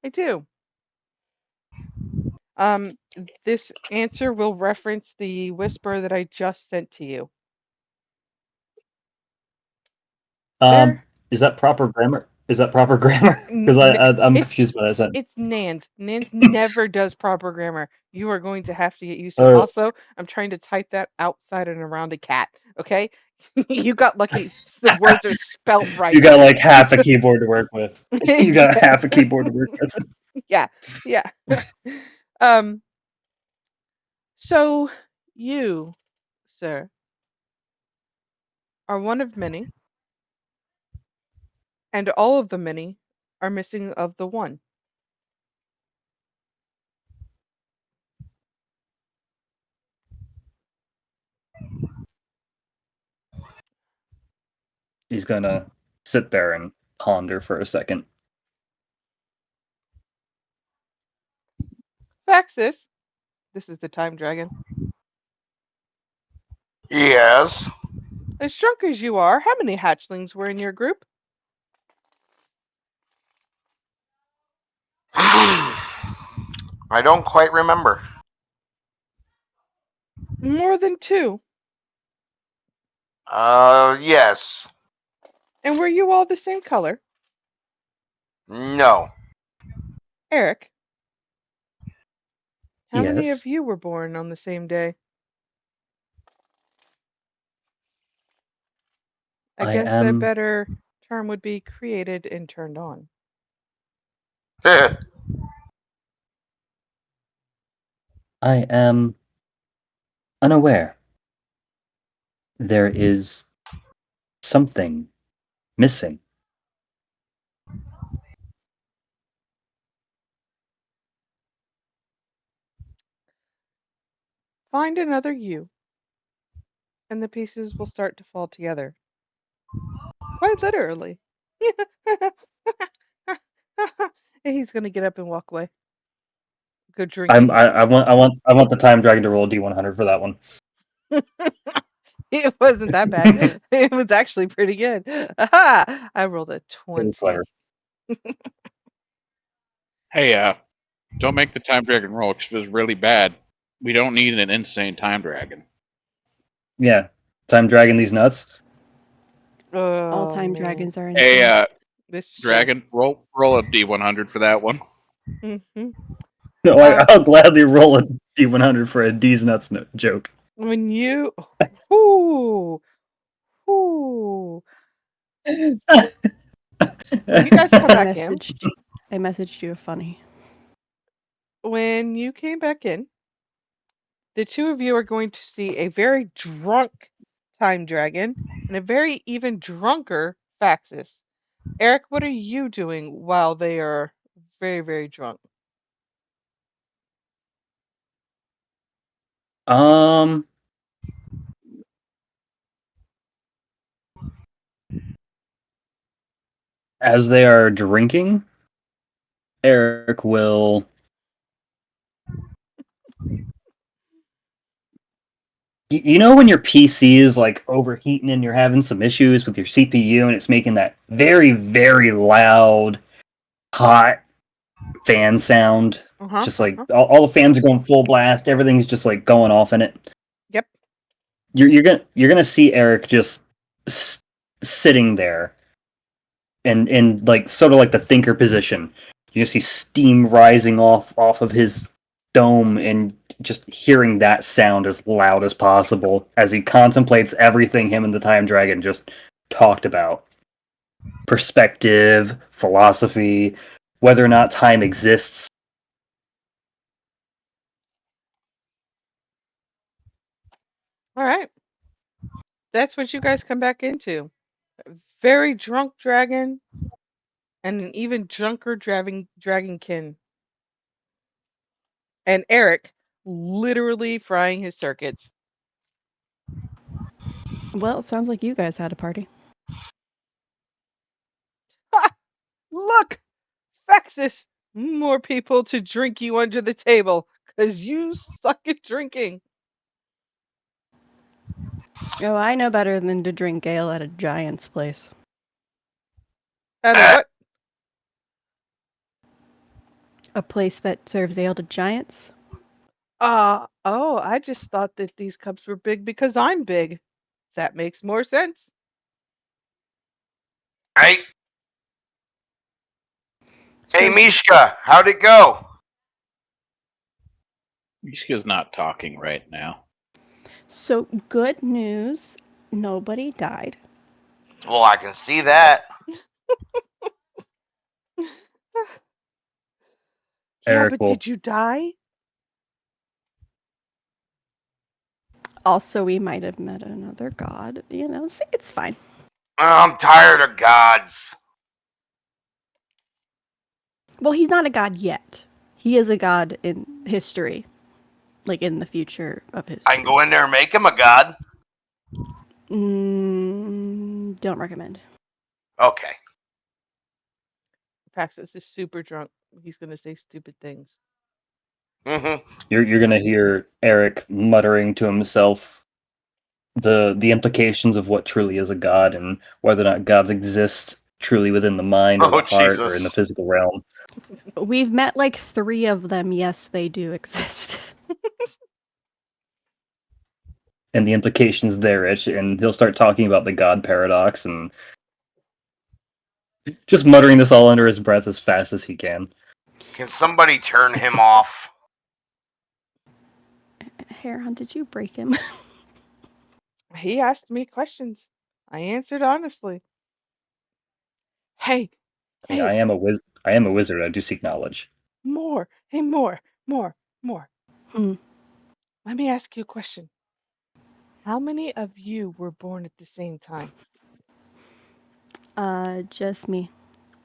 I do. Um, this answer will reference the whisper that I just sent to you. Um, There, is that proper grammar? Is that proper grammar? Because I'm confused by that sentence. It's Nans. Nans never does proper grammar. You are going to have to get used to it. Oh. Also, I'm trying to type that outside and around a cat. Okay, you got lucky. The words are spelt right. You got like half a keyboard to work with. You got half a keyboard to work with. Yeah, yeah. um. So you, sir, are one of many, and all of the many are missing of the one. He's gonna sit there and ponder for a second. Faxis, this is the time dragon. Yes. As drunk as you are, how many hatchlings were in your group? I don't quite remember. More than two. Yes. And were you all the same color? No. Eric, how many of Yes. you were born on the same day? I I guess a am better term would be created and turned on. I am unaware. There is something missing. Find another you, and the pieces will start to fall together. Quite literally. He's gonna get up and walk away. Go drinking. I want the time dragon to roll a D100 for that one. It wasn't that bad. It was actually pretty good. Aha! I rolled a It was 20. clever. Hey, don't make the time dragon roll because if it was really bad, we don't need an insane time dragon. Yeah, time dragon these nuts. All Oh, time man. dragons are Hey, insane. This is true. dragon, roll a D100 for that one. Mhm. No, I'll gladly roll a D100 for a D's nuts joke. When you, ooh, ooh, when you guys come back in, I messaged you a funny. when you came back in, the two of you are going to see a very drunk time dragon and a very even drunker Faxis. Eric, what are you doing while they are very, very drunk? As they are drinking, Eric will. You know when your PC is like overheating and you're having some issues with your CPU and it's making that very, very loud, hot fan sound? Just like all the fans are going full blast, everything's just like going off in it. Yep. You're gonna see Eric just sitting there, and in like sort of like the thinker position. You see steam rising off of his dome, and just hearing that sound as loud as possible as he contemplates everything him and the Time Dragon just talked about. Perspective, philosophy, whether or not time exists. All right. That's what you guys come back into. A very drunk dragon and an even drunker dragonkin. And Eric literally frying his circuits. Well, it sounds like you guys had a party. Ha! Look! Faxis! More people to drink you under the table, because you suck at drinking. Oh, I know better than to drink ale at a giant's place. At a what? A place that serves ale to giants? Oh, I just thought that these cups were big because I'm big. That makes more sense. Right? Hey, Mishka, how'd it go? Mishka's not talking right now. So, good news, nobody died. Well, I can see that. Yeah, Eric but will did you die? Also, we might have met another god. You know, it's fine. I'm tired of gods. Well, he's not a god yet. He is a god in history, like in the future of history. I can go in there and make him a god. Don't recommend. Okay. Praxis is super drunk. He's gonna say stupid things. Mm-hmm. you're gonna hear Eric muttering to himself the implications of what truly is a god and whether or not gods exist truly within the mind or Oh, the heart or in the Jesus. physical realm. We've met like 3 of them. Yes, they do exist. And the implications there, and he'll start talking about the god paradox and just muttering this all under his breath as fast as he can. Can somebody turn him off? Heron, did you break him? He asked me questions. I answered honestly. Hey, I mean, hey, I am a wizard. I do seek knowledge. more. Hey, more. Hmm. Let me ask you a question. How many of you were born at the same time? Just me.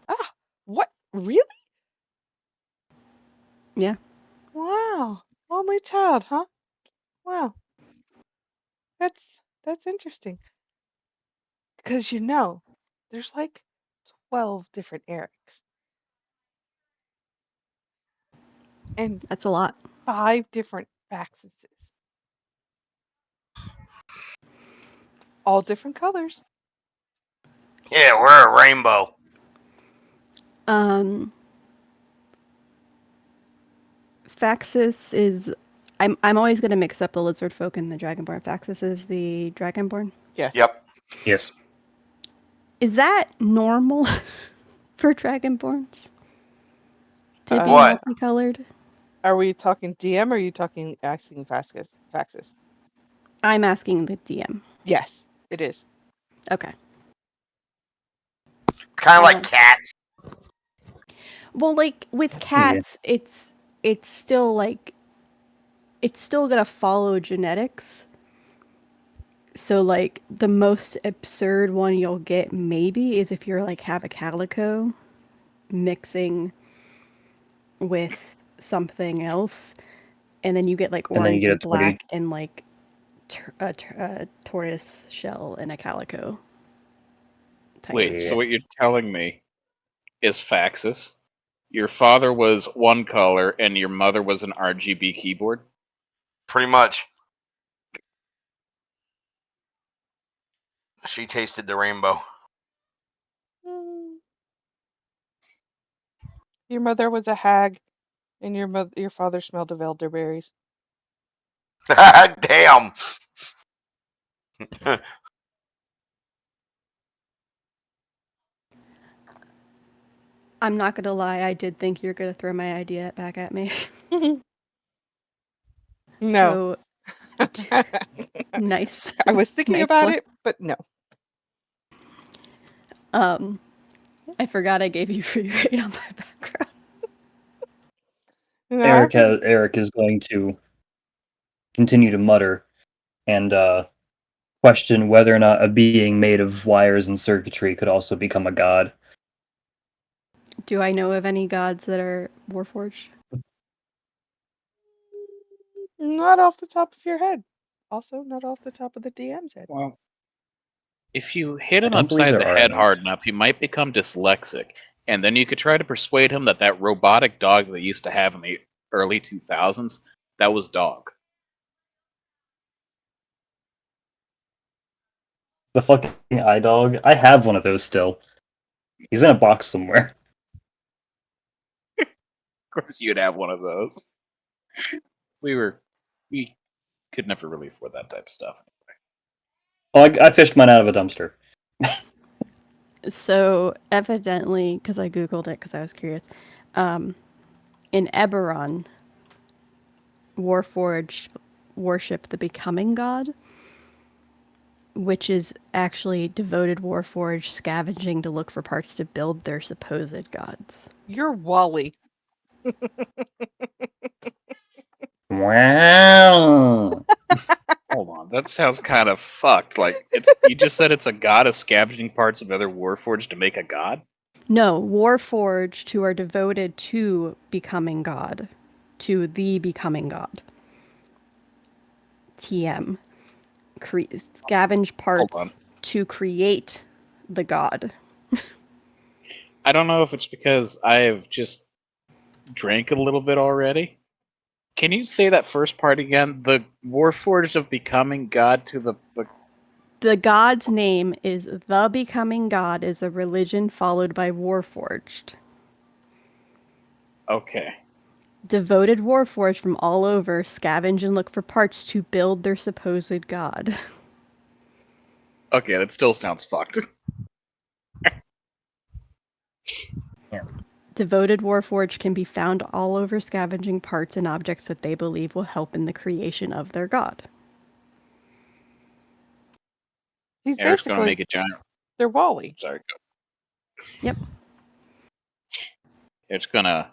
Ah, what? Really? Yeah. Wow. Only child, huh? Wow. That's interesting. Because there's like 12 different Erics and That's a lot. 5 different Faxes. All different colors. Yeah, we're a rainbow. Faxis is. I'm always gonna mix up the lizard folk and the dragonborn. Faxis is the dragonborn. Yes. Yep. Yes. Is that normal for dragonborns to be What? multicolored? Are we talking DM or are you talking asking Faxes? I'm asking the DM. Yes, it is. Okay. Kind of like cats. Well, like with cats, it's still like it's still gonna follow genetics. So like the most absurd one you'll get maybe is if you're like have a calico mixing with something else, and then you get like And then you orange get a and twinny. black and like a tortoise shell and a calico type. Wait, so what you're telling me is Faxus? Your father was one color and your mother was an RGB keyboard? Pretty much. She tasted the rainbow. Mm. Your mother was a hag, and your father smelled of elderberries. Damn. I'm not gonna lie, I did think you were gonna throw my idea back at me. No. So nice. I was thinking Nice about one. it, but no. I forgot I gave you free reign on my background. No, I appreciate Eric is going to continue to mutter and question whether or not a being made of wires and circuitry could also become a god. Do I know of any gods that are Warforged? Not off the top of your head. Also, not off the top of the DM's head. Well, if you hit I him don't believe upside there the are head any. hard enough, he might become dyslexic. And then you could try to persuade him that that robotic dog they used to have in the early 2000s, that was dog. The fucking eye dog. I have one of those still. He's in a box somewhere. Of course you'd have one of those. We could never really afford that type of stuff. Oh, I fished mine out of a dumpster. So evidently, because I googled it because I was curious, In Eberron, Warforged worship the becoming god, which is actually devoted Warforged scavenging to look for parts to build their supposed gods. You're Wally. Wow. Hold on, that sounds kind of fucked. Like you just said it's a god of scavenging parts of other warforged to make a god. No, Warforged who are devoted to becoming god, to the becoming god. TM. Scavenge Hold on. parts to create the god. I don't know if it's because I have just drank a little bit already. Can you say that first part again? The warforged of becoming god to the The god's name is the becoming god, is a religion followed by Warforged. okay. Devoted Warforged from all over scavenge and look for parts to build their supposed god. Okay, that still sounds fucked. Devoted Warforged can be found all over scavenging parts and objects that they believe will help in the creation of their god. He's Eric's gonna basically make a giant. they're Wally. Sorry, go. Yep. It's gonna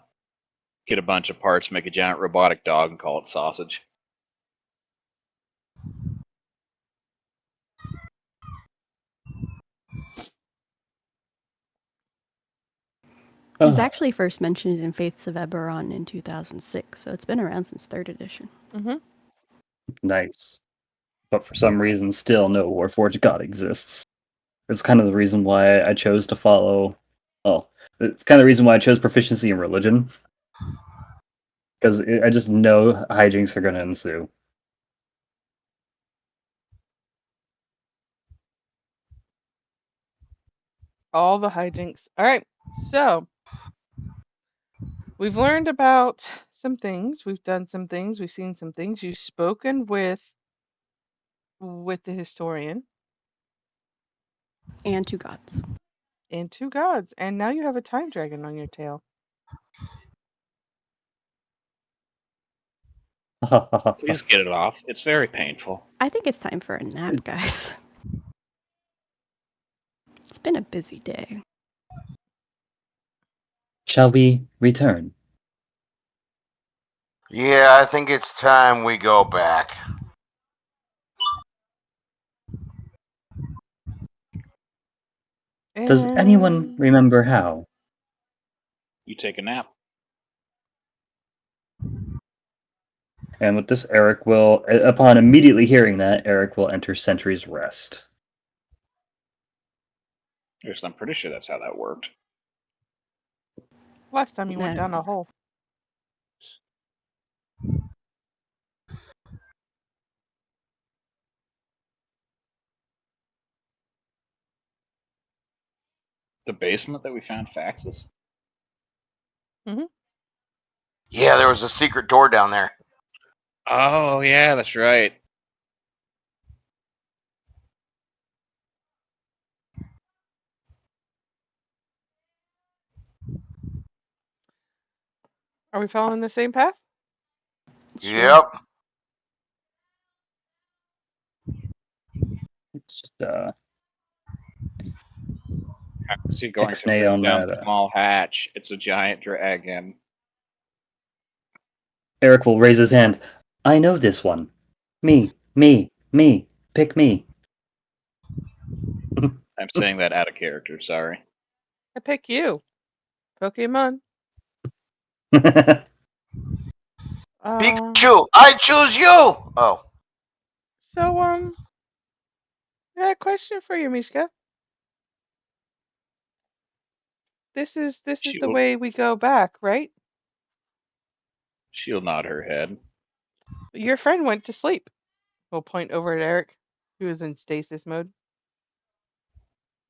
get a bunch of parts, make a giant robotic dog, and call it sausage. It was Oh, actually first mentioned in Faiths of Eberron in 2006, so it's been around since 3rd edition. Mm-hmm. nice. But for some reason, still no Warforged god exists. It's kind of the reason why I chose to follow. Well, it's kind of the reason why I chose proficiency in religion. Because I just know hijinks are going to ensue. All the hijinks. All right. So we've learned about some things. We've done some things. We've seen some things. You've spoken with the historian And two gods. and two gods, and now you have a time dragon on your tail. Please get it off. It's very painful. I think it's time for a nap, guys. It's been a busy day. Shall we return? Yeah, I think it's time we go back. Does anyone And remember how? You take a nap. And with this, Eric will, upon immediately hearing that, Eric will enter Sentry's Rest. Yes, I'm pretty sure that's how that worked. last time you went No. down a hole. The basement that we found faxes? Yeah, there was a secret door down there. Oh, yeah, that's right. Are we following the same path? Sure. Yep. It's just I see going to ixnay fit on down that. the small hatch. It's a giant dragon. Eric will raise his hand. I know this one. Me, me, me. Pick me. I'm saying that out of character, sorry. I pick you. Pokemon. Pikachu, I choose you. Oh, So I got a question for you, Mishka. This is the She'll, way we go back, right? she'll nod her head. Your friend went to sleep. We'll point over at Eric, who is in stasis mode.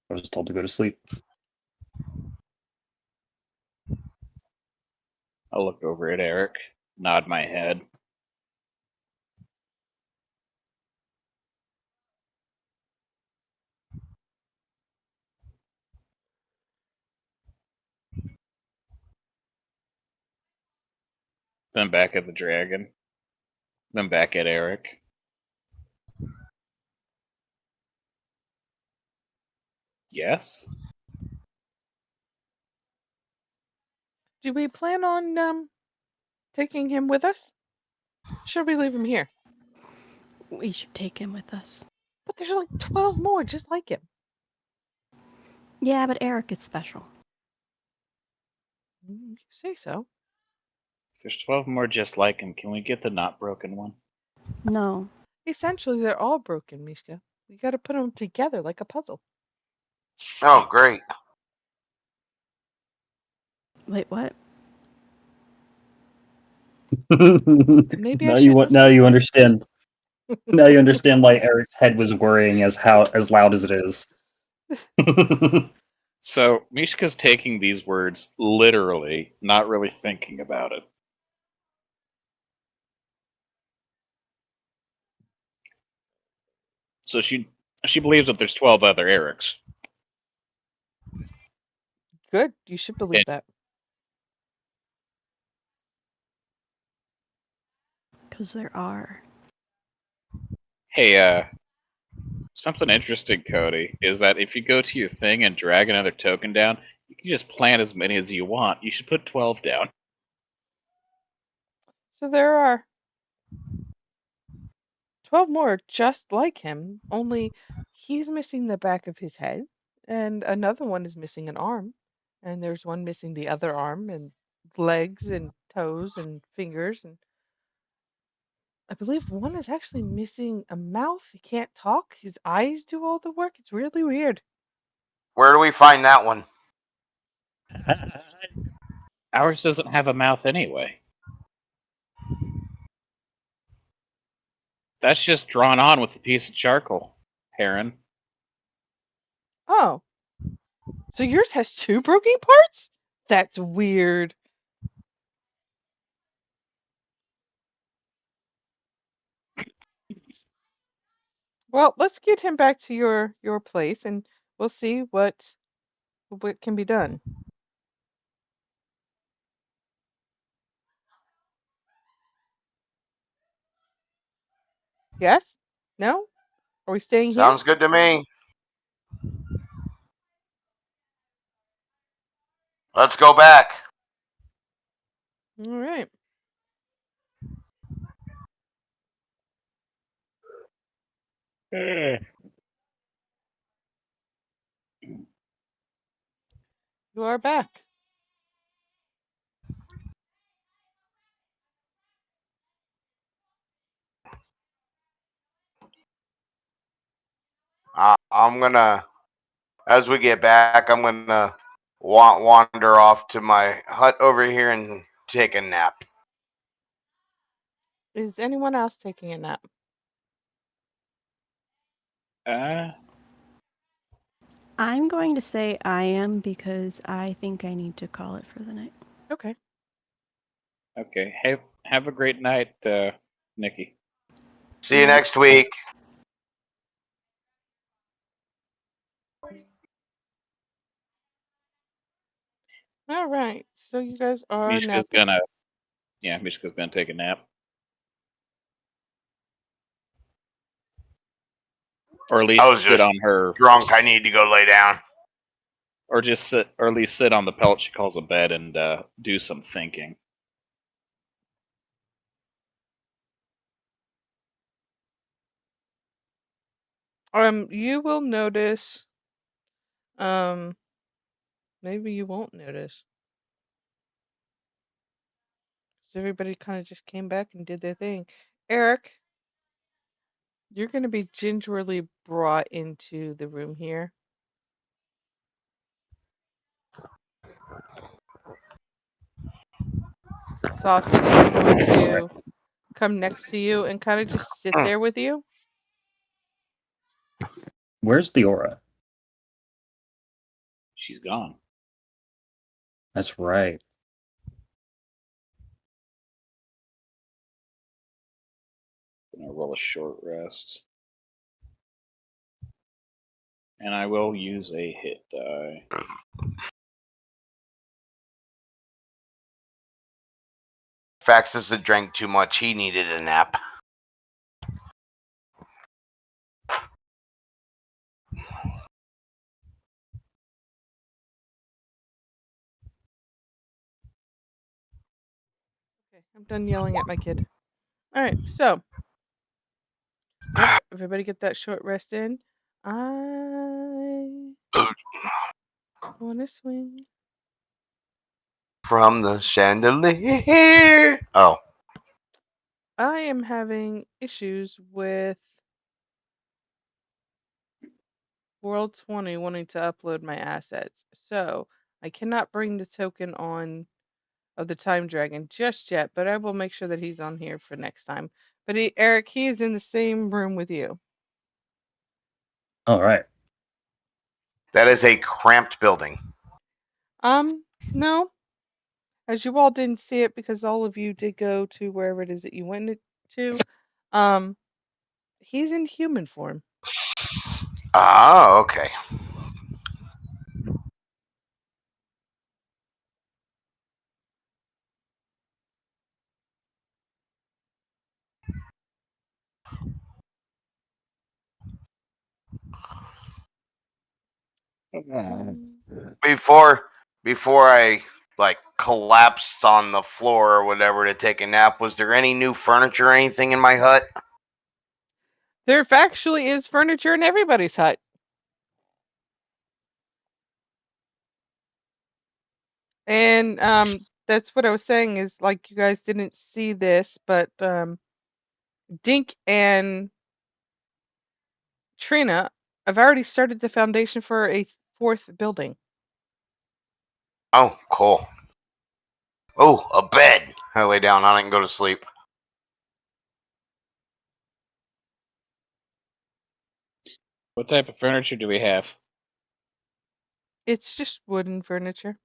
I was told to go to sleep. I'll look over at Eric, nod my head. Then back at the dragon. Then back at Eric. Yes? Do we plan on taking him with us? Should we leave him here? We should take him with us. But there's like 12 more just like him. Yeah, but Eric is special. You say so. If there's 12 more just like him, can we get the not broken one? No. Essentially, they're all broken, Mishka. We gotta put them together like a puzzle. Oh, great. Wait, what? Maybe now I you shouldn't now have you said understand. Now you understand why Eric's head was worrying as loud as it is. So, Mishka's taking these words literally, not really thinking about it. So she believes that there's 12 other Erics. Good. You should believe that. Because there are. Hey, something interesting, Cody, is that if you go to your thing and drag another token down, you can just plant as many as you want. You should put 12 down. So there are 12 more just like him, only he's missing the back of his head, and another one is missing an arm, and there's one missing the other arm, and legs, and toes, and fingers, and I believe one is actually missing a mouth. He can't talk. His eyes do all the work. It's really weird. Where do we find that one? Ours doesn't have a mouth anyway. That's just drawn on with a piece of charcoal, Heron. Oh, so yours has two broken parts? That's weird. Well, let's get him back to your place, and we'll see what can be done. Yes? No? Are we staying here? Sounds good to me. Let's go back. All right. You are back. I'm gonna, as we get back, I'm gonna wander off to my hut over here and take a nap. Is anyone else taking a nap? I'm going to say I am because I think I need to call it for the night. Okay. Okay. Hey, have a great night, Nikki. See you next week. All right. So you guys are Mishka's napping. Mishka's gonna take a nap. Or at I least was sit just on her, drunk. I need to go lay down. or just sit, or at least sit on the pelt she calls a bed and do some thinking. You will notice. Maybe you won't notice. So everybody kind of just came back and did their thing. Eric, you're going to be gingerly brought into the room here. Sausage is going to come next to you and kind of just sit there with you. Where's the aura? She's gone. That's right. Gonna roll a short rest. And I will use a hit die. Faxes had drank too much. He needed a nap. Okay, I'm done yelling at my kid. All right, so yep, everybody get that short rest in. I want to swing. From the chandelier. Oh, I am having issues with World 20 wanting to upload my assets. So I cannot bring the token on of the time dragon just yet, but I will make sure that he's on here for next time. But Eric, he is in the same room with you. All right. that is a cramped building. No, as you all didn't see it because all of you did go to wherever it is that you went to. He's in human form. Ah, okay. Mm. Before I like collapsed on the floor or whatever to take a nap, was there any new furniture or anything in my hut? There actually is furniture in everybody's hut. And that's what I was saying is like you guys didn't see this, but Dink and Trina, I've already started the foundation for a fourth building. Oh, cool. Oh, a bed. I lay down on it and go to sleep. What type of furniture do we have? It's just wooden furniture.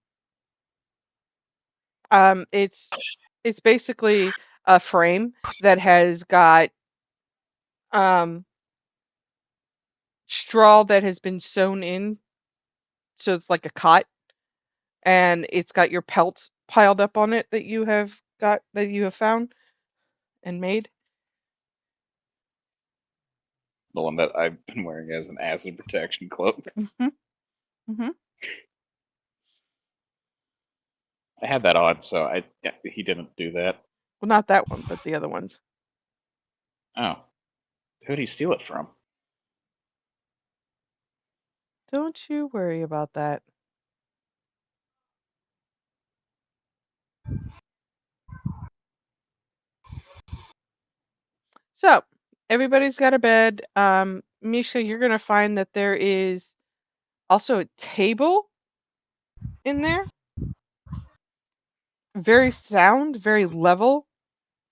It's basically a frame that has got straw that has been sewn in, so it's like a cot, and it's got your pelts piled up on it that you have found and made. The one that I've been wearing as an acid protection cloak. Mm-hmm. Mm-hmm. I had that on, so he didn't do that. Well, not that one, but the other ones. Oh, who'd he steal it from? Don't you worry about that. So, everybody's got a bed. Misha, you're gonna find that there is also a table in there. Very sound, very level,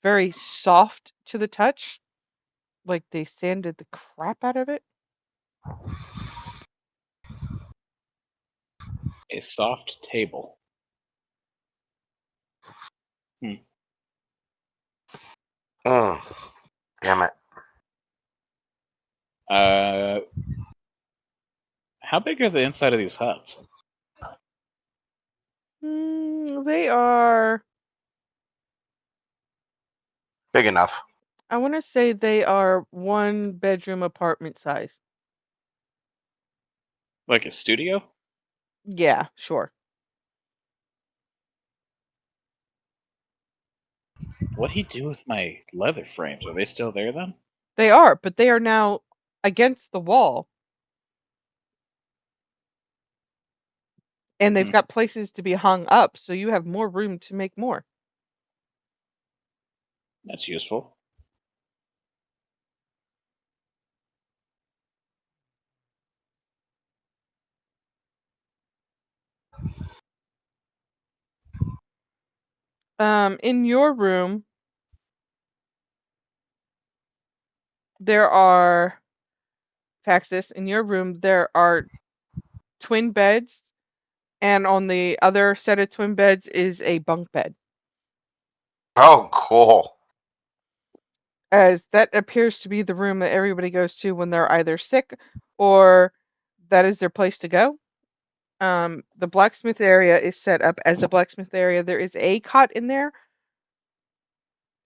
very soft to the touch. Like they sanded the crap out of it. A soft table. Mm, damn it. Uh, how big are the inside of these huts? They are. Big enough. I want to say they are 1 bedroom apartment size. Like a studio? Yeah, sure. What'd he do with my leather frames? Are they still there then? They are, but they are now against the wall. And they've Hmm. got places to be hung up, so you have more room to make more. That's useful. In your room, there are Faxis. In your room, there are twin beds, and on the other set of twin beds is a bunk bed. Oh, cool. As that appears to be the room that everybody goes to when they're either sick or that is their place to go. The blacksmith area is set up as a blacksmith area. There is a cot in there,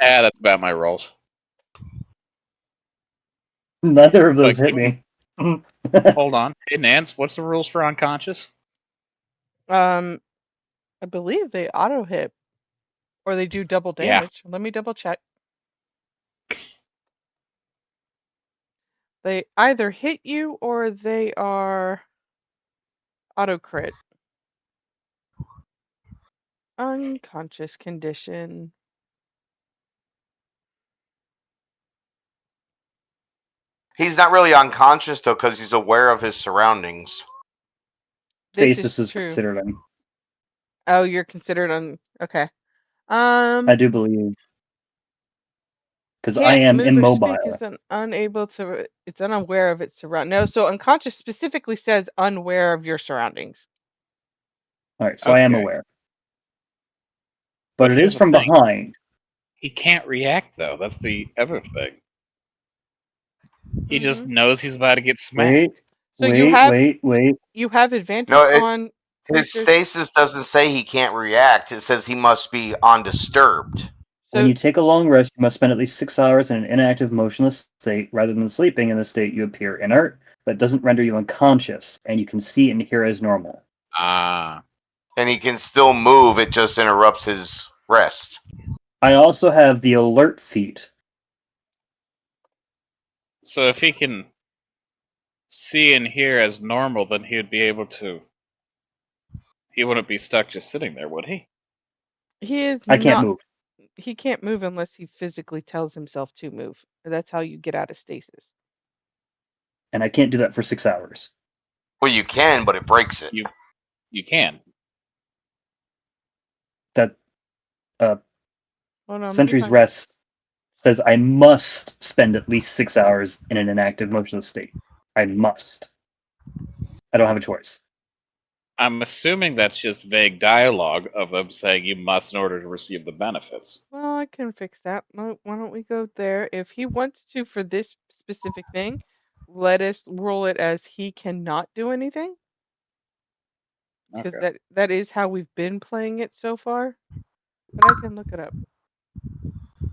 That's about my rolls. Neither of those Like, hit me. Hold on. Hey, Nance, what's the rules for unconscious? I believe they auto hit or they do double Yeah. damage. Let me double check. They either hit you or they are auto crit. Unconscious condition. He's not really unconscious though, because he's aware of his surroundings. This Stasis is true. considered. Oh, you're considered okay. I do believe. Because I Can't am move immobile. or speak is unable to. It's unaware of its surround. No, so unconscious specifically says unaware of your surroundings. All right, so I am Okay. aware. But it here's is the from thing. behind. He can't react, though. That's the other thing. He just Mhm. knows he's about to get smacked. Wait, So you have wait. you have advantage No, on his creatures. stasis doesn't say he can't react. It says he must be undisturbed. When So you take a long rest, you must spend at least 6 hours in an inactive, motionless state. Rather than sleeping in the state, you appear inert, but doesn't render you unconscious, and you can see and hear as normal. Ah. And he can still move, it just interrupts his rest. I also have the alert feat. So if he can see and hear as normal, then he would be able to. He wouldn't be stuck just sitting there, would he? he is I can't not. move. He can't move unless he physically tells himself to move. That's how you get out of stasis. And I can't do that for 6 hours. Well, you can, but it breaks it. You can. That Hold on, let me Sentry's find- Rest says I must spend at least 6 hours in an inactive, motionless state. I must. I don't have a choice. I'm assuming that's just vague dialogue of them saying you must in order to receive the benefits. Well, I can fix that. Why don't we go there? If he wants to for this specific thing, let us roll it as he cannot do anything. Because Okay. that is how we've been playing it so far. But I can look it up.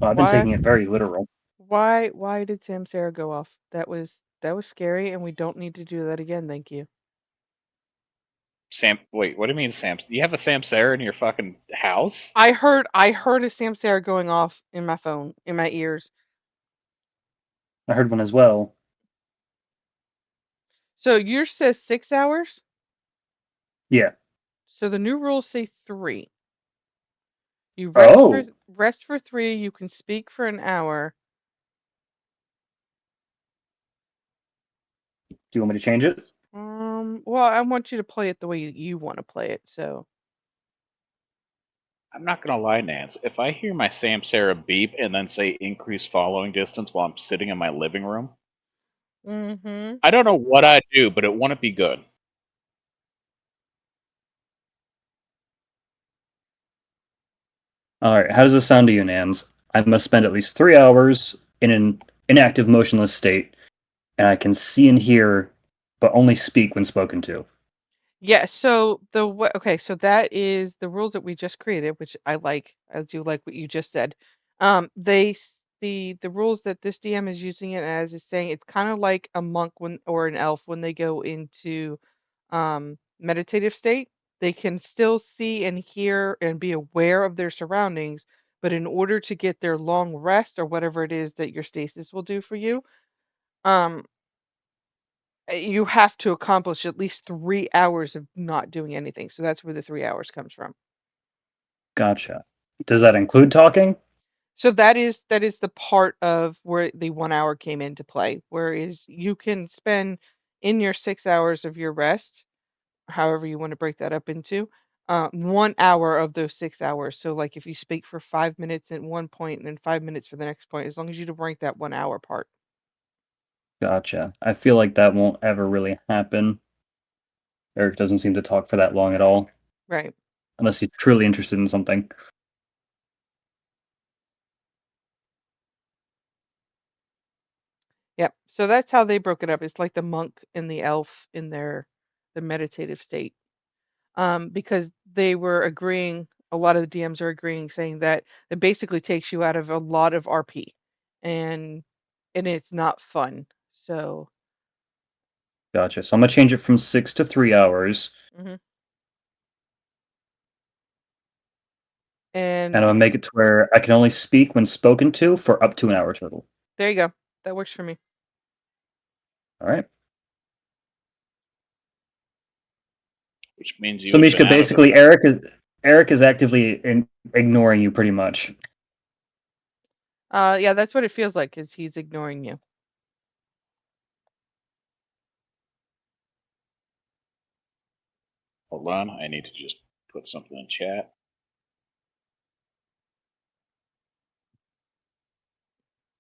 I've been taking it very literal. Why did Sam Sarah go off? That was scary, and we don't need to do that again. Thank you. Wait, what do you mean, Sam? You have a Samsara in your fucking house? I heard a Sam Sarah going off in my phone, in my ears. I heard one as well. So yours says 6 hours. Yeah. So the new rules say 3. You Oh. rest for 3. You can speak for an hour. Do you want me to change it? Well, I want you to play it the way you want to play it. So I'm not gonna lie, Nance. If I hear my Samsara beep and then say increase following distance while I'm sitting in my living room, mm-hmm. I don't know what I'd do, but it wouldn't be good. All right. How does this sound to you, Nans? I must spend at least 3 hours in an inactive, motionless state, and I can see and hear, but only speak when spoken to. Yeah, so okay, so that is the rules that we just created, which I like. I do like what you just said. The rules that this DM is using it as is saying it's kind of like a monk when or an elf when they go into meditative state. They can still see and hear and be aware of their surroundings, but in order to get their long rest or whatever it is that your stasis will do for you, um, you have to accomplish at least 3 hours of not doing anything. So that's where the 3 hours comes from. Gotcha. Does that include talking? So that is the part of where the 1 hour came into play, whereas you can spend in your 6 hours of your rest, however you want to break that up into, 1 hour of those 6 hours. So like if you speak for 5 minutes at one point and then 5 minutes for the next point, as long as you don't break that 1 hour part. Gotcha. I feel like that won't ever really happen. Eric doesn't seem to talk for that long at all, Right. unless he's truly interested in something. Yep. So that's how they broke it up. It's like the monk and the elf in the meditative state. Because they were agreeing a lot of the DMs are agreeing, saying that it basically takes you out of a lot of RP, and it's not fun. So, Gotcha. So I'm gonna change it from 6 to 3 hours, mhm. and And I'm gonna make it to where I can only speak when spoken to for up to an hour total. there you go. That works for me. All right. which means you So would have been Mishka, out of it. basically, Eric is actively ignoring you pretty much. Yeah, that's what it feels like. Is he's ignoring you? Hold on, I need to just put something in chat.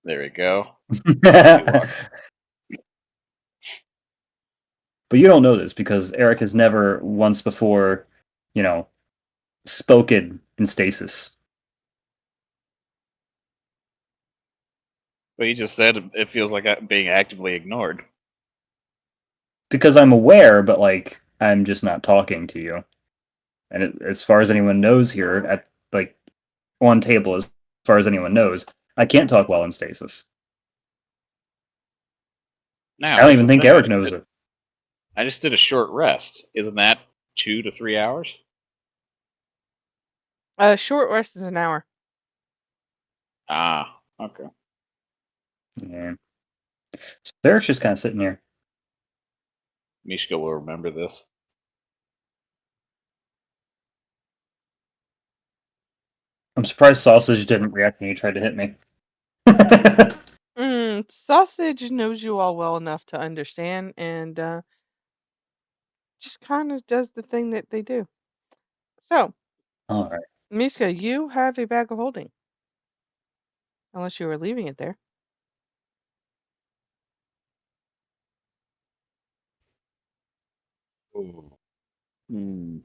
There we go. You are. But you don't know this because Eric has never once before, you know, spoken in stasis. But you just said it feels like I'm being actively ignored. Because I'm aware, but like I'm just not talking to you. And as far as anyone knows here, at like on table, as far as anyone knows, I can't talk while in stasis. Now, I don't here's even the think thing. Eric knows it. I just did a short rest. Isn't that 2 to 3 hours? Short rest is an hour. Ah, okay. Yeah. So Eric's just kind of sitting here. Mishka will remember this. I'm surprised Sausage didn't react when he tried to hit me. Sausage knows you all well enough to understand, and just kind of does the thing that they do. So, All right. Mishka, you have a bag of holding, unless you were leaving it there. Ooh. Hmm.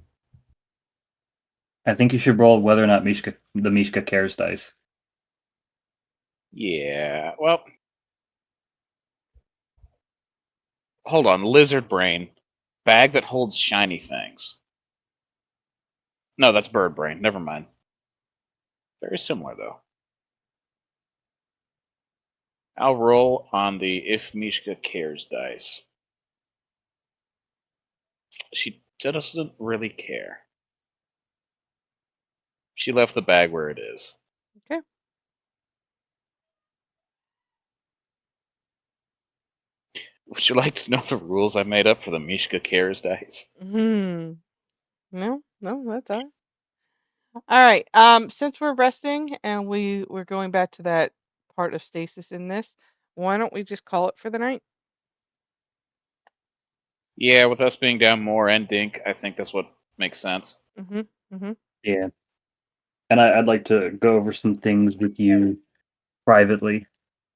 I think you should roll whether or not the Mishka cares dice. Yeah, well, hold on. Lizard brain. Bag that holds shiny things. No, that's bird brain. Never mind. Very similar, though. I'll roll on the if Mishka cares dice. She doesn't really care. She left the bag where it is. Okay. Would you like to know the rules I made up for the Mishka cares dice? Hmm. No, that's all right. All right. Since we're resting and we're going back to that part of stasis in this, why don't we just call it for the night? Yeah, with us being down more and Dink, I think that's what makes sense. Mm-hmm. Mm-hmm. Yeah. And I'd like to go over some things with you privately,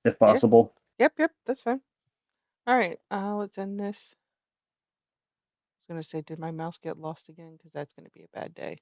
if Yeah. possible. Yep. That's fine. All right. Let's end this. I was gonna say, did my mouse get lost again? Because that's gonna be a bad day.